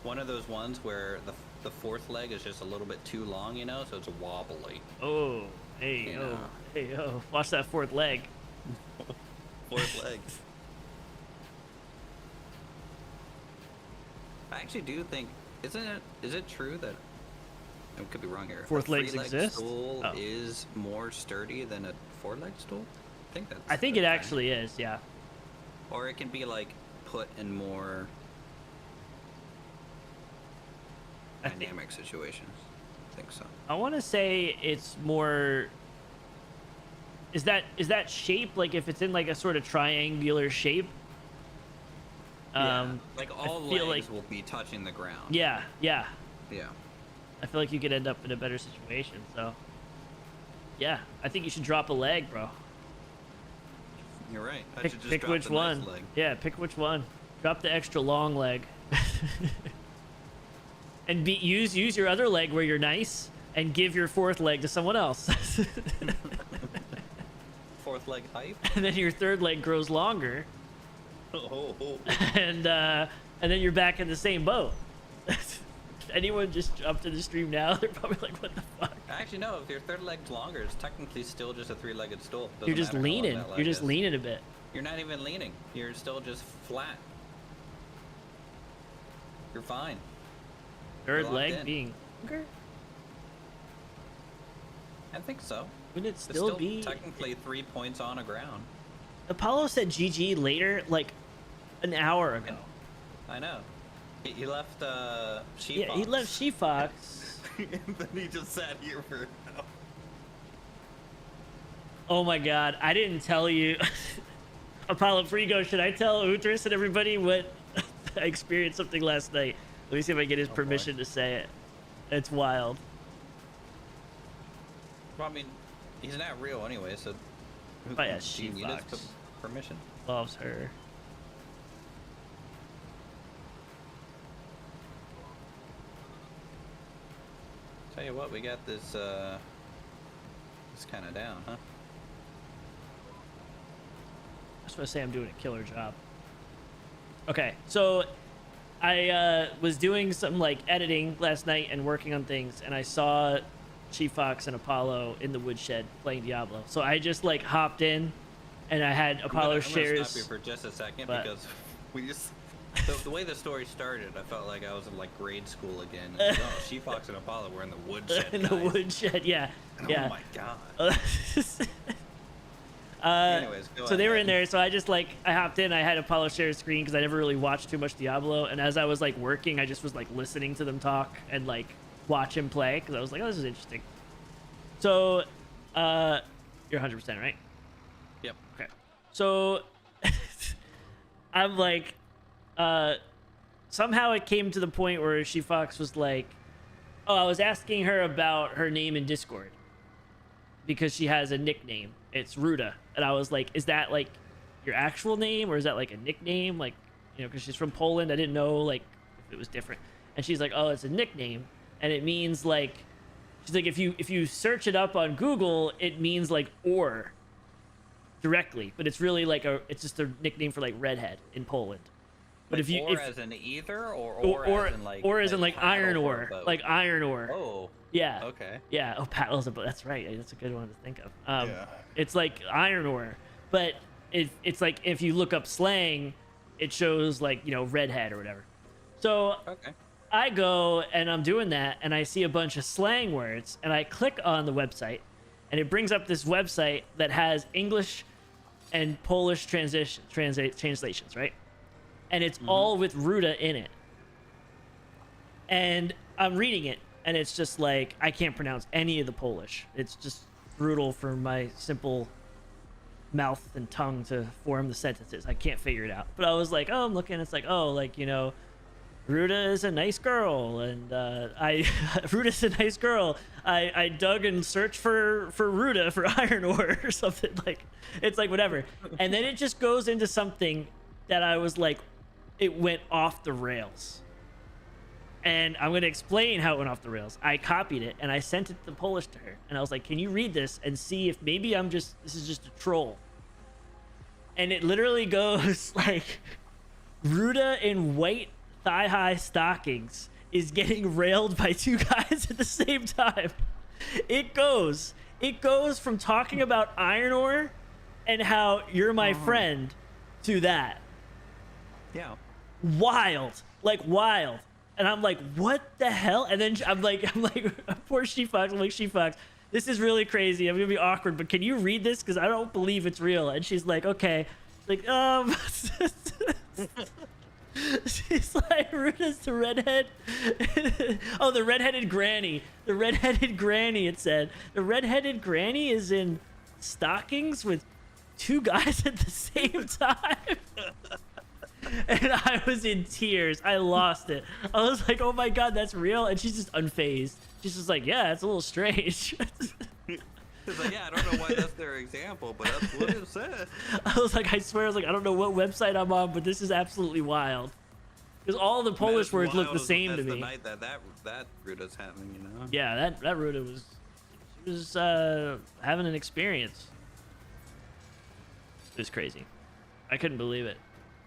One of those ones where the 4th leg is just a little bit too long, you know, so it's wobbly. Oh, hey, You oh, know. hey, oh! Watch that 4th leg. 4th leg. I actually do think, is it true that I could be wrong here? 4th a legs 3-leg exist? stool Oh. is more sturdy than a 4-leg stool. I think that's. I think it that's actually is. Yeah. Or it can be like put in more I think- dynamic situations. I think so. I want to say it's more. Is that shape like if it's in like a sort of triangular shape? Yeah, like I all feel legs like- will be touching the ground. Yeah, yeah. Yeah. I feel like you could end up in a better situation. So, yeah, I think you should drop a leg, bro. You're right. I Pick, should just pick drop which the nice one. leg. Yeah, pick which one. Drop the extra long leg. And use your other leg where you're nice, and give your 4th leg to someone else. 4th leg hype. And then your 3rd leg grows longer, Oh, and then you're back in the same boat. Anyone just jump to the stream now? They're probably like, "What the fuck?" Actually, no. If your 3rd leg's longer, it's technically still just a 3-legged stool. You're Doesn't just matter how long leaning. that leg You're just is. leaning a bit. You're not even leaning. You're still just flat. You're fine. Third locked leg in. being longer? I think so. Wouldn't it It's still be? technically 3 points on a ground. Apollo said GG later, like an hour ago. I know. He left She Yeah, Fox. he left She Fox. And then he just sat here for. Oh my god, I didn't tell you. Apollo Frigo, should I tell Utris and everybody what I experienced something last night? Let me see if I get his permission to say it. It's wild. Well, I mean, he's not real anyway, so. Oh yeah, do She you need his Fox permission? loves her. Tell you what, we got this kind of down, huh? I was supposed to say I'm doing a killer job. Okay, so I was doing some like editing last night and working on things, and I saw She Fox and Apollo in the woodshed playing Diablo. So I just like hopped in, and I had Apollo I'm shares. gonna stop you for just a second but- because we just the way the story started, I felt like I was in like grade school again. And, oh, She Fox and Apollo were in the woodshed. In the guys. woodshed, yeah, yeah. Oh my god. Anyways, go so they were ahead. in there, so I just like I hopped in. I had Apollo share his screen because I never really watched too much Diablo, and as I was like working, I just was like listening to them talk and like watch him play because I was like, oh, this is interesting. So, you're 100% right. Yep. Okay. So I'm like, somehow it came to the point where She Fox was like, oh, I was asking her about her name in Discord because she has a nickname. It's Ruda. And I was like, is that like your actual name or is that like a nickname? Like, you know, because she's from Poland. I didn't know like if it was different. And she's like, oh, it's a nickname. And it means like, she's like, if you search it up on Google, it means like or directly, but it's really like it's just a nickname for like redhead in Poland. But Like, if you as in either or as in like iron ore, like iron ore. Oh. Yeah. Okay. Yeah. Oh, paddles a boat. That's right. That's a good one to think of. Yeah. It's like iron ore, but it's like if you look up slang, it shows like, you know, redhead or whatever. So Okay. I go and I'm doing that and I see a bunch of slang words and I click on the website and it brings up this website that has English and Polish translations, right? And it's all with Ruda in it. And I'm reading it and it's just like I can't pronounce any of the Polish. It's just brutal for my simple mouth and tongue to form the sentences. I can't figure it out. But I was like, oh, I'm looking, it's like, oh, like, you know, Ruda is a nice girl, and Ruda's a nice girl. I dug and searched for Ruda for iron ore or something. Like, it's like whatever. And then it just goes into something that I was like, it went off the rails. And I'm gonna explain how it went off the rails. I copied it and I sent it to Polish to her, and I was like, can you read this and see if maybe this is just a troll? And it literally goes like, Ruda in white thigh-high stockings is getting railed by two guys at the same time. It goes from talking about iron ore and how you're my friend to that. Yeah. Wild, like wild. And I'm like, what the hell? And then I'm like, poor She Fox. I'm like, She Fox, this is really crazy. I'm gonna be awkward, but can you read this? Because I don't believe it's real. And she's like, okay. Like, she's like, Ruda's the redhead. Oh, the redheaded granny. The redheaded granny, it said. The redheaded granny is in stockings with two guys at the same time. And I was in tears. I lost it. I was like, oh my god, that's real? And she's just unfazed. She's just like, yeah, it's a little strange. It's like, yeah, I don't know why that's their example, but that's what it said. I was like, I swear, I was like, I don't know what website I'm on, but this is absolutely wild. Because all the Polish words look the same to me. That's the night that Ruda's having, you know? Yeah, that Ruda was having an experience. It was crazy. I couldn't believe it.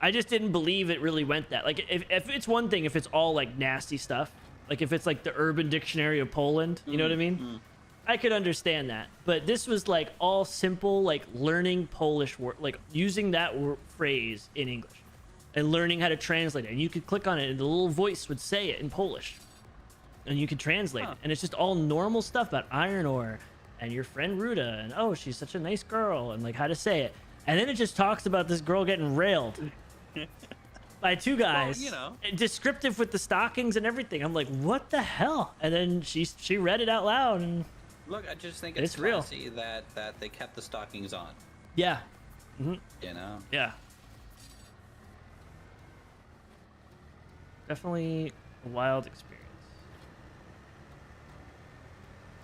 I just didn't believe it really went that. Like, if it's one thing, if it's all like nasty stuff, like if it's like the Urban Dictionary of Poland, you know what I mean? I could understand that. But this was like all simple, like learning Polish word, like using that phrase in English and learning how to translate it. And you could click on it and the little voice would say it in Polish. and you can translate it. And it's just all normal stuff about iron ore and your friend Ruta, and oh, she's such a nice girl, and like how to say it. And then it just talks about this girl getting railed by two guys. Well, you know, descriptive with the stockings and everything. I'm like, what the hell? And then she read it out loud, and look, I just think it's real classy that they kept the stockings on. Yeah. You know. Yeah. Definitely a wild experience.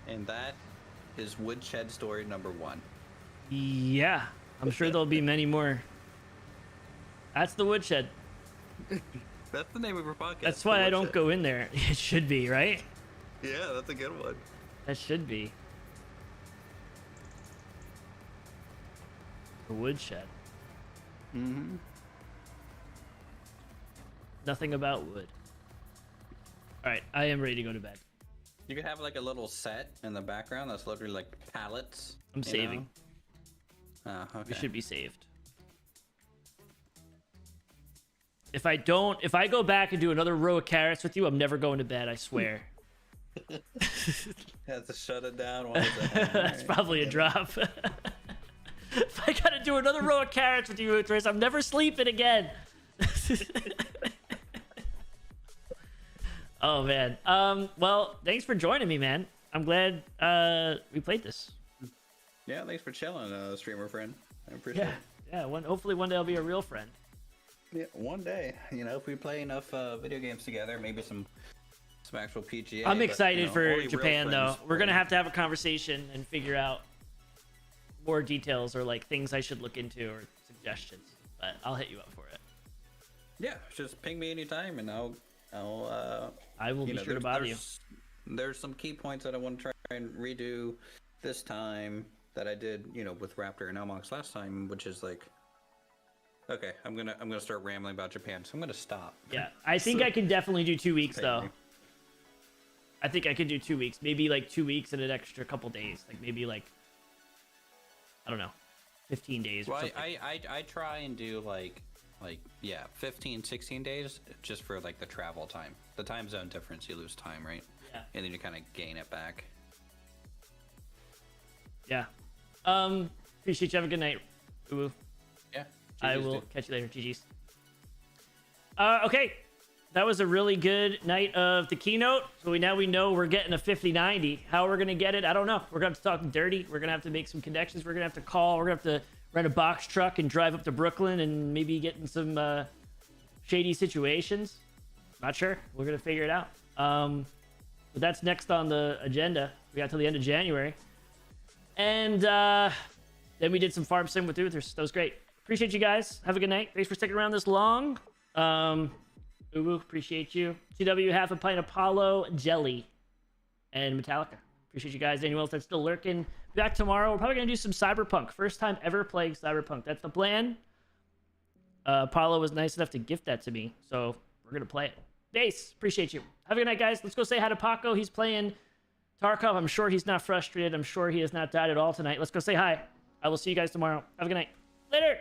And that is Woodshed story number 1. Yeah, I'm sure there'll be many more. That's the Woodshed. That's the name of our podcast. That's why I don't go in there. It should be, right? Yeah, that's a good one. That should be. The Woodshed. Mm-hmm. Nothing about wood. All right, I am ready to go to bed. You could have like a little set in the background that's literally like pallets. I'm saving. Oh, okay. We should be saved. If I go back and do another row of carrots with you, I'm never going to bed, I swear. Have to shut it down. While That's probably a drop. If I gotta do another row of carrots with you, Trace, I'm never sleeping again. Oh man. Well, thanks for joining me, man. I'm glad we played this. Yeah, thanks for chilling, streamer friend. I appreciate it. Yeah. Hopefully one day I'll be a real friend. Yeah, one day. You know, if we play enough video games together, maybe some actual PGA. I'm excited for only real Japan though. friends We're gonna have to have a conversation and figure out more details or like things I should look into or suggestions. But I'll hit you up for it. Yeah, just ping me anytime, and I will be sure to bother you. There's some key points that I want to try and redo this time that I did, with Raptor and Elmox last time, which is like, okay, I'm gonna start rambling about Japan, so I'm gonna stop. Yeah, I think I can definitely do 2 weeks though. I think I could do 2 weeks, maybe like 2 weeks and an extra couple days, like maybe like I don't know, 15 days. Or something. I try and do like 15, 16 days just for like the travel time. The time zone difference, you lose time, right? Yeah. And then you kind of gain it back. Yeah. Appreciate you. Have a good night. Ooh. Yeah. I will catch you later. GG's. Okay. That was a really good night of the keynote. So we know we're getting a 5090. How we're going to get it, I don't know. We're going to have to talk dirty. We're going to have to make some connections. We're going to have to call. We're going to have to rent a box truck and drive up to Brooklyn and maybe get in some shady situations. Not sure. We're going to figure it out. But that's next on the agenda. We got till the end of January. And then we did some farm sim with Uthers. That was great. Appreciate you guys. Have a good night. Thanks for sticking around this long. Uwu, appreciate you. CW, half a pint Apollo, Jelly, and Metallica. Appreciate you guys. Anyone else that's still lurking. Back tomorrow. We're probably going to do some Cyberpunk. First time ever playing Cyberpunk. That's the plan. Apollo was nice enough to gift that to me, so we're going to play it. Base, appreciate you. Have a good night, guys. Let's go say hi to Paco. He's playing Tarkov. I'm sure he's not frustrated. I'm sure he has not died at all tonight. Let's go say hi. I will see you guys tomorrow. Have a good night. Later.